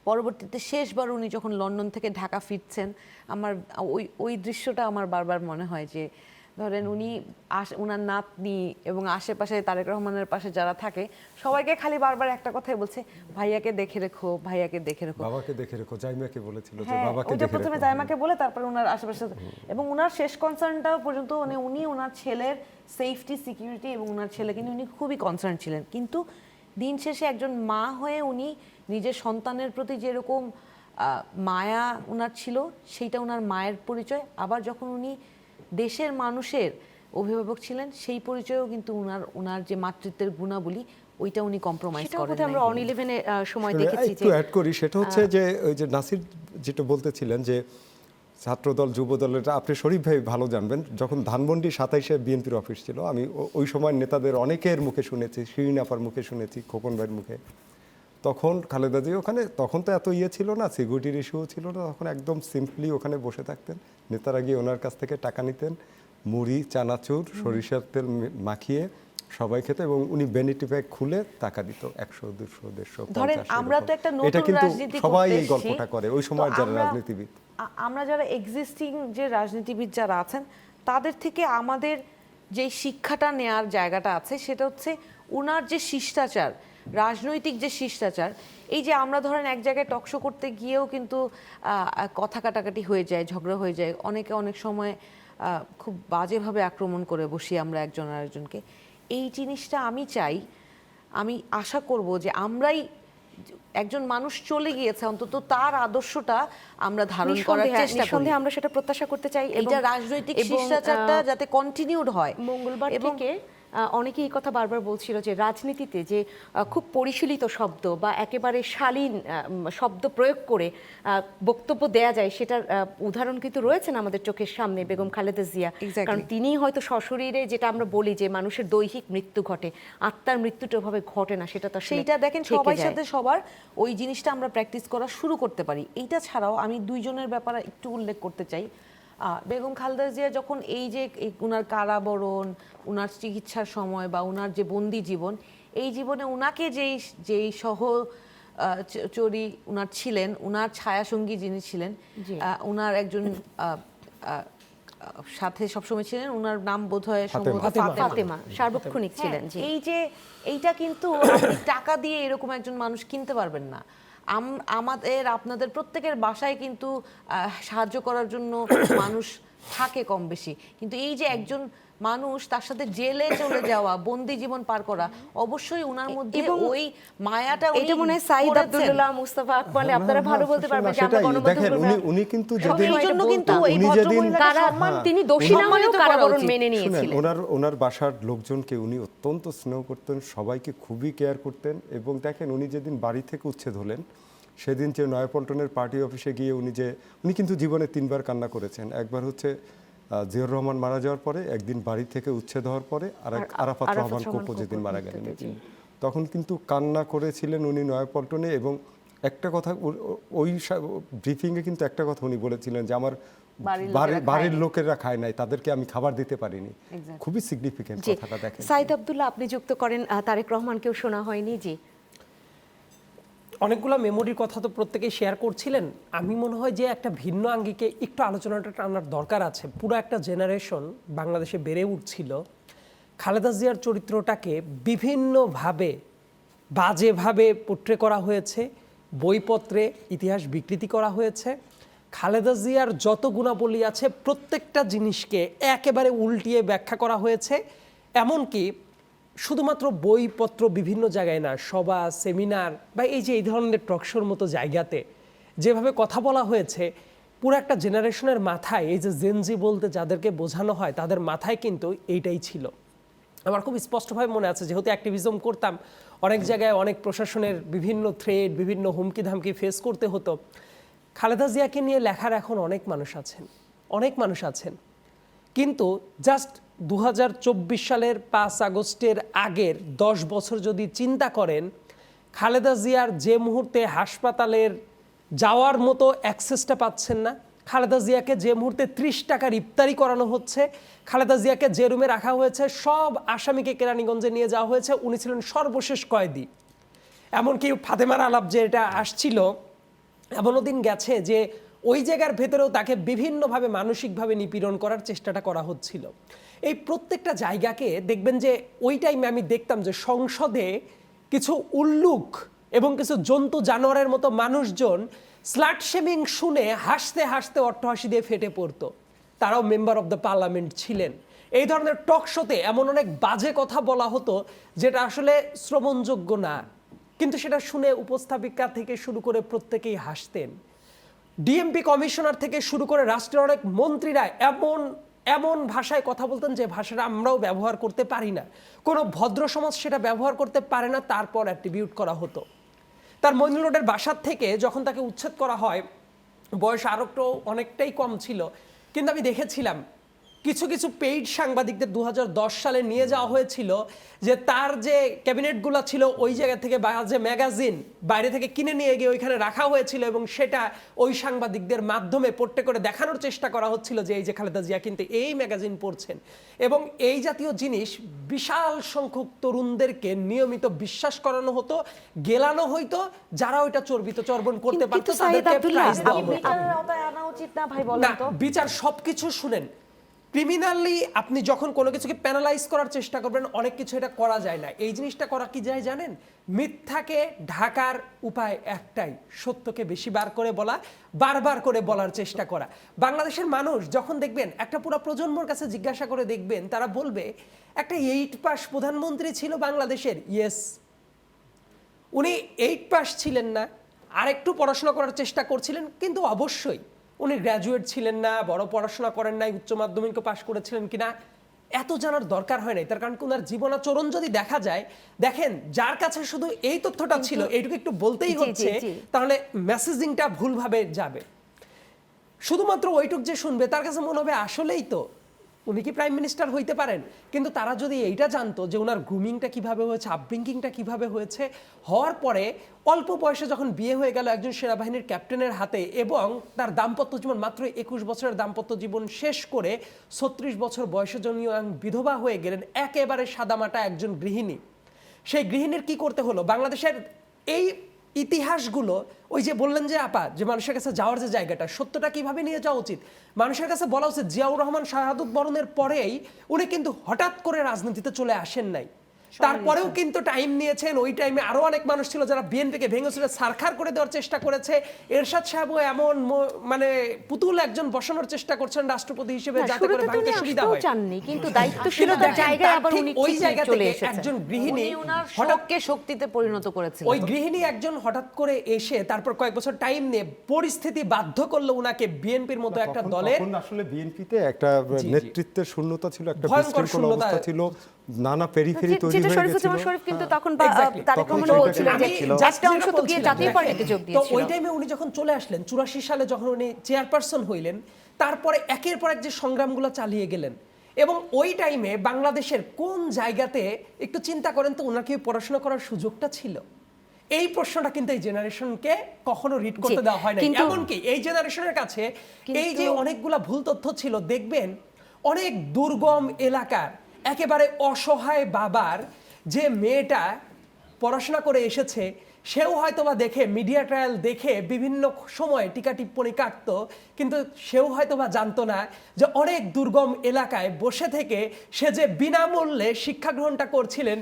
পরবর্তীতে শেষবার উনি যখন লন্ডন থেকে ঢাকা ফিরছেন, আমার ওই দৃশ্যটা আমার বারবার মনে হয় যে ধরেন উনি উনার নাতনি এবং আশেপাশে তারেক রহমানের পাশে যারা থাকে সবাইকে খালি বারবার একটা কথাই বলছে, ভাইয়াকে দেখে রেখো, ভাইয়াকে দেখে রেখো, বাবাকে দেখে রেখো। জাইমাকে বলেছিল যে হ্যাঁ, বাবাকে ওটা দেখে প্রথমে রেখো। জাইমাকে বলে তারপরে উনার আশেপাশে, এবং উনার শেষ কনসার্নটাও পর্যন্ত মানে উনি ওনার ছেলের সেফটি, সিকিউরিটি এবং উনার ছেলেকে নিয়ে উনি খুবই কনসার্ন ছিলেন। কিন্তু দিন শেষে একজন মা হয়ে উনি নিজের সন্তানের প্রতি যেরকম মায়া উনার ছিল, সেইটা উনার মায়ের পরিচয়। আবার যখন উনি দেশের মানুষের অভিভাবক ছিলেন, সেই পরিচয়ও কিন্তু উনার যে মাতৃত্বের গুণাবলী, ওইটা উনি কম্প্রোমাইজ সেটাও করেন বোধহয় আমরা নাই। অন ইলেভেনে সময় শুনে, দেখেছি যে একটু অ্যাড করি, সেটা হচ্ছে যে ওই যে নাসির যেটা বলতেছিলেন যে ছাত্রদল যুবদল, এটা আপনি শরীফ ভাই ভালো জানবেন। যখন ধানমন্ডি 27-এ বিএনপির অফিস ছিল, আমি ওই সময় নেতাদের অনেকের মুখে শুনেছি, শিরিন আপার মুখে শুনেছি, খোকন ভাইয়ের মুখে, তখন খালেদা জি ওখানে, তখন তো এত ছিল না, সিকিউরিটির ইস্যুও ছিল না, তখন একদম সিম্পলি ওখানে বসে থাকতেন। নেতারা গিয়ে ওনার কাছ থেকে টাকা নিতেন, মুড়ি, চানাচুর, সরিষার তেল মাখিয়ে সবাই খেতে, এবং উনি ভ্যানিটি ব্যাগ খুলে টাকা দিত 100, 200, 150, ধরেন 50। আমরা তো একটা নতুন এটা কিন্তু রাজনীতি সবাই করতে এই গল্পটা এসেছি। করে, ওই সময় তো যারা আমরা- রাজনীতিবিদ। আমরা যারা এক্সিস্টিং যে রাজনীতিবিদ যারা আছেন, তাদের থেকে আমাদের যে শিক্ষাটা নেয়ার জায়গাটা আছে, সেটা হচ্ছে উনার যে শিষ্টাচার, রাজনৈতিক যে শিষ্টাচার। এই যে আমরা ধরেন এক জায়গায় টকশো করতে গিয়েও কিন্তু কথা কাটাকাটি হয়ে যায়, ঝগড়া হয়ে যায়, অনেকে অনেক সময় খুব বাজেভাবে আক্রমণ করে বসি আমরা একজন আরেকজনকে। এই জিনিসটা আমি চাই, আমি আশা করব যে আমরাই, একজন মানুষ চলে গিয়েছে, অন্তত তার আদর্শটা আমরা ধারণ করার চেষ্টা করি। নিঃসন্দেহে আমরা সেটা প্রত্যাশা করতে চাই। এইটা রাজনৈতিক শিষ্টাচারটা যাতে কন্টিনিউড হয়। মঙ্গলবার থেকে অনেকে এই কথা বারবার বলছিল যে রাজনীতিতে যে খুব পরিশীলিত শব্দ বা একেবারে শালীন শব্দ প্রয়োগ করে বক্তব্য দেয়া যায়, সেটার উদাহরণ কিন্তু রয়েছেন আমাদের চোখের সামনে, বেগম খালেদা জিয়া। Exactly. কারণ তিনিই হয়তো সশরীরে, যেটা আমরা বলি যে মানুষের দৈহিক মৃত্যু ঘটে, আত্মার মৃত্যুটা ওভাবে ঘটে না, সেটা তো আসলে সেইটা দেখেন থেকে সবাই যায়। সাথে সবার ওই জিনিসটা আমরা প্র্যাকটিস করা শুরু করতে পারি। এইটা ছাড়াও আমি দুইজনের ব্যাপারে একটু উল্লেখ করতে চাই। বেগম খালেদা জিয়া যখন এই যে উনার কারাবরণ, উনার চিকিৎসার সময় বা উনার যে বন্দি জীবন, এই জীবনে উনাকে যেই চরি উনার ছিলেন, উনার ছায়াসঙ্গী যিনি ছিলেন, উনার একজন সাথে সবসময় ছিলেন, উনার নাম বোধহয় সম্ভবত ফাতেমা, সার্বক্ষণিক ছিলেন। জি, এইটা কিন্তু আপনি টাকা দিয়ে এরকম একজন মানুষ কিনতে পারবেন না। আপনাদের প্রত্যেকের বাসায় কিন্তু সাহায্য করার জন্য মানুষ থাকে কম বেশি, কিন্তু এই যে একজন মানুষ, তার সাথে জেলে চলে যাওয়া, বন্দি জীবন পার করা, অবশ্যই উনার মধ্যে ওই মায়াটা, এটা মনে হয় সাইদ আব্দুল্লাহ, মুস্তাফা আকমল, আপনারা ভালো বলতে পারবেন যে আমরা সেটাই, দেখেন উনি কিন্তু যেদিন, উনি যেদিন তিনি দোষী না হলেও কারাবরণ মেনে নিয়েছিলেন। ওনার বাসার লোকজনকে উনি অত্যন্ত স্নেহ করতেন, সবাইকে খুবই কেয়ার করতেন। এবং দেখেন উনি যেদিন বাড়ি থেকে উচ্ছেদ হলেন, সেদিন যে নয়াপল্টনের পার্টি অফিসে গিয়ে উনি কিন্তু জীবনে 3বার কান্না করেছেন। একবার হচ্ছে জিয়াউর রহমান মারা যাওয়ার পরে, একদিন বাড়ি থেকে উচ্ছেদ হওয়ার পরে, আর আরাফাত রহমান কোপো যেদিন মারা গেলেন, তখন কিন্তু কান্না করেছিলেন উনি নয়াপল্টনে। এবং একটা কথা, ওই ব্রিফিংয়ে কিন্তু একটা কথা উনি বলেছিলেন যে আমার বাড়ির লোকেরা খায় নাই, তাদেরকে আমি খাবার দিতে পারিনি। খুবই সিগনিফিকেন্ট কথাটা। দেখেন সাইদ আব্দুল্লাহ, আপনি যুক্ত করেন তারেক রহমানকেও শোনা হয়নি। জি, অনেকগুলো মেমোরির কথা তো প্রত্যেকেই শেয়ার করছিলেন। আমি মনে হয় যে একটা ভিন্ন আঙ্গিকে একটু আলোচনাটা টানার দরকার আছে। পুরো একটা জেনারেশন বাংলাদেশে বেড়ে উঠছিল, খালেদা জিয়ার চরিত্রটাকে বিভিন্নভাবে বাজেভাবে পোট্রে করা হয়েছে, বইপত্রে ইতিহাস বিকৃতি করা হয়েছে। খালেদা জিয়ার যত গুণাবলী আছে প্রত্যেকটা জিনিসকে একেবারে উল্টিয়ে ব্যাখ্যা করা হয়েছে। এমনকি শুধুমাত্র বইপত্র বিভিন্ন জায়গায় না, সভা, সেমিনার বা এই ধরনের টকশোর মতো জায়গাতে যেভাবে কথা বলা হয়েছে, পুরো একটা জেনারেশনের মাথায় এই যে জেনজি বলতে যাদেরকে বোঝানো হয় তাদের মাথায় কিন্তু এইটাই ছিল। আমার খুব স্পষ্টভাবে মনে আছে, যেহেতু অ্যাক্টিভিজম করতাম, অনেক জায়গায় অনেক প্রশাসনের বিভিন্ন থ্রেড, বিভিন্ন হুমকি ধামকি ফেস করতে হতো। খালেদা জিয়াকে নিয়ে লেখার এখন অনেক মানুষ আছেন, কিন্তু জাস্ট 2024 সালের 5 আগস্টের আগের 10 বছর যদি চিন্তা করেন, খালেদা জিয়ার যে মুহূর্তে হাসপাতালের যাওয়ার মতো অ্যাক্সেসটা পাচ্ছেন না, খালেদা জিয়াকে যে মুহূর্তে 30 টাকার ইফতারি করানো হচ্ছে, খালেদা জিয়াকে যে রুমে রাখা হয়েছে সব আসামিকে কেরানীগঞ্জে নিয়ে যাওয়া হয়েছে, উনি ছিলেন সর্বশেষ কয়েদি। এমনকি ফাতেমার আলাপ যে এটা আসছিল, এমনও দিন গেছে যে ওই জায়গার ভেতরেও তাকে বিভিন্নভাবে মানসিকভাবে নিপীড়ন করার চেষ্টাটা করা হচ্ছিল। এই প্রত্যেকটা জায়গাকে দেখবেন যে ওই টাইমে আমি দেখতাম যে সংসদে কিছু উল্লুক এবং কিছু জন্তু জানোয়ারের মতো মানুষজন স্লাট শেমিং শুনে হাসতে হাসতে অট্টহাসি দিয়ে ফেটে পড়তো। তারাও মেম্বার অফ দ্য পার্লামেন্ট ছিলেন। এই ধরনের টক শোতে এমন অনেক বাজে কথা বলা হতো যেটা আসলে শ্রবণযোগ্য না, কিন্তু সেটা শুনে উপস্থাপিকা থেকে শুরু করে প্রত্যেকেই হাসতেন। ডিএমপি কমিশনার থেকে শুরু করে রাষ্ট্রের অনেক মন্ত্রীরা এমন ভাষায় কথা বলতেন যে ভাষাটা আমরাও ব্যবহার করতে পারি না, কোনো ভদ্র সমাজ সেটা ব্যবহার করতে পারে না, তারপর অ্যাট্রিবিউট করা হতো। তার মইনুল রোডের বাসার থেকে যখন তাকে উচ্ছেদ করা হয়, বয়স আরও অনেকটাই কম ছিল, কিন্তু আমি দেখেছিলাম কিছু কিছু পেইড সাংবাদিকদের 2010 সালে নিয়ে যাওয়া হয়েছিল, যে তার যে ক্যাবিনেটগুলো ছিল ওই জায়গা থেকে যে ম্যাগাজিন বাইরে থেকে কিনে নিয়ে গিয়ে ওইখানে রাখা হয়েছিল, এবং সেটা ওই সাংবাদিকদের মাধ্যমে পড়তে করে দেখানোর চেষ্টা করা হচ্ছিল যে এই যে খালেদা জিয়া কিন্তু এই ম্যাগাজিন পড়ছেন। এবং এই জাতীয় জিনিস বিশাল সংখ্যক তরুণদেরকে নিয়মিত বিশ্বাস করানো হতো, গেলানো হইতো, যারা ওইটা চর্বণ করতে পারতো তাদেরকে প্রাইজ দেওয়া হতো। আনা উচিত না ভাই, বলেন তো। বিচার সবকিছু শুনেন, ক্রিমিনালি আপনি যখন কোনো কিছুকে প্যানালাইজ করার চেষ্টা করবেন, অনেক কিছু এটা করা যায় না। এই জিনিসটা করা কি যায় জানেন? মিথ্যাকে ঢাকার উপায় একটাই, সত্যকে বেশি বার করে বলা, বারবার করে বলার চেষ্টা করা। বাংলাদেশের মানুষ যখন দেখবেন, একটা পুরো প্রজন্মর কাছে জিজ্ঞাসা করে দেখবেন, তারা বলবে একটা 8 পাস প্রধানমন্ত্রী ছিল বাংলাদেশের। ইয়েস, উনি 8 পাস ছিলেন না, আরেকটু পড়াশোনা করার চেষ্টা করছিলেন, কিন্তু অবশ্যই উনি গ্র্যাজুয়েট ছিলেন না, বড় পড়াশোনা করেন নাই, উচ্চ মাধ্যমিকও পাশ করেছিলেন কিনা এত জানার দরকার হয় নাই। তার কারণ ওনার জীবনাচরণ যদি দেখা যায়, দেখেন যার কাছে শুধু এই তথ্যটা ছিল, এইটুকু একটু বলতেই হচ্ছে, তাহলে মেসেজিংটা ভুলভাবে যাবে। শুধুমাত্র ওইটুক যে শুনবে তার কাছে মনে হবে আসলেই তো উনি কি প্রাইম মিনিস্টার হইতে পারেন। কিন্তু তারা যদি এইটা জানতো যে ওনার গ্রুমিংটা কিভাবে হয়েছে, আপব্রিঙ্কিংটা কিভাবে হয়েছে, হওয়ার পরে অল্প বয়সে যখন বিয়ে হয়ে গেল একজন সেনাবাহিনীর ক্যাপ্টেনের হাতে, এবং তার দাম্পত্য জীবন মাত্র 21 বছরের দাম্পত্য জীবন শেষ করে 36 বছর বয়সে জনীয় বিধবা হয়ে গেলেন, একেবারে সাদামাটা একজন গৃহিণী। সেই গৃহিণীর কি করতে হলো? বাংলাদেশের এই ইতিহাসগুলো, ওই যে বললেন যে আপা, যে মানুষের কাছে যাওয়ার যে জায়গাটা, সত্যটা কিভাবে নিয়ে যাওয়া উচিত, মানুষের কাছে বলা উচিত। জিয়াউর রহমান শাহাদত বরণের পরেই উনি কিন্তু হঠাৎ করে রাজনীতিতে চলে আসেন নাই, তারপরেও কিন্তু টাইম নিয়েছেন। ওই টাইমে আরো অনেক মানুষ ছিল যারা বিএনপিকে ভেঙে চলে সারখার করে দেওয়ার চেষ্টা করেছে। এরশাদ সাহেবও এমন মানে পুতুল একজন বসানোর চেষ্টা করছেন রাষ্ট্রপতি হিসেবে, যাতে করে ভাঙতে সুবিধা হয়। কিন্তু দায়িত্বশীলতার জায়গায় আবার উনি ওই জায়গা থেকে একজন গৃহিণী হঠাৎকে শক্তিতে পরিণত করেছিলেন। ওই গৃহিণী একজন হঠাৎ করে এসে তারপর কয়েক বছর টাইম নিয়ে পরিস্থিতি বাধ্য করলো উনাকে বিএনপির মতো একটা দলের, আসলে বিএনপিতে একটা নেতৃত্বের শূন্যতা ছিল, একটা ভয়ঙ্কর বিশৃঙ্খল অবস্থা ছিল, নানা পেরিফেরি তৈরি যেটা হয়ে শরীফুজ্জামান গেছিল। শরীফ কিন্তু তখন Exactly. তারেক রহমান তখন বলছিলেন যে একটা অংশ তো গিয়ে জাতীয় পার্টিতে যোগ তো দিয়েছিল। ওই টাইমে উনি যখন চলে আসলেন 84 সালে, যখন উনি চেয়ারপারসন হইলেন, তারপরে একের পর এক যে সংগ্রামগুলো চালিয়ে গেলেন, এবং ওই টাইমে বাংলাদেশের কোন জায়গাতে একটু চিন্তা করেন তো ওনাকে পড়াশোনা করার সুযোগটা ছিল? এই প্রশ্নটা কিন্তু এই জেনারেশনকে কখনো রিড করতে দেওয়া হয় না। এমনকি এই জেনারেশনের কাছে এই যে অনেকগুলা ভুল তথ্য ছিল, দেখবেন অনেক দুর্গম এলাকার একেবারে অসহায় বাবার যে মেয়েটা পড়াশোনা করে এসেছে, সেও হয়তোবা দেখে মিডিয়া ট্রায়াল দেখে বিভিন্ন সময় টিকা টিপ্পনি কাটতো, কিন্তু সেও হয়তোবা জানতো না যে অনেক দুর্গম এলাকায় বসে থেকে সে যে বিনামূল্যে শিক্ষা গ্রহণটা করছিলেন,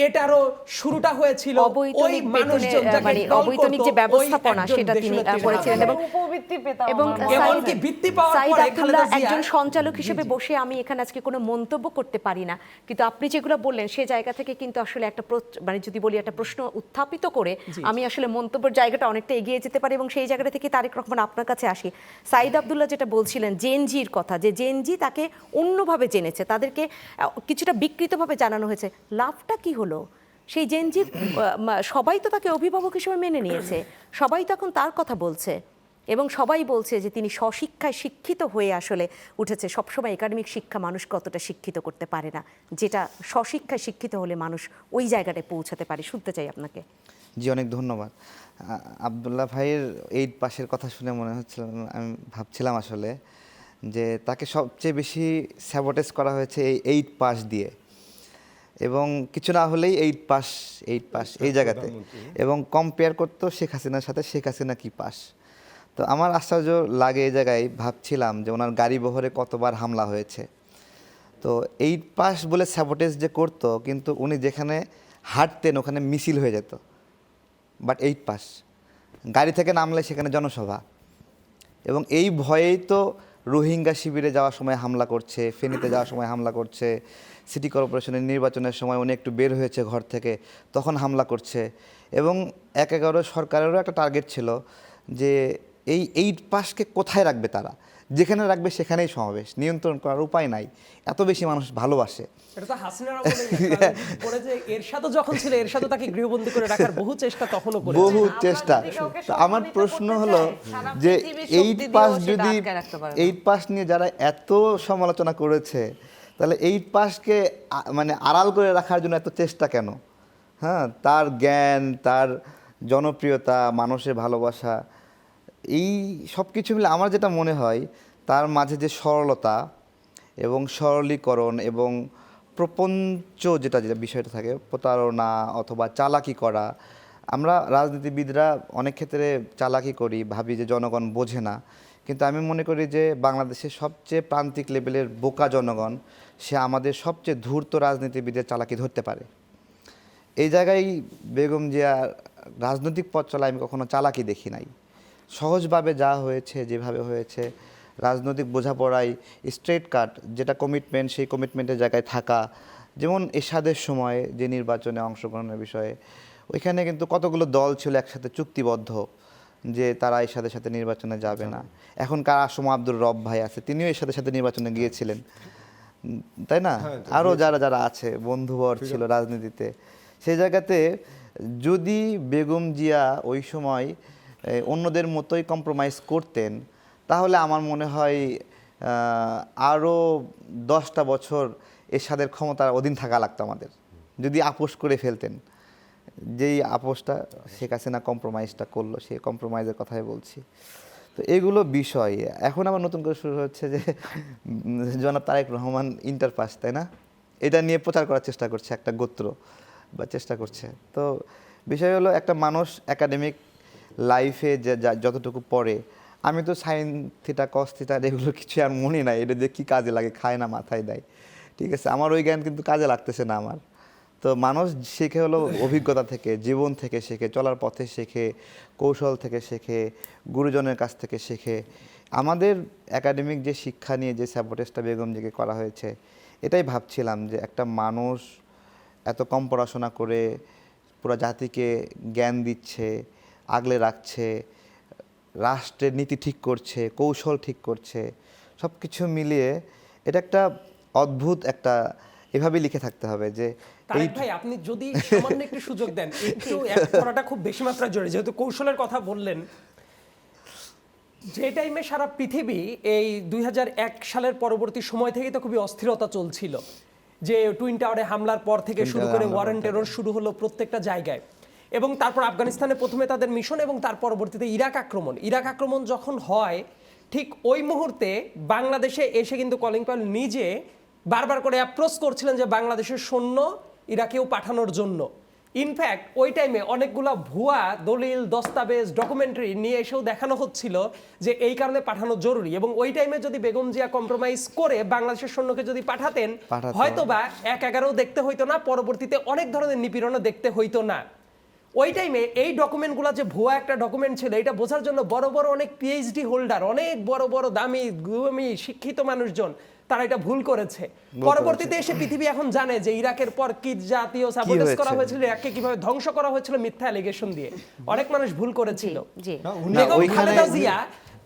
এটারও শুরুটা হয়েছিল ওই অবৈতনিক মানুষজন বেতনের, যাকে মানে দল অবৈতনিক করতো, যে ব্যবস্থাপনা ওই একজন সেটা তিনি দেশনেত্রীর করেছিলেন। হাতে। এবং উপবৃত্তি পেতাম এবং আমরা। এমনকি বৃত্তি পাওয়ার সাইদ পরে আব্দুল্লাহ খালেদা জিয়া একজন সঞ্চালক হিসেবে বসে আমি এখানে আজকে কোনো মন্তব্য করতে পারি না, কিন্তু আপনি যেগুলো বললেন সে জায়গা থেকে কিন্তু আসলে একটা মানে যদি বলি একটা প্রশ্ন উত্থাপিত করে আমি আসলে মন্তব্যের জায়গাটা অনেকটা এগিয়ে যেতে পারি, এবং সেই জায়গাটা থেকে তারেক রহমান আপনার কাছে আসি। সাইদ আব্দুল্লাহ যেটা বলছিলেন জেনজির কথা, যে জেনজি তাকে অন্যভাবে জেনেছে, তাদেরকে কিছুটা বিকৃতভাবে জানানো হয়েছে, লাভটা কি হলো? সেই জেনজির সবাই তো তাকে অভিভাবক হিসেবে মেনে নিয়েছে, সবাই তখন তার কথা বলছে, এবং সবাই বলছে যে তিনি স্বশিক্ষায় শিক্ষিত হয়ে আসলে উঠেছে। সবসময় একাডেমিক শিক্ষা মানুষকে অতটা শিক্ষিত করতে পারে না, যেটা স্বশিক্ষায় শিক্ষিত হলে মানুষ ওই জায়গাটায় পৌঁছাতে পারে। শুনতে চাই আপনাকে। জি, অনেক ধন্যবাদ। আব্দুল্লাহ ভাইয়ের 8 পাসের কথা শুনে মনে হচ্ছিল, আমি ভাবছিলাম আসলে যে তাকে সবচেয়ে বেশি স্যাবোটেজ করা হয়েছে এই 8 পাস দিয়ে, এবং কিছু না হলেই 8 পাস এই জায়গাতে, এবং কম্পেয়ার করতো শেখ হাসিনার সাথে, শেখ হাসিনা কি পাস। তো আমার আশ্চর্য লাগে এই জায়গায়, ভাবছিলাম যে ওনার গাড়ি বহরে কতবার হামলা হয়েছে। তো 8 পাস বলে স্যাবোটেজ যে করতো, কিন্তু উনি যেখানে হাঁটতেন ওখানে মিছিল হয়ে যেত, বাট 8 পাস। গাড়ি থেকে নামলে সেখানে জনসভা, এবং এই ভয়েই তো রোহিঙ্গা শিবিরে যাওয়ার সময় হামলা করছে, ফেনীতে যাওয়ার সময় হামলা করছে, সিটি কর্পোরেশনের নির্বাচনের সময় উনি একটু বের হয়েছে ঘর থেকে, তখন হামলা করছে। এবং 11 সরকারেরও একটা টার্গেট ছিল যে এই 8 পাসকে কোথায় রাখবে তারা, যেখানে রাখবে সেখানেই সমাবেশ, নিয়ন্ত্রণ করার উপায় নাই, এত বেশি মানুষ ভালোবাসে। এটা তো হাসিনার আমলে পরে যে এরশাদও যখন ছিল, এরশাদও তাকে গৃহবন্দী করে রাখার বহু চেষ্টা তখনও করেছে। বহু চেষ্টা। তো আমার প্রশ্ন হলো যে 8 পাস যদি 8 পাস নিয়ে যারা এত সমালোচনা করেছে, তাহলে 8 পাসকে মানে আড়াল করে রাখার জন্য এত চেষ্টা কেন? হ্যাঁ, তার জ্ঞান, তার জনপ্রিয়তা, মানুষের ভালোবাসা, এই সব কিছু মিলে আমার যেটা মনে হয় তার মাঝে যে সরলতা এবং সরলীকরণ এবং প্রপঞ্চ যেটা বিষয়টা থাকে, প্রতারণা অথবা চালাকি করা। আমরা রাজনীতিবিদরা অনেক ক্ষেত্রে চালাকি করি, ভাবি যে জনগণ বোঝে না, কিন্তু আমি মনে করি যে বাংলাদেশের সবচেয়ে প্রান্তিক লেভেলের বোকা জনগণ সে আমাদের সবচেয়ে ধূর্ত রাজনীতিবিদের চালাকি ধরতে পারে। এই জায়গায় বেগম জিয়া রাজনৈতিক পথ চলা আমি কখনো চালাকি দেখি নাই। সহজভাবে যা হয়েছে, যেভাবে হয়েছে, রাজনৈতিক বোঝাপড়ায় স্ট্রেট কাট, যেটা কমিটমেন্ট সেই কমিটমেন্টের জায়গায় থাকা। যেমন এরশাদের সময়ে যে নির্বাচনে অংশগ্রহণের বিষয়ে, ওইখানে কিন্তু কতগুলো দল ছিল একসাথে চুক্তিবদ্ধ যে তারা এরশাদের সাথে নির্বাচনে যাবে না। এখনকার আসম আব্দুর রব ভাই আছে, তিনিও এরশাদের সাথে নির্বাচনে গিয়েছিলেন, তাই না? আরও যারা আছে বন্ধুবর ছিল রাজনীতিতে। সেই জায়গাতে যদি বেগম জিয়া ওই সময় অন্যদের মতোই কম্প্রোমাইজ করতেন, তাহলে আমার মনে হয় আরও 10টা বছর এরশাদের ক্ষমতার অধীন থাকা লাগতো আমাদের, যদি আপোষ করে ফেলতেন। যেই আপোষটা শেখ হাসিনা কম্প্রোমাইজটা করলো, সেই কম্প্রোমাইজের কথাই বলছি। তো এগুলো বিষয় এখন আবার নতুন করে শুরু হচ্ছে যে জনাব তারেক রহমান ইন্টার পাস, তাই না? এটা নিয়ে প্রচার করার চেষ্টা করছে একটা গোত্র, বা চেষ্টা করছে। তো বিষয় হলো একটা মানুষ একাডেমিক লাইফে যে যতটুকু পড়ে, আমি তো সাইন থিটা কস থিটা এগুলো কিছু আর মনে নাই, এটা যে কী কাজে লাগে, খায় না মাথায় দেয়, ঠিক আছে? আমার ওই জ্ঞান কিন্তু কাজে লাগতেছে না আমার। তো মানুষ শেখে হলো অভিজ্ঞতা থেকে, জীবন থেকে শেখে, চলার পথে শেখে, কৌশল থেকে শেখে, গুরুজনের কাছ থেকে শেখে। আমাদের একাডেমিক যে শিক্ষা নিয়ে যে স্যাবোটেজটা বেগম জিকে করা হয়েছে, এটাই ভাবছিলাম যে একটা মানুষ এত কম পড়াশোনা করে পুরো জাতিকে জ্ঞান দিচ্ছে, আগলে রাখছে, রাষ্ট্রের নীতি ঠিক করছে, কৌশল ঠিক করছে, সব কিছু মিলিয়ে এটা একটা অদ্ভুত একটা, এভাবেই লিখে থাকতে হবে যে তারেক ভাই আপনি যদি সামান্য একটু সুযোগ দেন, একটু এক করাটা খুব বেশি মাত্রায় জড়িয়ে, যেহেতু কৌশলের কথা বললেন, যে টাইমে সারা পৃথিবী এই 2001 সালের পরবর্তী সময় থেকে তো খুবই অস্থিরতা চলছিল, যে টুইন টাওয়ারে হামলার পর থেকে শুরু করে ওয়ারেন টেরর শুরু হলো প্রত্যেকটা জায়গায়, এবং তারপর আফগানিস্তানে প্রথমে তাদের মিশন, এবং তার পরবর্তীতে ইরাক আক্রমণ যখন হয়, ঠিক ওই মুহূর্তে বাংলাদেশে এসে কিন্তু কলিং পাওয়েল নিজে বারবার করে অ্যাপ্রোচ করছিলেন যে বাংলাদেশের সৈন্য ইরাকেও পাঠানোর জন্য। ইনফ্যাক্ট ওই টাইমে অনেকগুলা ভুয়া দলিল দস্তাবেজ ডকুমেন্টারি নিয়ে এসেও দেখানো হচ্ছিল যে এই কারণে পাঠানো জরুরি, এবং ওই টাইমে যদি বেগম জিয়া কম্প্রোমাইজ করে বাংলাদেশের সৈন্যকে যদি পাঠাতেন হয়তোবা 1-11 দেখতে হইতো না, পরবর্তীতে অনেক ধরনের নিপীড়নও দেখতে হইতো না। ওই টাইমে এই ডকুমেন্টগুলো যে ভুয়া একটা ডকুমেন্ট ছিল এটা বোঝার জন্য বড় বড় অনেক পিএইচডি হোল্ডার, অনেক বড় বড় দামি গুমি শিক্ষিত মানুষজন তারা এটা ভুল করেছে। পরবর্তীতে এসে পৃথিবী এখন জানে যে ইরাকের পর কি জাতীয় সাবোটেজ করা হয়েছিল, ইরাককে কিভাবে ধ্বংস করা হয়েছিল মিথ্যা অ্যালিগেশন দিয়ে। অনেক মানুষ ভুল করেছিল। জি বেগম খালেদা জিয়া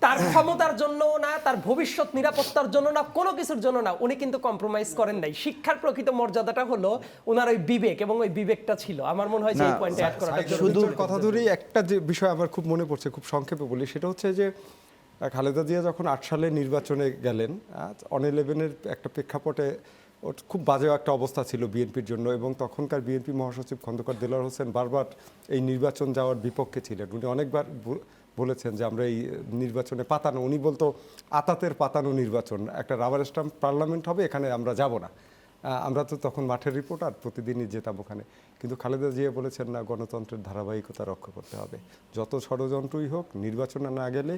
তার ক্ষমতার জন্য না, তার ভবিষ্যৎ নিরাপত্তার জন্য না, কোনো কিছুর জন্য না, উনি কিন্তু কম্প্রোমাইজ করেন নাই। শিক্ষার প্রকৃত মর্যাদাটা হলো ওনার ওই বিবেক, এবং ওই বিবেকটা ছিল। আমার মনে হয় যে এই পয়েন্টে অ্যাড করাটা শুধু কথা ধরেই একটা যে বিষয় আমার খুব মনে পড়ছে, খুব সংক্ষেপে বলি, সেটা হচ্ছে যে খালেদা জিয়া যখন 8 সালে নির্বাচনে গেলেন, অন 11-এর একটা প্রেক্ষাপটে ওর খুব বাজে একটা অবস্থা ছিল বিএনপির জন্য, এবং তখনকার বিএনপি মহাসচিব খন্দকার দেলোয়ার হোসেন বারবার এই নির্বাচন যাওয়ার বিপক্ষে ছিলেন। উনি অনেকবার বলেছেন যে আমরা এই নির্বাচনে পাতানো, উনি বলতো আতাতের পাতানো নির্বাচন, একটা রাবার স্টাম্প পার্লামেন্ট হবে, এখানে আমরা যাব না। আমরা তো তখন মাঠের রিপোর্টার, প্রতিদিনই যেতাম ওখানে। কিন্তু খালেদা জিয়া বলেছেন না, গণতন্ত্রের ধারাবাহিকতা রক্ষা করতে হবে, যত ষড়যন্ত্রই হোক, নির্বাচনে না গেলে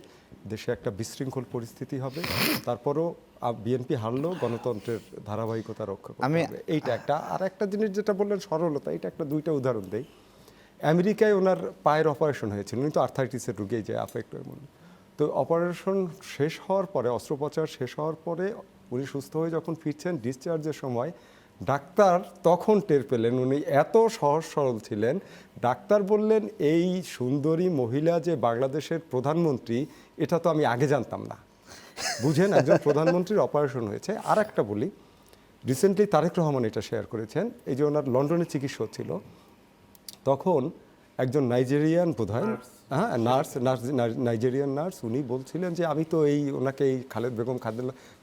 দেশে একটা বিশৃঙ্খল পরিস্থিতি হবে, তারপরও বিএনপি হারলেও গণতন্ত্রের ধারাবাহিকতা রক্ষা করতে হবে। এইটা একটা। আর একটা জিনিস যেটা বললেন সরলতা, এটা একটা 2টা উদাহরণ দেই। আমেরিকায় ওনার পায়ের অপারেশন হয়েছিল, উনি তো আর্থাইটিসের রোগেই যে আফেক্ট হয়ে মনে। তো অপারেশন শেষ হওয়ার পরে, অস্ত্রোপচার শেষ হওয়ার পরে উনি সুস্থ হয়ে যখন ফিরছেন, ডিসচার্জের সময় ডাক্তার তখন টের পেলেন উনি এত সহজ সরল ছিলেন। ডাক্তার বললেন, এই সুন্দরী মহিলা যে বাংলাদেশের প্রধানমন্ত্রী, এটা তো আমি আগে জানতাম না। বুঝেন, একজন প্রধানমন্ত্রীর অপারেশন হয়েছে। আর একটা বলি, রিসেন্টলি তারেক রহমান এটা শেয়ার করেছেন, এই যে ওনার লন্ডনে চিকিৎসা হচ্ছিল, তখন একজন নাইজেরিয়ান বোধহয় নার্স, নাইজেরিয়ান নার্স, উনি বলছিলেন যে আমি তো ওনাকে এই বেগম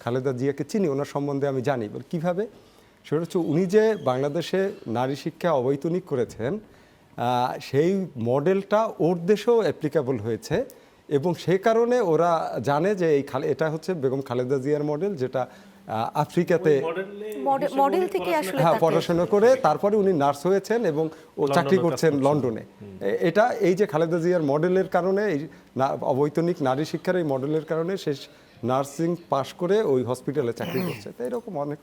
খালেদা জিয়াকে চিনি, ওনার সম্বন্ধে আমি জানি। কীভাবে? সেটা হচ্ছে উনি যে বাংলাদেশে নারী শিক্ষা অবৈতনিক করেছেন, সেই মডেলটা ওর দেশেও অ্যাপ্লিকেবল হয়েছে, এবং সেই কারণে ওরা জানে যে এটা হচ্ছে বেগম খালেদা জিয়ার মডেল, যেটা আফ্রিকাতে মডেল থেকে আসলে পড়াশোনা করে তারপরে উনি নার্স হয়েছেন এবং ও চাকরি করছেন লন্ডনে। এটা এই যে খালেদা জিয়ার মডেলের কারণে, এই অবৈতনিক নারী শিক্ষার এই মডেলের কারণে সে নার্সিং পাশ করে ওই হসপিটালে চাকরি করছে। তো এরকম অনেক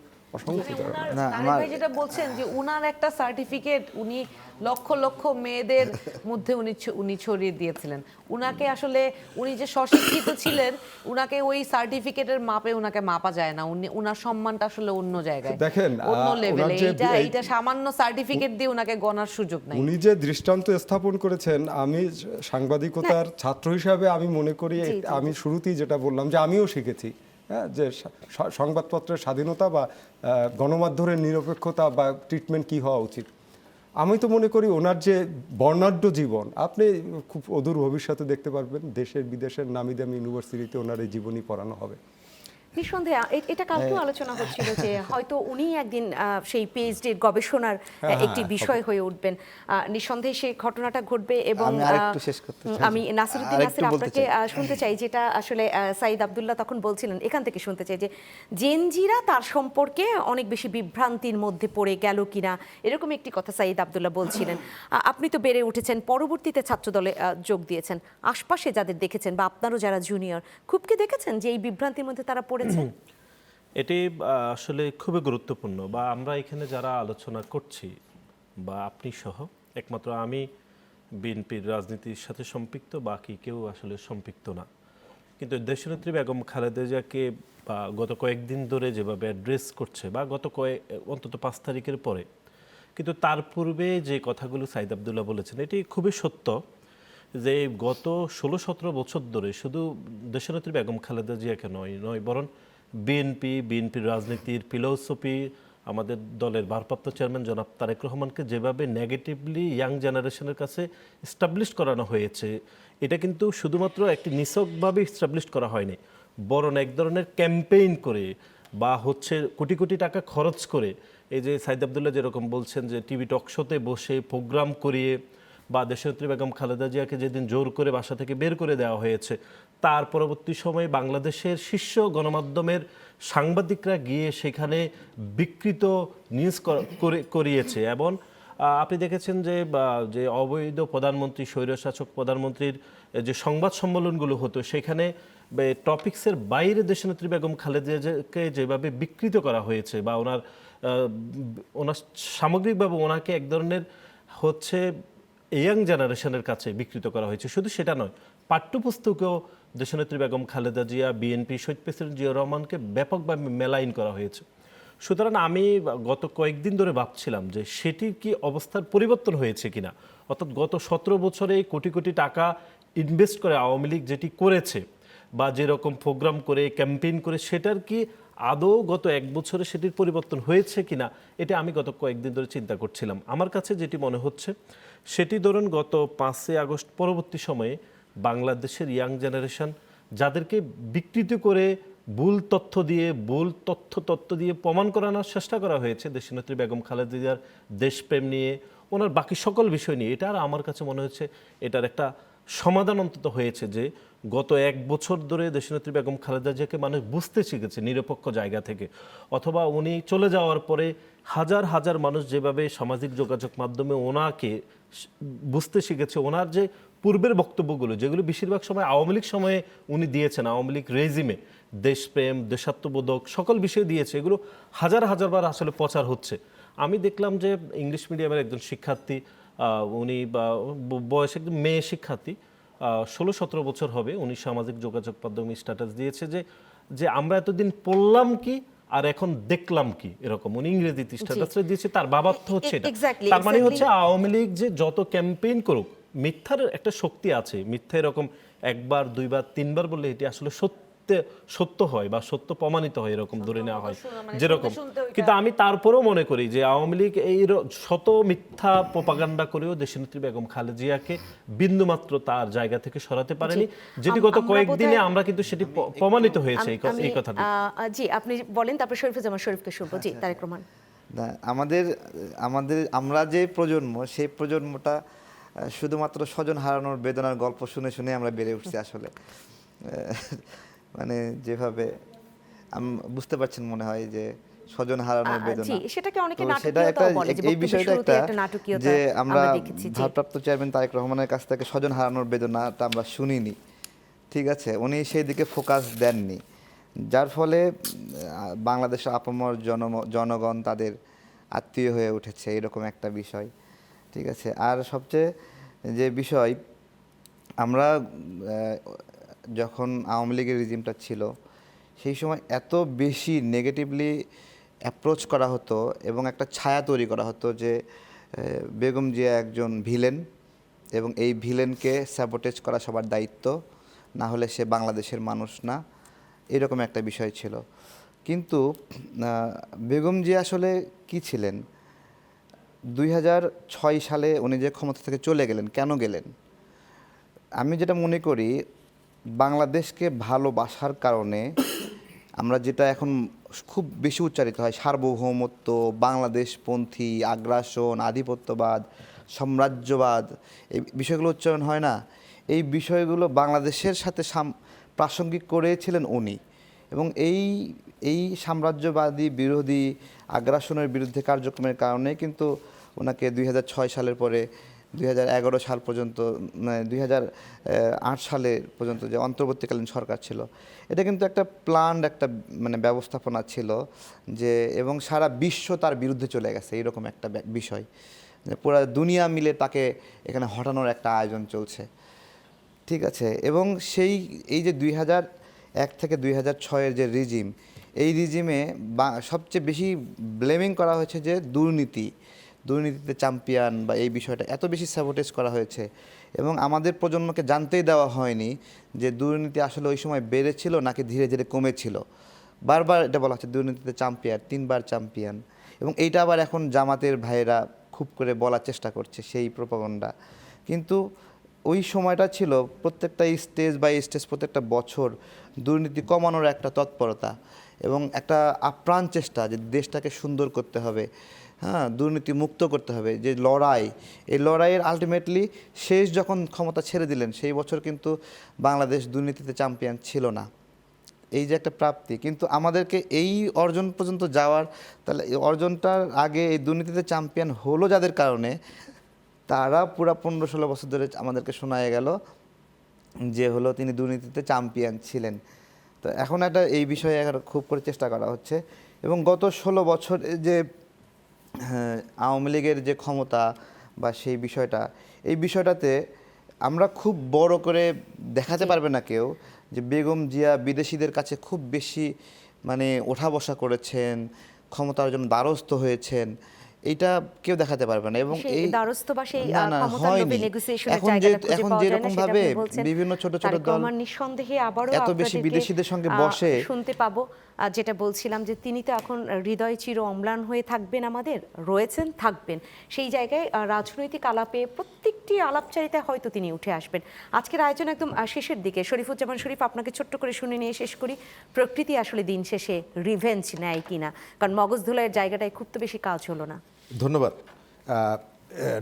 যেটা বলছেন যে উনার একটা সার্টিফিকেট উনি লক্ষ লক্ষ মেয়েদের মধ্যে উনি ছড়িয়ে দিয়েছিলেন। উনাকে আসলে উনি যে স্বশিক্ষিত ছিলেন, উনাকে ওই সার্টিফিকেটের মাপে উনাকে মাপা যায় না। উনার সম্মানটা আসলে অন্য জায়গায়, দেখেন অন্য লেভেলে। এইটা সামান্য সার্টিফিকেট দিয়ে উনাকে গণার সুযোগ নাই। উনি যে দৃষ্টান্ত স্থাপন করেছেন, আমি সাংবাদিকতার ছাত্র হিসাবে আমি মনে করি, আমি শুরুতেই যেটা বললাম যে আমিও শিখেছি, হ্যাঁ, যে সংবাদপত্রের স্বাধীনতা বা গণমাধ্যমের নিরপেক্ষতা বা ট্রিটমেন্ট কী হওয়া উচিত। আমি তো মনে করি ওনার যে বর্ণাঢ্য জীবন, আপনি খুব অদূর ভবিষ্যতে দেখতে পারবেন দেশের বিদেশের নামি দামি ইউনিভার্সিটিতে ওনার এই জীবনী পড়ানো হবে। নিঃসন্দেহে এটা কালকেও আলোচনা হচ্ছিল যে হয়তো উনি একদিন সেই পিএইচডির গবেষণার একটি বিষয় হয়ে উঠবেন। নিঃসন্দেহে সেই ঘটনাটা ঘটবে। এবং আমি নাসিরউদ্দিন নাসির আপনাকে শুনতে চাই, যেটা আসলে সাইদ আব্দুল্লাহ তখন বলছিলেন, এখান থেকে শুনতে চাই যে জেনজিরা তার সম্পর্কে অনেক বেশি বিভ্রান্তির মধ্যে পড়ে গেল কিনা, এরকম একটি কথা সাইদ আব্দুল্লাহ বলছিলেন। আপনি তো বেড়ে উঠেছেন, পরবর্তীতে ছাত্রদলে যোগ দিয়েছেন, আশপাশে যাদের দেখেছেন বা আপনারও যারা জুনিয়র, খুব কি দেখেছেন যে এই বিভ্রান্তির মধ্যে তারা পড়ে? এটি আসলে খুবই গুরুত্বপূর্ণ। বা আমরা এখানে যারা আলোচনা করছি বা আপনি সহ, একমাত্র আমি বিএনপির রাজনীতির সাথে সম্পৃক্ত, বাকি কেউ আসলে সম্পৃক্ত না। কিন্তু দেশনেত্রী বেগম খালেদা জিয়াকে বা গত কয়েকদিন ধরে যেভাবে অ্যাড্রেস করছে, বা গত অন্তত 5 তারিখের পরে, কিন্তু তার পূর্বে যে কথাগুলো সাইদ আব্দুল্লাহ বলেছেন, এটি খুবই সত্য যে গত 16-17 বছর ধরে শুধু দেশনেত্রী বেগম খালেদা জিয়াকে নয় বরং বিএনপির রাজনীতির ফিলোসফি, আমাদের দলের ভারপ্রাপ্ত চেয়ারম্যান জনাব তারেক রহমানকে যেভাবে নেগেটিভলি ইয়াং জেনারেশনের কাছে এস্টাবলিশ করানো হয়েছে, এটা কিন্তু শুধুমাত্র একটি নিছকভাবে এস্টাবলিশ করা হয়নি, বরং এক ধরনের ক্যাম্পেইন করে বা হচ্ছে কোটি কোটি টাকা খরচ করে, এই যে সাইদ আব্দুল্লাহ যেরকম বলছেন যে টিভি টক শোতে বসে প্রোগ্রাম করিয়ে, বা দেশনেত্রী বেগম খালেদা জিয়াকে যেদিন জোর করে বাসা থেকে বের করে দেওয়া হয়েছে, তার পরবর্তী সময়ে বাংলাদেশের শীর্ষ গণমাধ্যমের সাংবাদিকরা গিয়ে সেখানে বিকৃত নিউজ করিয়েছে। এবং আপনি দেখেছেন যে যে অবৈধ প্রধানমন্ত্রী, স্বৈরশাসক প্রধানমন্ত্রীর যে সংবাদ সম্মেলনগুলো হতো, সেখানে টপিক্সের বাইরে দেশনেত্রী বেগম খালেদাকে যেভাবে বিকৃত করা হয়েছে, বা ওনার সামগ্রিকভাবে ওনাকে এক ধরনের হচ্ছে ইয়াং জেনারেশনের কাছে বিকৃত করা হয়েছে। শুধু সেটা নয়, পাঠ্যপুস্তকেও দেশনেত্রী বেগম খালেদা জিয়া, বিএনপি, শহীদ প্রেসিডেন্ট জিয়াউর রহমানকে ব্যাপকভাবে মেলাইন করা হয়েছে। সুতরাং আমি গত কয়েকদিন ধরে ভাবছিলাম যে সেটির কি অবস্থার পরিবর্তন হয়েছে কিনা, অর্থাৎ গত 17 বছরে কোটি কোটি টাকা ইনভেস্ট করে আওয়ামী লীগ যেটি করেছে, বা যেরকম প্রোগ্রাম করে ক্যাম্পেইন করে, সেটার কি আদৌ গত 1 বছরে সেটির পরিবর্তন হয়েছে কিনা, এটা আমি গত কয়েকদিন ধরে চিন্তা করছিলাম। আমার কাছে যেটি মনে হচ্ছে, সেটি ধরুন গত 5ই আগস্ট পরবর্তী সময়ে বাংলাদেশের ইয়াং জেনারেশন যাদেরকে বিকৃত করে ভুল তথ্য দিয়ে প্রমাণ করানোর চেষ্টা করা হয়েছে দেশনেত্রী বেগম খালেদা জিয়ার দেশপ্রেম নিয়ে, ওনার বাকি সকল বিষয় নিয়ে, এটা আর আমার কাছে মনে হচ্ছে এটার একটা সমাধান অন্তত হয়েছে, যে গত 1 বছর ধরে দেশনেত্রী বেগম খালেদা জিয়াকে মানুষ বুঝতে শিখেছে নিরপেক্ষ জায়গা থেকে, অথবা উনি চলে যাওয়ার পরে হাজার হাজার মানুষ যেভাবে সামাজিক যোগাযোগ মাধ্যমে ওনাকে বুঝতে শিখেছে, ওনার যে পূর্বের বক্তব্যগুলো যেগুলো বেশিরভাগ সময় আওয়ামী লীগ সময়ে উনি দিয়েছেন, আওয়ামী লীগ রেজিমে দেশপ্রেম, দেশাত্মবোধক সকল বিষয় দিয়েছে, এগুলো হাজার হাজারবার আসলে প্রচার হচ্ছে। আমি দেখলাম যে ইংলিশ মিডিয়ামের একজন শিক্ষার্থী, উনি বয়স একদম মেয়ে শিক্ষার্থী, 16-17 বছর হবে, উনি সামাজিক যোগাযোগ মাধ্যমে স্ট্যাটাস দিয়েছে যে আমরা এতদিন পড়লাম কি আর এখন দেখলাম কি, এরকম উনি ইংরেজিতে স্ট্যাটাসটা দিয়েছে। তার বাবার্থ হচ্ছে এটা, তার মানে হচ্ছে আওয়ামী লীগ যে যত ক্যাম্পেইন করুক, মিথ্যার একটা শক্তি আছে, মিথ্যা এরকম 1 বার 2 বার 3 বার বললে এটি আসলে সত্য হয় বা সত্য প্রমাণিত হয়, এরকম ধরে নেওয়া হয় যেরকম। কিন্তু আমি তারপরেও মনে করি যে আওয়ামী লীগ এই শত মিথ্যা প্রপাগান্ডা করেও দেশনেত্রী বেগম খালেদা জিয়াকে বিন্দুমাত্র তার জায়গা থেকে সরাতে পারেনি, যেটি গত কয়েকদিনে আমরা কিন্তু সেটি প্রমাণিত হয়েছে এই কথাটি। জি, আপনি বলেন, তারপর শরীফুজ্জামান শরীফকে শুনবো। জি, তারেক রহমান। না, আমরা যে প্রজন্ম, সেই প্রজন্মটা শুধুমাত্র স্বজন হারানোর বেদনার গল্প শুনে শুনে আমরা বেড়ে উঠছি আসলে। মানে যেভাবে বুঝতে পারছেন মনে হয় যে স্বজন হারানোর বেদনা, জি, সেটাকে অনেকে তো নাটকীয়তাও বলে, যে এই বিষয়টা একটা নাটকীয়তা যে আমরা দেখেছি। ভারপ্রাপ্ত চেয়ারম্যান তারেক রহমানের কাছ থেকে স্বজন হারানোর বেদনাটা আমরা শুনিনি, ঠিক আছে, উনি সেই দিকে ফোকাস দেননি, যার ফলে বাংলাদেশের আপামর জনগণ তাদের আত্মীয় হয়ে উঠেছে, এরকম একটা বিষয়, ঠিক আছে। আর সবচেয়ে যে বিষয়, আমরা যখন আওয়ামী লীগের রিজিমটা ছিল, সেই সময় এত বেশি নেগেটিভলি অ্যাপ্রোচ করা হতো এবং একটা ছায়া তৈরি করা হতো যে বেগম জিয়া একজন ভিলেন, এবং এই ভিলেনকে স্যাবোটেজ করা সবার দায়িত্ব, না হলে সে বাংলাদেশের মানুষ না, এরকম একটা বিষয় ছিল। কিন্তু বেগম জিয়া আসলে কি ছিলেন? 2006 সালে উনি যে ক্ষমতা থেকে চলে গেলেন, কেন গেলেন? আমি যেটা মনে করি, বাংলাদেশকে ভালোবাসার কারণে আমরা যেটা এখন খুব বেশি উচ্চারিত হয়, সার্বভৌমত্ব, বাংলাদেশপন্থী, আগ্রাসন, আধিপত্যবাদ, সাম্রাজ্যবাদ, এই বিষয়গুলো উচ্চারণ হয় না, এই বিষয়গুলো বাংলাদেশের সাথে প্রাসঙ্গিক করেছিলেন উনি, এবং এই সাম্রাজ্যবাদী বিরোধী আগ্রাসনের বিরুদ্ধে কার্যক্রমের কারণে কিন্তু ওনাকে 2006 সালের পরে 2011 সাল পর্যন্ত, 2008 সালে পর্যন্ত যে অন্তর্বর্তীকালীন সরকার ছিল, এটা কিন্তু একটা প্ল্যান্ড একটা ব্যবস্থাপনা ছিল, যে এবং সারা বিশ্ব তার বিরুদ্ধে চলে গেছে, এরকম একটা বিষয়, পুরো দুনিয়া মিলে তাকে এখানে হটানোর একটা আয়োজন চলছে, ঠিক আছে। এবং এই যে 2001 থেকে 2006-এর যে রিজিম, এই রিজিমে সবচেয়ে বেশি ব্লেমিং করা হয়েছে যে দুর্নীতিতে চ্যাম্পিয়ন, বা এই বিষয়টা এত বেশি স্যাবোটেজ করা হয়েছে, এবং আমাদের প্রজন্মকে জানতেই দেওয়া হয়নি যে দুর্নীতি আসলে ওই সময় বেড়েছিল নাকি ধীরে ধীরে কমেছিল। বারবার এটা বলা হচ্ছে দুর্নীতিতে চ্যাম্পিয়ন, 3 বার চ্যাম্পিয়ন, এবং এইটা আবার এখন জামাতের ভাইয়েরা খুব করে বলার চেষ্টা করছে সেই প্রোপাগান্ডা। কিন্তু ওই সময়টা ছিল প্রত্যেকটা স্টেজ বাই স্টেজ, প্রত্যেকটা বছর দুর্নীতি কমানোর একটা তৎপরতা এবং একটা আপ্রাণ চেষ্টা যে দেশটাকে সুন্দর করতে হবে, হ্যাঁ, দুর্নীতি মুক্ত করতে হবে, যে এই লড়াইয়ের আলটিমেটলি শেষ যখন ক্ষমতা ছেড়ে দিলেন, সেই বছর কিন্তু বাংলাদেশ দুর্নীতিতে চ্যাম্পিয়ন ছিল না, এই যে একটা প্রাপ্তি, কিন্তু আমাদেরকে এই অর্জন পর্যন্ত যাওয়ার, তাহলে এই অর্জনটার আগে এই দুর্নীতিতে চ্যাম্পিয়ন হলো যাদের কারণে, তারা পুরা 15-16 বছর ধরে আমাদেরকে শোনায় গেল যে হলো তিনি দুর্নীতিতে চ্যাম্পিয়ন ছিলেন। তো এখন একটা এই বিষয়ে একটা খুব করে চেষ্টা করা হচ্ছে, এবং গত 16 বছর যে আওয়ামী লীগের যে ক্ষমতা বা সেই বিষয়টা, এই বিষয়টাতে আমরা খুব বড় করে দেখাতে পারবে না কেউ যে বেগম জিয়া বিদেশিদের কাছে খুব বেশি মানে ওঠা বসা করেছেন, ক্ষমতার জন্য দ্বারস্থ হয়েছেন, এইটা কেউ দেখাতে পারবে না। এবং সেই এই দ্বারস্থ বা সেই না, না, ক্ষমতার লোভে হয়নি। নেগোসিয়েশনের এখন জায়গাটা খুঁজে এখন পাওয়া যায় না, যেরকম সেটা ভাবে আপনি বলছেন। বিভিন্ন ছোট ছোট তারেক দল রহমান নিঃসন্দেহে আবারও এত বেশি আপনাদেরকে, বিদেশিদের সঙ্গে বসে শুনতে পাবো। যেটা বলছিলাম যে তিনি তো এখন হৃদয় চির অম্লান হয়ে থাকবেন, আমাদের রয়েছেন, থাকবেন। সেই জায়গায় রাজনৈতিক আলাপে প্রত্যেকটি আলাপচারিতায় হয়তো তিনি উঠে আসবেন। আজকের আয়োজন একদম শেষের দিকে। শরীফুজ্জামান শরীফ, আপনাকে ছোট্ট করে শুনে নিয়ে শেষ করি। প্রকৃতি আসলে দিন শেষে রিভেঞ্জ নেয় কিনা, কারণ মগজ ধুলাইয়ের জায়গাটায় খুব তো বেশি কাজ হলো না। ধন্যবাদ।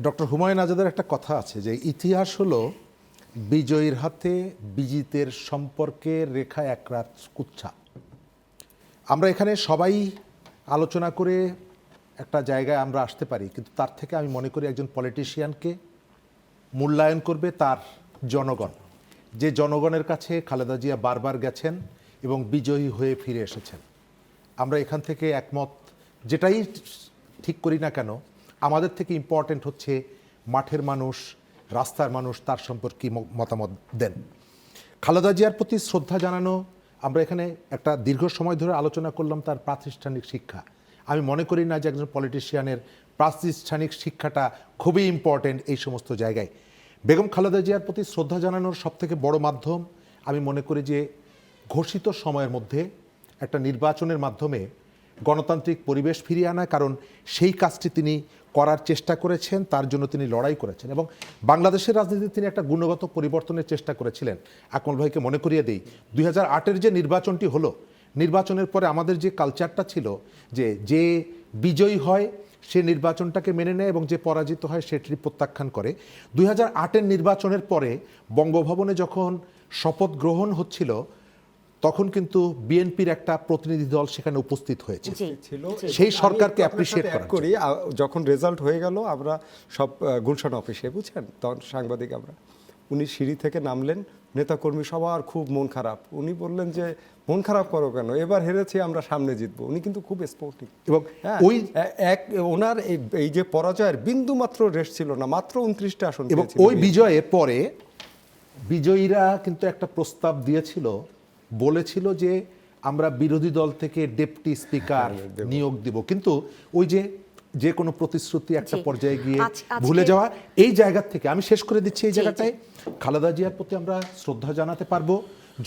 ডক্টর হুমায়ুন আজাদের একটা কথা আছে যে ইতিহাস হলো বিজয়ীর হাতে বিজিতের সম্পর্কের রেখা একরাত কুচ্ছা। আমরা এখানে সবাই আলোচনা করে একটা জায়গায় আমরা আসতে পারি, কিন্তু তার থেকে আমি মনে করি একজন পলিটিশিয়ানকে মূল্যায়ন করবে তার জনগণ, যে জনগণের কাছে খালেদা জিয়া বারবার গেছেন এবং বিজয়ী হয়ে ফিরে এসেছেন। আমরা এখান থেকে একমত, যেটাই ঠিক করি না কেন আমাদের থেকে ইম্পর্টেন্ট হচ্ছে মাঠের মানুষ, রাস্তার মানুষ তার সম্পর্কে মতামত দেন। খালেদা জিয়ার প্রতি শ্রদ্ধা জানানো, আমরা এখানে একটা দীর্ঘ সময় ধরে আলোচনা করলাম তার প্রাতিষ্ঠানিক শিক্ষা। আমি মনে করি না যে একজন পলিটিশিয়ানের প্রাতিষ্ঠানিক শিক্ষাটা খুবই ইম্পর্টেন্ট এই সমস্ত জায়গায়। বেগম খালেদা জিয়ার প্রতি শ্রদ্ধা জানানোর সবথেকে বড় মাধ্যম আমি মনে করি যে ঘোষিত সময়ের মধ্যে একটা নির্বাচনের মাধ্যমে গণতান্ত্রিক পরিবেশ ফিরিয়ে আনা, কারণ সেই কাজটি তিনি করার চেষ্টা করেছেন, তার জন্য তিনি লড়াই করেছেন এবং বাংলাদেশের রাজনীতিতে তিনি একটা গুণগত পরিবর্তনের চেষ্টা করেছিলেন। আকমল ভাইকে মনে করিয়ে দিই, 2008-এর যে নির্বাচনটি হলো, নির্বাচনের পরে আমাদের যে কালচারটা ছিল যে বিজয়ী হয় সে নির্বাচনটাকে মেনে নেয় এবং যে পরাজিত হয় সেটি প্রত্যাখ্যান করে। 2008-এর নির্বাচনের পরে বঙ্গভবনে যখন শপথ গ্রহণ হচ্ছিল তখন কিন্তু বিএনপির একটা প্রতিনিধি দল সেখানে উপস্থিত হয়েছে, ছিল সেই সরকারকে আমি অ্যাপ্রিসিয়েট আপনার সাথে করা করি। যখন রেজাল্ট হয়ে গেল আমরা সব গুলশান অফিসে, বুঝছেন, তখন সাংবাদিক আমরা, উনি সিঁড়ি থেকে নামলেন, নেতাকর্মী সবার খুব মন খারাপ। উনি বললেন যে মন খারাপ করো কেন, এবার হেরেছি আমরা, সামনে জিতবো। উনি কিন্তু খুব স্পোর্টিভ এবং ওই ওনার এই যে পরাজয়ের বিন্দু মাত্র রেশ ছিল না, মাত্র 29টা আসন এবং পেয়েছিল। ওই বিজয়ের পরে বিজয়ীরা কিন্তু একটা প্রস্তাব দিয়েছিল, বলেছিল যে আমরা বিরোধী দল থেকে ডেপুটি স্পিকার নিয়োগ দিব, কিন্তু ওই যে কোনো প্রতিশ্রুতি একটা পর্যায়ে গিয়ে ভুলে যাওয়া, এই জায়গা থেকে আমি শেষ করে দিচ্ছি। এই জায়গাটায় খালেদা জিয়ার প্রতি আমরা শ্রদ্ধা জানাতে পারবো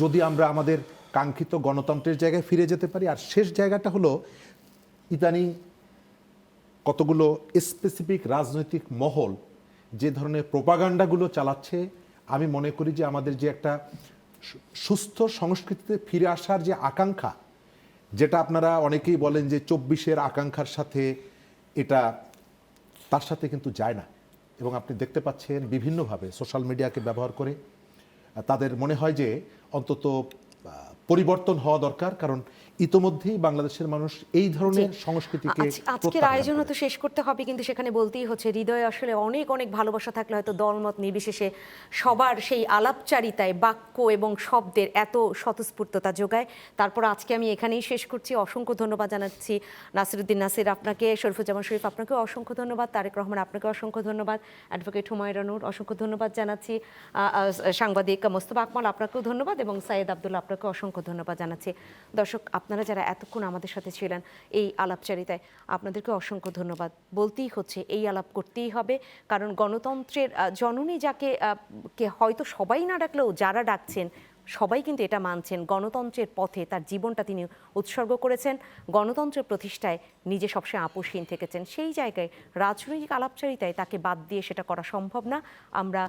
যদি আমরা আমাদের কাঙ্ক্ষিত গণতন্ত্রের জায়গায় ফিরে যেতে পারি। আর শেষ জায়গাটা হলো ইদানিং কতগুলো স্পেসিফিক রাজনৈতিক মহল যে ধরনের প্রোপাগান্ডাগুলো চালাচ্ছে, আমি মনে করি যে আমাদের যে একটা সুস্থ সংস্কৃতিতে ফিরে আসার যে আকাঙ্ক্ষা, যেটা আপনারা অনেকেই বলেন যে 24-এর আকাঙ্ক্ষার সাথে এটা, তার সাথে কিন্তু যায় না। এবং আপনি দেখতে পাচ্ছেন বিভিন্নভাবে সোশ্যাল মিডিয়াকে ব্যবহার করে তাদের মনে হয় যে অন্তত পরিবর্তন হওয়া দরকার, কারণ ইতোমধ্যেই বাংলাদেশের মানুষ এই ধরনের সংস্কৃতিকে আজকের আয়োজন তো শেষ করতে হবে, কিন্তু সেখানে বলতেই হচ্ছে হৃদয়ে আসলে অনেক অনেক ভালোবাসা থাকলে হয়তো দলমত নির্বিশেষে সবার সেই আলাপচারিতায় বাক্য এবং শব্দের এত স্বতঃস্ফূর্ততা যোগায়। তারপর আজকে আমি এখানেই শেষ করছি। অসংখ্য ধন্যবাদ জানাচ্ছি নাসিরুদ্দিন নাসির আপনাকে, শরীফুজ্জামান শরীফ আপনাকেও অসংখ্য ধন্যবাদ, তারেক রহমান আপনাকে অসংখ্য ধন্যবাদ, অ্যাডভোকেট হুমায়ুন নূর অসংখ্য ধন্যবাদ জানাচ্ছি, সাংবাদিক মোস্তফা আকমল আপনাকেও ধন্যবাদ এবং সাইয়েদ আব্দুল্লাহ আপনাকে অসংখ্য ধন্যবাদ জানাচ্ছি। দর্শক আপনারা যারা এতক্ষণ আমাদের সাথে ছিলেন এই আলাপচারিতায়, আপনাদেরকে অসংখ্য ধন্যবাদ। বলতেই হচ্ছে এই আলাপ করতেই হবে, কারণ গণতন্ত্রের জননী যাকে হয়তো সবাই না ডাকলেও যারা ডাকছেন সবাই কিন্তু এটা মানছেন, গণতন্ত্রের পথে তার জীবনটা তিনি উৎসর্গ করেছেন, গণতন্ত্রের প্রতিষ্ঠায় নিজে সবসময় আপোষহীন থেকেছেন। সেই জায়গায় রাজনৈতিক আলাপচারিতায় তাকে বাদ দিয়ে সেটা করা সম্ভব না। আমরা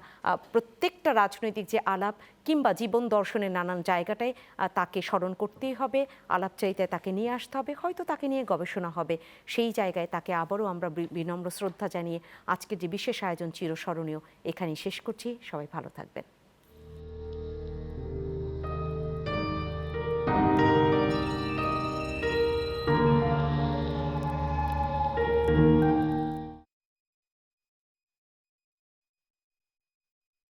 প্রত্যেকটা রাজনৈতিক যে আলাপ কিংবা জীবন দর্শনের নানান জায়গাটায় তাকে স্মরণ করতেই হবে, আলাপচারিতায় তাকে নিয়ে আসতে হবে, হয়তো তাকে নিয়ে গবেষণা হবে। সেই জায়গায় তাকে আবারও আমরা বিনম্র শ্রদ্ধা জানিয়ে আজকের যে বিশেষ আয়োজন চিরস্মরণীয় এখানেই শেষ করছি। সবাই ভালো থাকবেন।